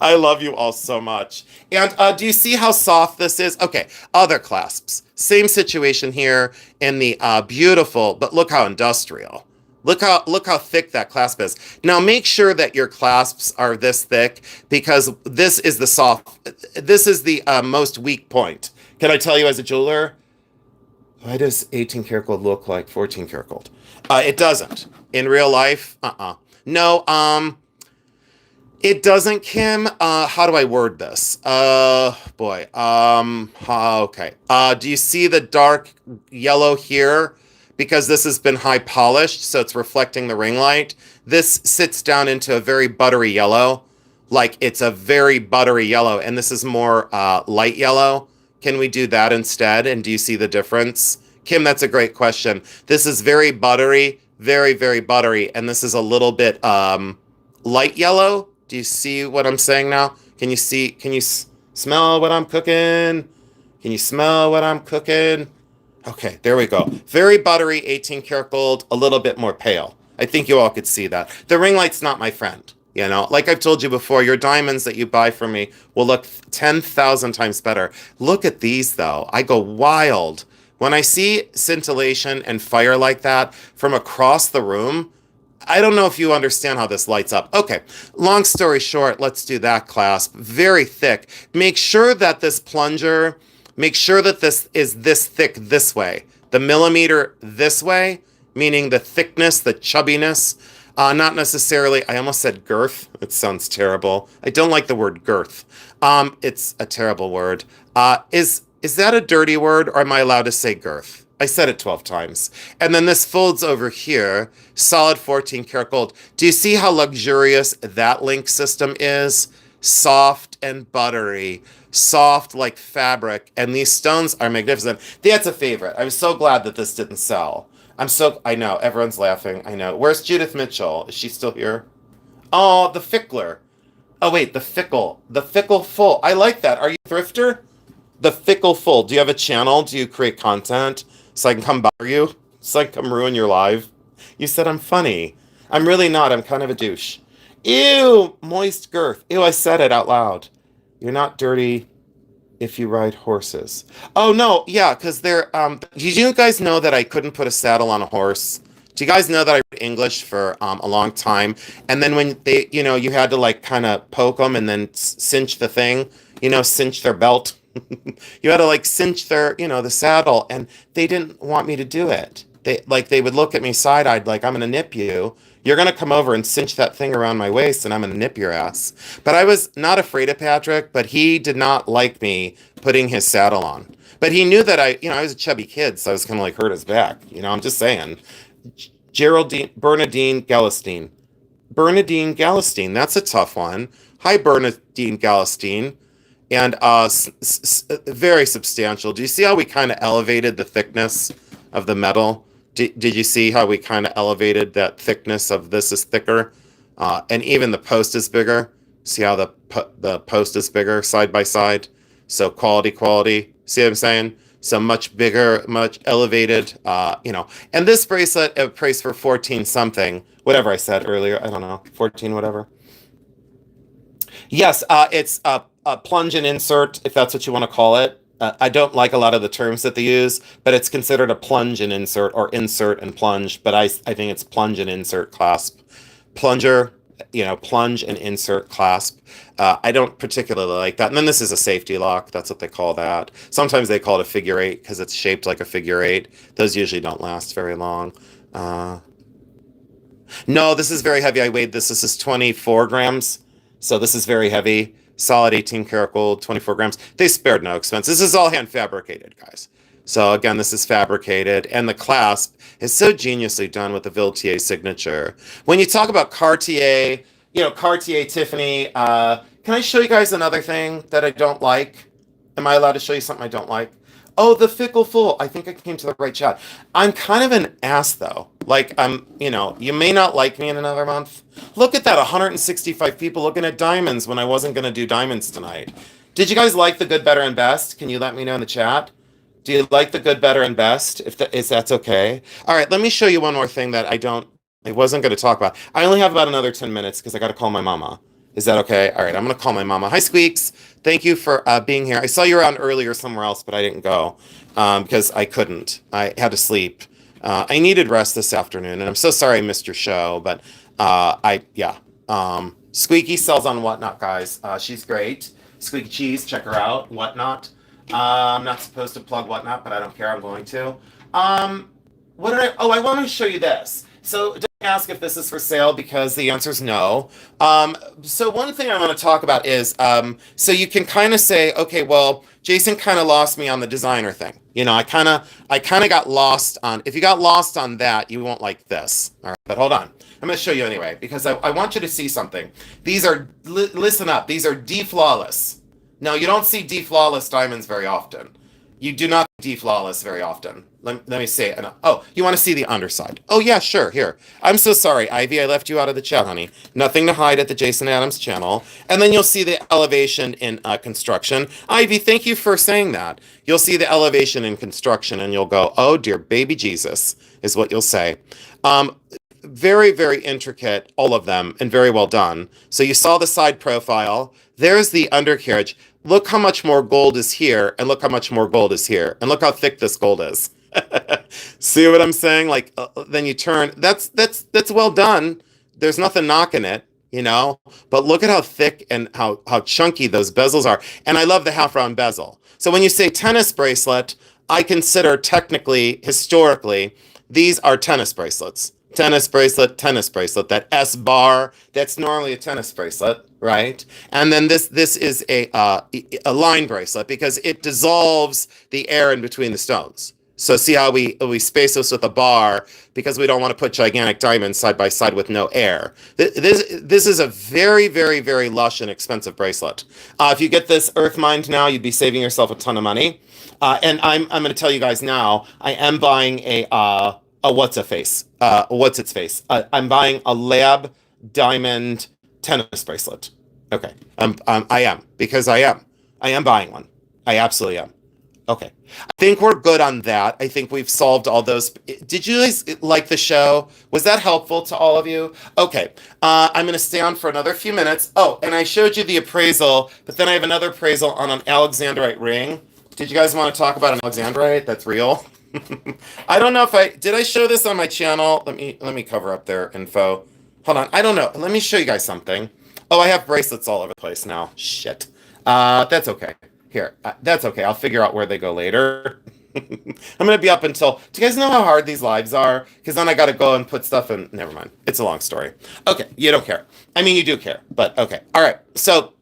I love you all so much. And do you see how soft this is? Okay, other clasps. Same situation here in the beautiful, but look how industrial. Look how thick that clasp is. Now make sure that your clasps are this thick because this is the most weak point. Can I tell you as a jeweler? Why does 18 karat gold look like 14 karat gold? It doesn't. In real life, No, it doesn't, Kim. How do I word this? Boy. Okay. Do you see the dark yellow here? Because this has been high polished, so it's reflecting the ring light. This sits down into a very buttery yellow. Like it's a very buttery yellow, and this is more light yellow. Can we do that instead? And do you see the difference? Kim, that's a great question. This is very buttery, very, very buttery, and this is a little bit light yellow. Do you see what I'm saying now? Can you see? Can you smell what I'm cooking? Can you smell what I'm cooking? Okay, there we go. Very buttery, 18 karat gold, a little bit more pale. I think you all could see that. The ring light's not my friend. Like I've told you before, your diamonds that you buy from me will look 10,000 times better. Look at these, though. I go wild. When I see scintillation and fire like that from across the room, I don't know if you understand how this lights up. Okay, long story short, let's do that clasp. Very thick. Make sure that this plunger, make sure that this is this thick this way. The millimeter this way, meaning the thickness, the chubbiness. Not necessarily, I almost said girth. It sounds terrible. I don't like the word girth. It's a terrible word. Is that a dirty word, or am I allowed to say girth? I said it 12 times. And then this folds over here, solid 14 karat gold. Do you see how luxurious that link system is? Soft and buttery, soft like fabric. And these stones are magnificent. That's a favorite. I'm so glad that this didn't sell. I know, everyone's laughing. I know. Where's Judith Mitchell? Is she still here? Oh, the Fickler. Oh, wait, the Fickle Full. I like that. Are you a thrifter? The Fickle Full. Do you have a channel? Do you create content so I can come bother you? So I can come ruin your life? You said I'm funny. I'm really not. I'm kind of a douche. Ew, moist girth. Ew, I said it out loud. You're not dirty if you ride horses. Oh, no, yeah, because did you guys know that I couldn't put a saddle on a horse? Do you guys know that I read English for a long time? And then when they, you had to like kind of poke them and then cinch the thing, cinch their belt. You had to like cinch their, the saddle, and they didn't want me to do it. they would look at me side-eyed like, I'm gonna nip you. You're gonna come over and cinch that thing around my waist and I'm gonna nip your ass. But I was not afraid of Patrick, but he did not like me putting his saddle on. But he knew that I was a chubby kid, so I was gonna like hurt his back. I'm just saying. Bernadine Galistine. Bernadine Galistine, that's a tough one. Hi, Bernadine Galistine. And very substantial. Do you see how we kind of elevated the thickness of the metal? Did you see how we kind of elevated that thickness of this is thicker? And even the post is bigger. See how the post is bigger side by side? So quality. See what I'm saying? So much bigger, much elevated, And this bracelet priced for 14 something, whatever I said earlier. I don't know, 14 whatever. Yes, it's a plunge and insert, if that's what you want to call it. I don't like a lot of the terms that they use, but it's considered a plunge and insert or insert and plunge. But I think it's plunge and insert clasp. Plunger, plunge and insert clasp. I don't particularly like that. And then this is a safety lock. That's what they call that. Sometimes they call it a figure eight because it's shaped like a figure eight. Those usually don't last very long. No, this is very heavy. I weighed this. This is 24 grams. So this is very heavy. Solid 18 karat gold, 24 grams. They spared no expense. This is all hand fabricated, guys. So again, this is fabricated, and the clasp is so geniusly done with the Villetier signature. When you talk about Cartier, Cartier, Tiffany, can I show you guys another thing that I don't like? Am I allowed to show you something I don't like? Oh, the Fickle Fool. I think I came to the right chat. I'm kind of an ass, though. Like, you may not like me in another month. Look at that, 165 people looking at diamonds when I wasn't going to do diamonds tonight. Did you guys like the good, better, and best? Can you let me know in the chat? Do you like the good, better, and best? If that's okay. All right, let me show you one more thing that I wasn't going to talk about. I only have about another 10 minutes because I got to call my mama. Is that okay? All right, I'm going to call my mama. Hi, Squeaks. Thank you for being here. I saw you around earlier somewhere else, but I didn't go because I couldn't. I had to sleep. I needed rest this afternoon, and I'm so sorry I missed your show, but Squeaky sells on Whatnot, guys. She's great. Squeaky Cheese, check her out. Whatnot. I'm not supposed to plug Whatnot, but I don't care. I'm going to. I want to show you this. So don't ask if this is for sale because the answer is no. So one thing I want to talk about is, so you can kind of say, okay, well, Jason kind of lost me on the designer thing. I kind of got lost on, if you got lost on that, you won't like this. All right, but hold on. I'm going to show you anyway, because I want you to see something. These are, listen up, these are D-flawless. Now, you don't see D-flawless diamonds very often. You do not see D-flawless very often. Let me say it. Oh, you want to see the underside? Oh, yeah, sure, here. I'm so sorry, Ivy, I left you out of the chat, honey. Nothing to hide at the Jason Adams channel. And then you'll see the elevation in construction. Ivy, thank you for saying that. You'll see the elevation in construction, and you'll go, oh, dear baby Jesus, is what you'll say. Very, very intricate, all of them, and very well done. So you saw the side profile. There's the undercarriage. Look how much more gold is here, and look how much more gold is here, and look how thick this gold is. See what I'm saying? Like, then you turn. That's well done. There's nothing knocking it, But look at how thick and how chunky those bezels are. And I love the half round bezel. So when you say tennis bracelet, I consider technically, historically, these are tennis bracelets. Tennis bracelet, that S bar, that's normally a tennis bracelet, right? And then this is a line bracelet because it dissolves the air in between the stones. So see how we space this with a bar because we don't want to put gigantic diamonds side by side with no air. This is a very, very, very lush and expensive bracelet. If you get this earth mined now, you'd be saving yourself a ton of money. And I'm going to tell you guys now, I am buying a what's its face? I'm buying a lab diamond tennis bracelet. Okay, I am buying one. I absolutely am. Okay, I think we're good on that. I think we've solved all those. Did you guys like the show? Was that helpful to all of you? Okay, I'm going to stay on for another few minutes. Oh, and I showed you the appraisal, but then I have another appraisal on an Alexandrite ring. Did you guys want to talk about an Alexandrite that's real? I don't know if did I show this on my channel? Let me cover up their info. Hold on, I don't know. Let me show you guys something. Oh, I have bracelets all over the place now. Shit. That's okay. Here, that's okay. I'll figure out where they go later. I'm gonna be up until. Do you guys know how hard these lives are? Because then I gotta go and put stuff in. Never mind. It's a long story. Okay, you don't care. I mean, you do care, but okay. All right. So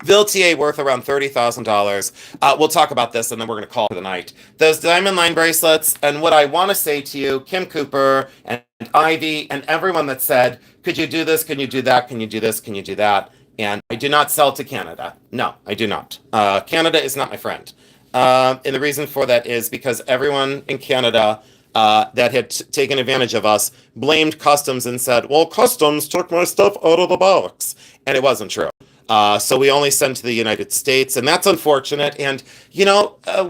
Viltier worth around $30,000. We'll talk about this and then we're going to call it the night. Those diamond line bracelets, and what I want to say to you, Kim Cooper and Ivy and everyone that said, could you do this? Can you do that? Can you do this? Can you do that? And I do not sell to Canada. No, I do not. Canada is not my friend. And the reason for that is because everyone in Canada that had taken advantage of us blamed customs and said, well, customs took my stuff out of the box. And it wasn't true. So we only send to the United States, and that's unfortunate. And,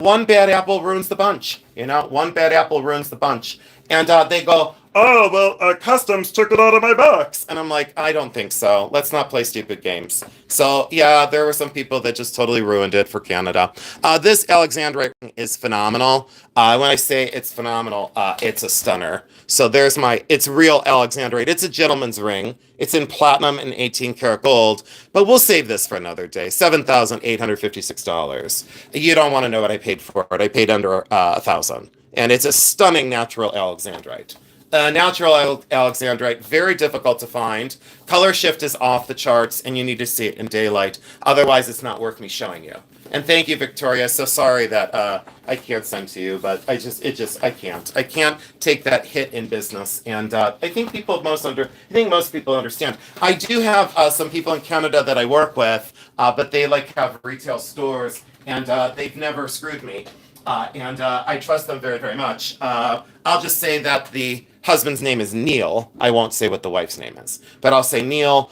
one bad apple ruins the bunch. One bad apple ruins the bunch. And they go, oh, well, customs took it out of my box. And I'm like, I don't think so. Let's not play stupid games. So, yeah, there were some people that just totally ruined it for Canada. This Alexandrite ring is phenomenal. When I say it's phenomenal, it's a stunner. So it's real Alexandrite. It's a gentleman's ring. It's in platinum and 18 karat gold, but we'll save this for another day. $7,856. You don't want to know what I paid for it. I paid under $1,000, and it's a stunning natural Alexandrite. Natural Alexandrite, very difficult to find. Color shift is off the charts, and you need to see it in daylight. Otherwise, it's not worth me showing you. And thank you, Victoria. So sorry that I can't send to you, but I can't. I can't take that hit in business. And I think most people understand. I do have some people in Canada that I work with, but they have retail stores, and they've never screwed me. And I trust them very, very much. I'll just say that the husband's name is Neil. I won't say what the wife's name is, but I'll say Neil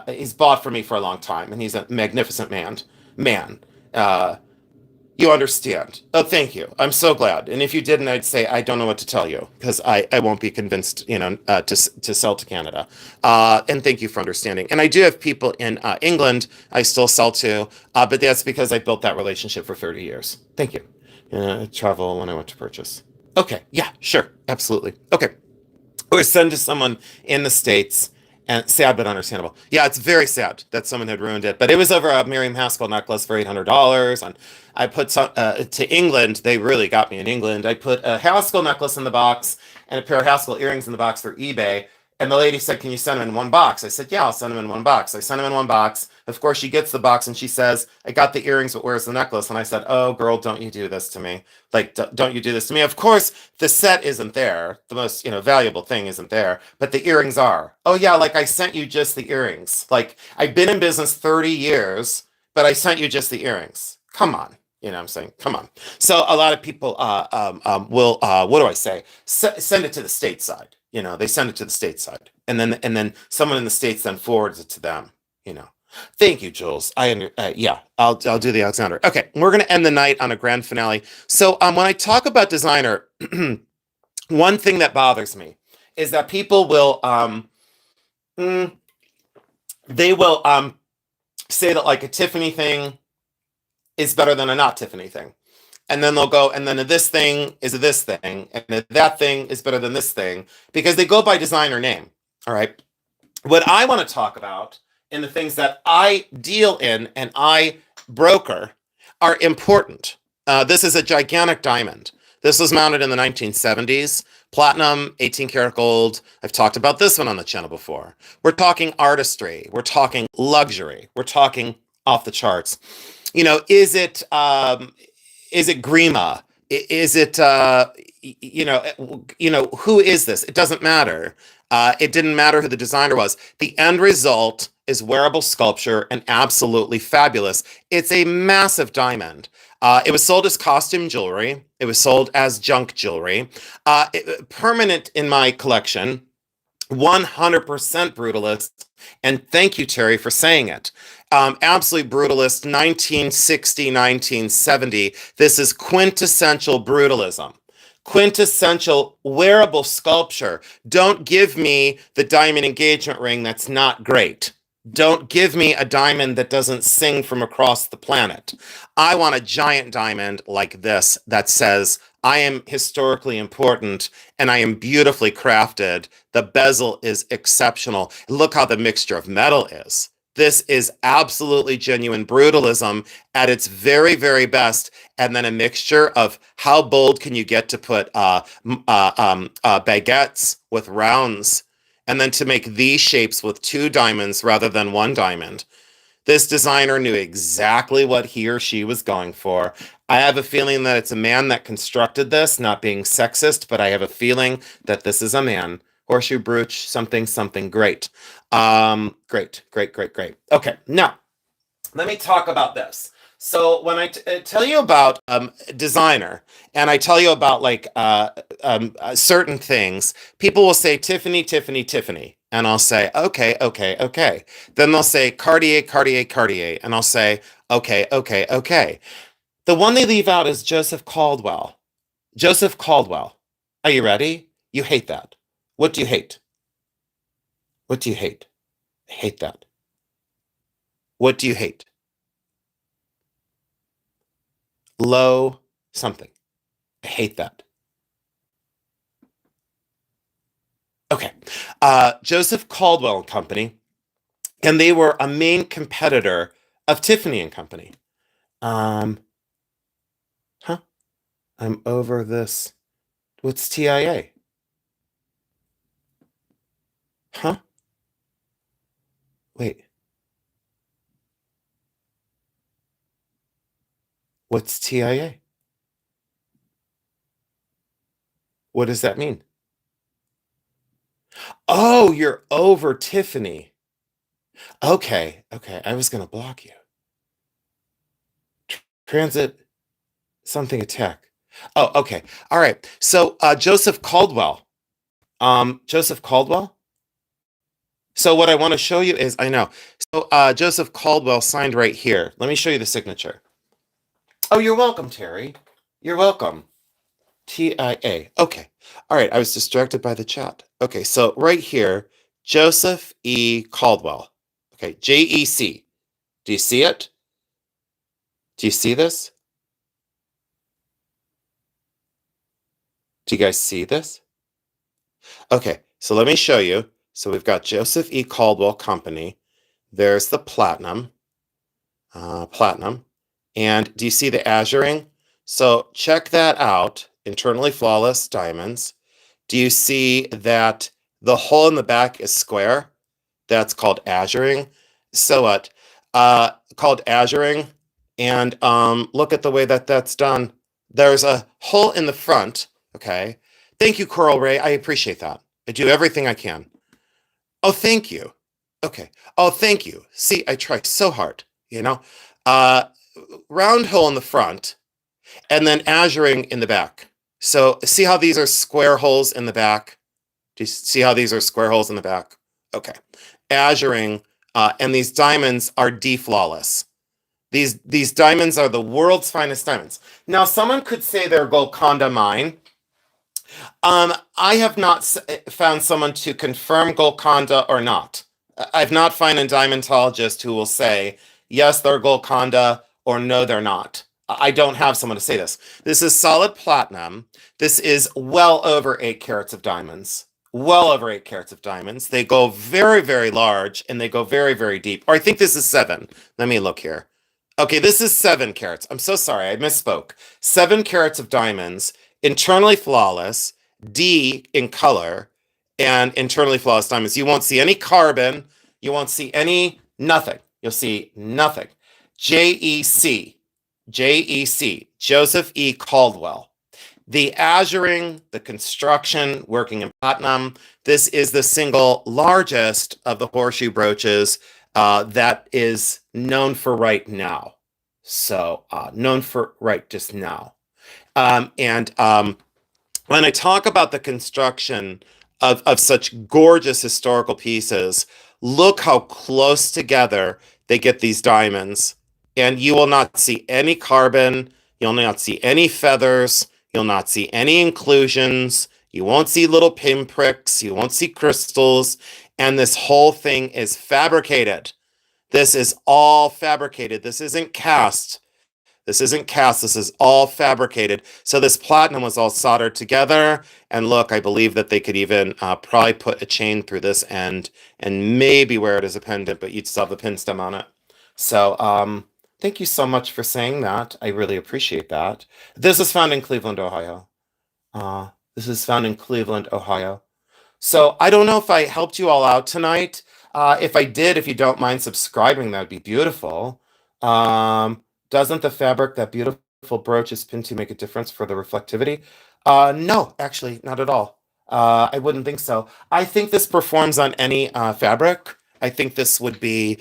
he's bought for me for a long time, and he's a magnificent man. You understand. Oh, thank you. I'm so glad. And if you didn't, I'd say I don't know what to tell you because I won't be convinced, to sell to Canada. And thank you for understanding. And I do have people in England I still sell to, but that's because I built that relationship for 30 years. Thank you. Travel when I want to purchase. Okay. Yeah, sure. Absolutely. Okay. Or send to someone in the States. And sad but understandable. Yeah, it's very sad that someone had ruined it. But it was over a Miriam Haskell necklace for $800. And I put some to England. They really got me in England. I put a Haskell necklace in the box and a pair of Haskell earrings in the box for eBay. And the lady said, can you send them in one box? I said, yeah, I'll send them in one box. I sent them in one box. Of course, she gets the box and she says, I got the earrings, but where's the necklace? And I said, oh, girl, don't you do this to me. Don't you do this to me. Of course, the set isn't there. The most, valuable thing isn't there, but the earrings are. Oh, yeah, I sent you just the earrings. I've been in business 30 years, but I sent you just the earrings. Come on. You know what I'm saying? Come on. So a lot of people will, what do I say? Send it to the stateside. They send it to the stateside, and then someone in the States then forwards it to them. Thank you, Jules. Yeah, I'll do the Alexander. Okay, we're gonna end the night on a grand finale. So when I talk about designer, one thing that bothers me is that people will they will say that a Tiffany thing is better than a not Tiffany thing. And then they'll go, and then this thing is this thing, and that thing is better than this thing, because they go by designer name. All right. What I want to talk about and the things that I deal in and I broker are important. This is a gigantic diamond. This was mounted in the 1970s. Platinum, 18 karat gold. I've talked about this one on the channel before. We're talking artistry. We're talking luxury. We're talking off the charts. Is it Grima? Is it, who is this? It doesn't matter. It didn't matter who the designer was. The end result is wearable sculpture and absolutely fabulous. It's a massive diamond. It was sold as costume jewelry. It was sold as junk jewelry. Permanent in my collection. 100% brutalist. And thank you, Terry, for saying it. Absolutely brutalist, 1960, 1970. This is quintessential brutalism. Quintessential wearable sculpture. Don't give me the diamond engagement ring that's not great. Don't give me a diamond that doesn't sing from across the planet. I want a giant diamond like this that says, I am historically important and I am beautifully crafted. The bezel is exceptional. Look how the mixture of metal is. This is absolutely genuine brutalism at its very, very best, and then a mixture of how bold can you get to put baguettes with rounds, and then to make these shapes with two diamonds rather than one diamond. This designer knew exactly what he or she was going for. I have a feeling that it's a man that constructed this, not being sexist, but I have a feeling that this is a man. Horseshoe brooch, something, something great. Great, great, great, great. Okay, now let me talk about this. So when I tell you about designer, and I tell you about like certain things, people will say Tiffany, Tiffany, Tiffany, and I'll say okay, okay, okay. Then they'll say Cartier, Cartier, Cartier, and I'll say okay, okay, okay. The one they leave out is Joseph Caldwell. Joseph Caldwell. Are you ready? You hate that. What do you hate? What do you hate? I hate that. What do you hate? Low something. I hate that. Okay. Joseph Caldwell and Company, and they were a main competitor of Tiffany and Company. Um, huh? I'm over this. What's TIA? Huh? Wait. What's TIA? What does that mean? Oh, you're over Tiffany. Okay, okay. I was gonna block you. Transit something attack. Oh, okay. All right. So Joseph Caldwell. Joseph Caldwell? So what I want to show you is, I know. So Joseph Caldwell signed right here. Let me show you the signature. Oh, you're welcome, Terry. You're welcome. TIA. Okay. All right. I was distracted by the chat. Okay. So right here, Joseph E. Caldwell. Okay. JEC. Do you see it? Do you see this? Do you guys see this? Okay. So let me show you. So we've got Joseph E. Caldwell Company. There's the platinum. Platinum. And do you see the azuring? So check that out. Internally flawless diamonds. Do you see that the hole in the back is square? That's called azuring. So what? Called azuring. And look at the way that that's done. There's a hole in the front. Okay. Thank you, Coral Ray. I appreciate that. I do everything I can. Oh, thank you. Okay. Oh, thank you. See, I try so hard, you know? Uh, round hole in the front, and then azuring in the back. So see how these are square holes in the back? Do you see how these are square holes in the back? Okay. Azuring, and these diamonds are deflawless. These diamonds are the world's finest diamonds. Now, someone could say they're Golconda mine. I have not found someone to confirm Golconda or not. I've not found a diamondologist who will say, yes, they're Golconda, or no, they're not. I don't have someone to say this. This is solid platinum. This is well over 8 carats of diamonds. Well over 8 carats of diamonds. They go very, very large, and they go very, very deep. Or I think this is 7. Let me look here. Okay, this is 7 carats. I'm so sorry, I misspoke. 7 carats of diamonds, internally flawless, D in color, and internally flawless diamonds. You won't see any carbon. You won't see any nothing. You'll see nothing. JEC, JEC, Joseph E. Caldwell. The azuring, the construction, working in platinum. This is the single largest of the horseshoe brooches that is known for right now. So known for right just now. And when I talk about the construction of such gorgeous historical pieces, look how close together they get these diamonds. And you will not see any carbon. You'll not see any feathers. You'll not see any inclusions. You won't see little pinpricks. You won't see crystals. And this whole thing is fabricated. This is all fabricated. This isn't cast. This isn't cast. This is all fabricated. So this platinum was all soldered together. And look, I believe that they could even probably put a chain through this end and maybe wear it as a pendant, but you'd still have the pin stem on it. So thank you so much for saying that. I really appreciate that. This is found in Cleveland, Ohio. This is found in Cleveland, Ohio. So I don't know if I helped you all out tonight. If I did, if you don't mind subscribing, that'd be beautiful. Doesn't the fabric that beautiful brooch is pinned to make a difference for the reflectivity? No, actually, not at all. I wouldn't think so. I think this performs on any fabric. I think this would be,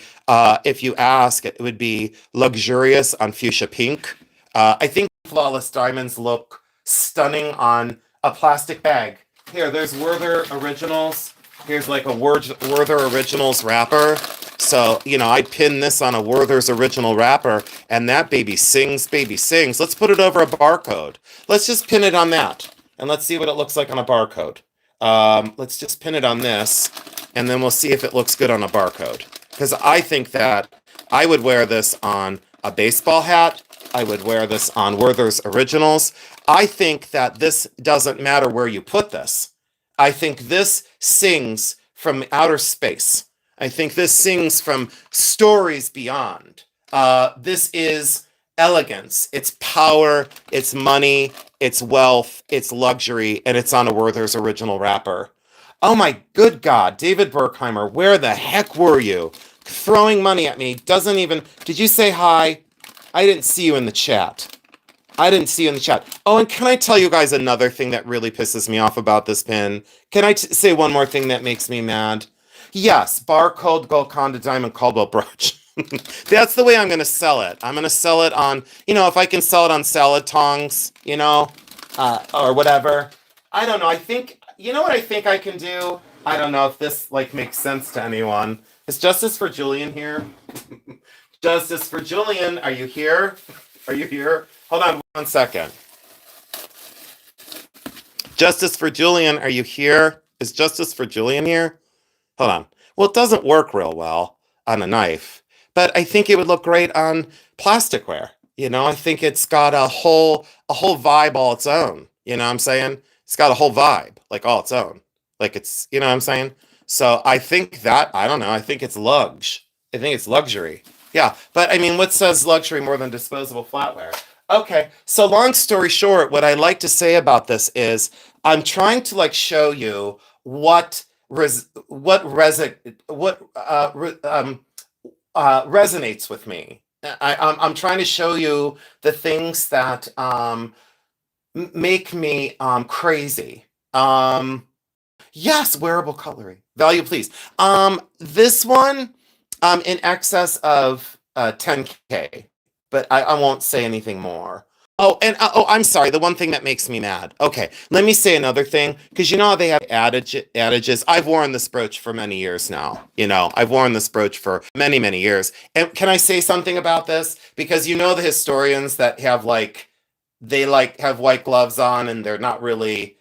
if you ask, it would be luxurious on fuchsia pink. I think flawless diamonds look stunning on a plastic bag. Here, there's Werther Originals. Here's like a Werther Originals wrapper. So, you know, I pin this on a Werther's Original wrapper, and that baby sings, baby sings. Let's put it over a barcode. Let's just pin it on that, and let's see what it looks like on a barcode. Let's just pin it on this, and then we'll see if it looks good on a barcode. Because I think that I would wear this on a baseball hat. I would wear this on Werther's Originals. I think that this doesn't matter where you put this. I think this sings from outer space. I think this sings from stories beyond. This is elegance, it's power, it's money, it's wealth, it's luxury, and it's on a Werther's Original wrapper. Oh my good God, David Berkheimer, where the heck were you? Throwing money at me, doesn't even, did you say hi? I didn't see you in the chat. I didn't see you in the chat. Oh, and can I tell you guys another thing that really pisses me off about this pin? Can I say one more thing that makes me mad? Yes, barcode Golconda Diamond Caldwell brooch. That's the way I'm going to sell it. I'm going to sell it on, you know, if I can sell it on salad tongs, you know, or whatever. I don't know. I think, you know what I think I can do? I don't know if this, like, makes sense to anyone. Is Justice for Julian here? Justice for Julian, are you here? Are you here? Hold on 1 second. Justice for Julian, are you here? Is Justice for Julian here? Hold on. Well, it doesn't work real well on a knife, but I think it would look great on plasticware. You know, I think it's got a whole vibe all its own. You know what I'm saying? It's got a whole vibe, like all its own. Like it's, you know what I'm saying? So I think that, I don't know, I think it's luxe. I think it's luxury. Yeah, but I mean, what says luxury more than disposable flatware? Okay, so long story short, what I like to say about this is I'm trying to like show you what resonates with me. I'm trying to show you the things that make me crazy. Yes, wearable cutlery. Value, please. This one in excess of 10K, but I won't say anything more. Oh, and oh, I'm sorry. The one thing that makes me mad. Okay, let me say another thing, because you know how they have adages. I've worn this brooch for many years now. You know, I've worn this brooch for many, many years. And can I say something about this? Because you know the historians that have like, they like have white gloves on and they're not really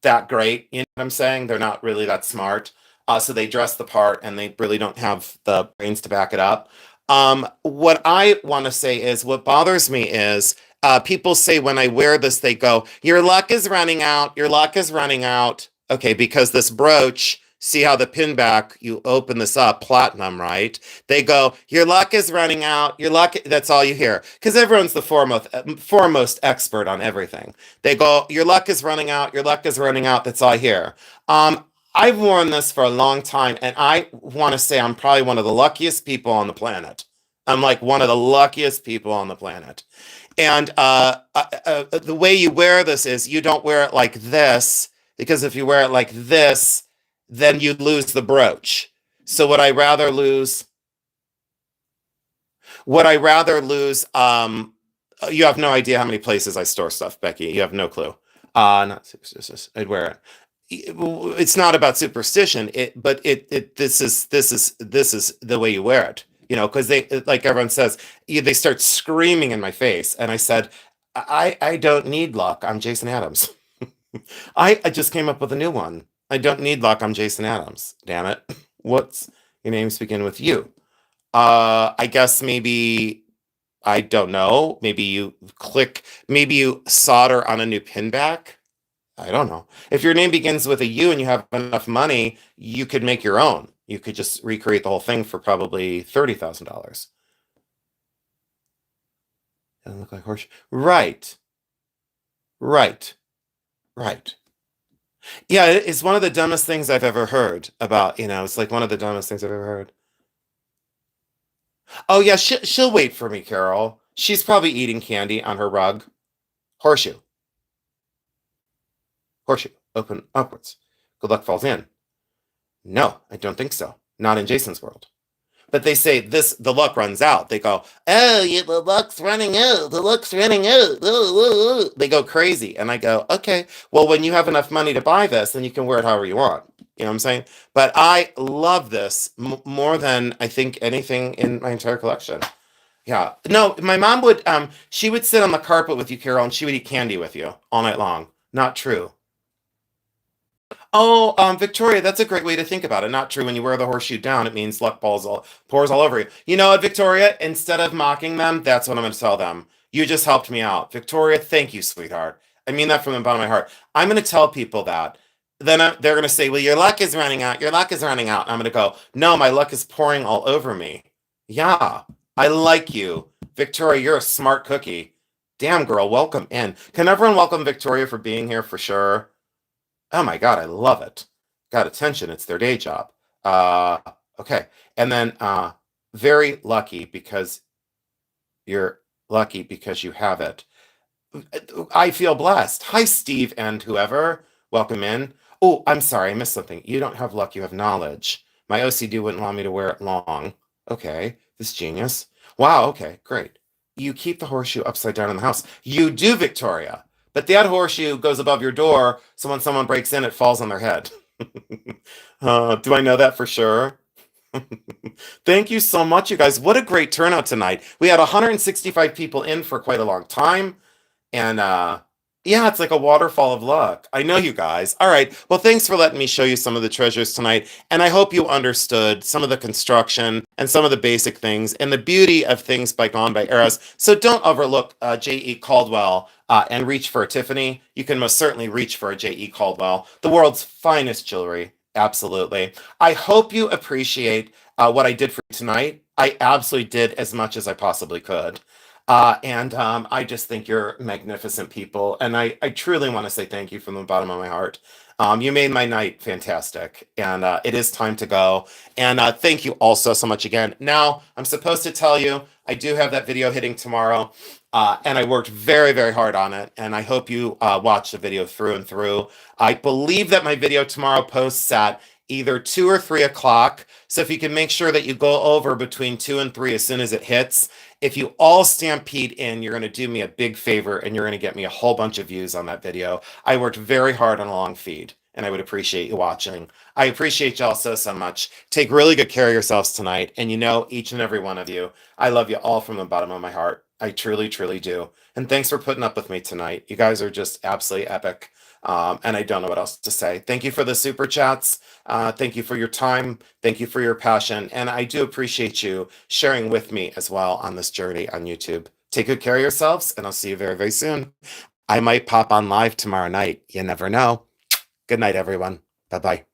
that great. You know what I'm saying? They're not really that smart. So they dress the part and they really don't have the brains to back it up. What I want to say is what bothers me is people say when I wear this, they go, your luck is running out. Your luck is running out. Okay, because this brooch, see how the pin back, you open this up, platinum, right? They go, your luck is running out. Your luck, that's all you hear. Because everyone's the foremost expert on everything. They go, your luck is running out. Your luck is running out. That's all I hear. I've worn this for a long time, and I want to say I'm probably one of the luckiest people on the planet. I'm like one of the luckiest people on the planet. And the way you wear this is you don't wear it like this, because if you wear it like this, then you lose the brooch. So would I rather lose? Would I rather lose? You have no idea how many places I store stuff, Becky. You have no clue. Not superstitious. I'd wear it. It's not about superstition. This is the way you wear it. You know, because they, like everyone says, they start screaming in my face, and I said, I don't need luck. I'm Jason Adams. I just came up with a new one. I don't need luck. I'm Jason Adams. Damn it. What's your names begin with U? I guess maybe I don't know. Maybe you solder on a new pin back. I don't know. If your name begins with a U and you have enough money, you could make your own. You could just recreate the whole thing for probably $30,000. Doesn't look like horseshoe. Right, right, right. Yeah, it's one of the dumbest things I've ever heard about, it's like one of the dumbest things I've ever heard. Oh yeah, she'll wait for me, Carol. She's probably eating candy on her rug. Horseshoe, horseshoe, open upwards. Good luck falls in. No, I don't think so. Not in Jason's world. But they say the luck runs out. They go, oh, yeah, the luck's running out. The luck's running out. Ooh, ooh, ooh. They go crazy. And I go, okay, well, when you have enough money to buy this, then you can wear it however you want. You know what I'm saying? But I love this more than I think anything in my entire collection. Yeah. No, my mom she would sit on the carpet with you, Carol, and she would eat candy with you all night long. Not true. Oh, Victoria, that's a great way to think about it. Not true. When you wear the horseshoe down, it means pours all over you. You know what, Victoria? Instead of mocking them, that's what I'm going to tell them. You just helped me out. Victoria, thank you, sweetheart. I mean that from the bottom of my heart. I'm going to tell people that. Then they're going to say, well, your luck is running out. Your luck is running out. And I'm going to go, no, my luck is pouring all over me. Yeah, I like you. Victoria, you're a smart cookie. Damn, girl, welcome in. Can everyone welcome Victoria for being here for sure? Oh my God, I love it. Got attention. It's their day job. Uh, okay. And then very lucky because you're lucky because you have it. I feel blessed. Hi, Steve and whoever. Welcome in. Oh, I'm sorry. I missed something. You don't have luck. You have knowledge. My OCD wouldn't want me to wear it long. Okay. This genius. Wow. Okay. Great. You keep the horseshoe upside down in the house. You do, Victoria. But that horseshoe goes above your door, so when someone breaks in, it falls on their head. Do I know that for sure? Thank you so much, you guys. What a great turnout tonight. We had 165 people in for quite a long time. And yeah, it's like a waterfall of luck. I know you guys. All right. Well, thanks for letting me show you some of the treasures tonight. And I hope you understood some of the construction and some of the basic things and the beauty of things by Gone by Eras. So don't overlook J.E. Caldwell and reach for a Tiffany. You can most certainly reach for a J.E. Caldwell, the world's finest jewelry. Absolutely. I hope you appreciate what I did for you tonight. I absolutely did as much as I possibly could. And I just think you're magnificent people. And I truly want to say thank you from the bottom of my heart. You made my night fantastic. And it is time to go. And thank you also so much again. Now, I'm supposed to tell you, I do have that video hitting tomorrow. And I worked very, very hard on it. And I hope you watch the video through and through. I believe that my video tomorrow posts at either 2 or 3 o'clock. So if you can make sure that you go over between 2 and 3 as soon as it hits. If you all stampede in, you're going to do me a big favor and you're going to get me a whole bunch of views on that video. I worked very hard on a long feed and I would appreciate you watching. I appreciate y'all so, so much. Take really good care of yourselves tonight. And you know, each and every one of you, I love you all from the bottom of my heart. I truly, truly do. And thanks for putting up with me tonight. You guys are just absolutely epic. And I don't know what else to say. Thank you for the super chats. Thank you for your time. Thank you for your passion. And I do appreciate you sharing with me as well on this journey on YouTube. Take good care of yourselves, and I'll see you very, very soon. I might pop on live tomorrow night. You never know. Good night, everyone. Bye-bye.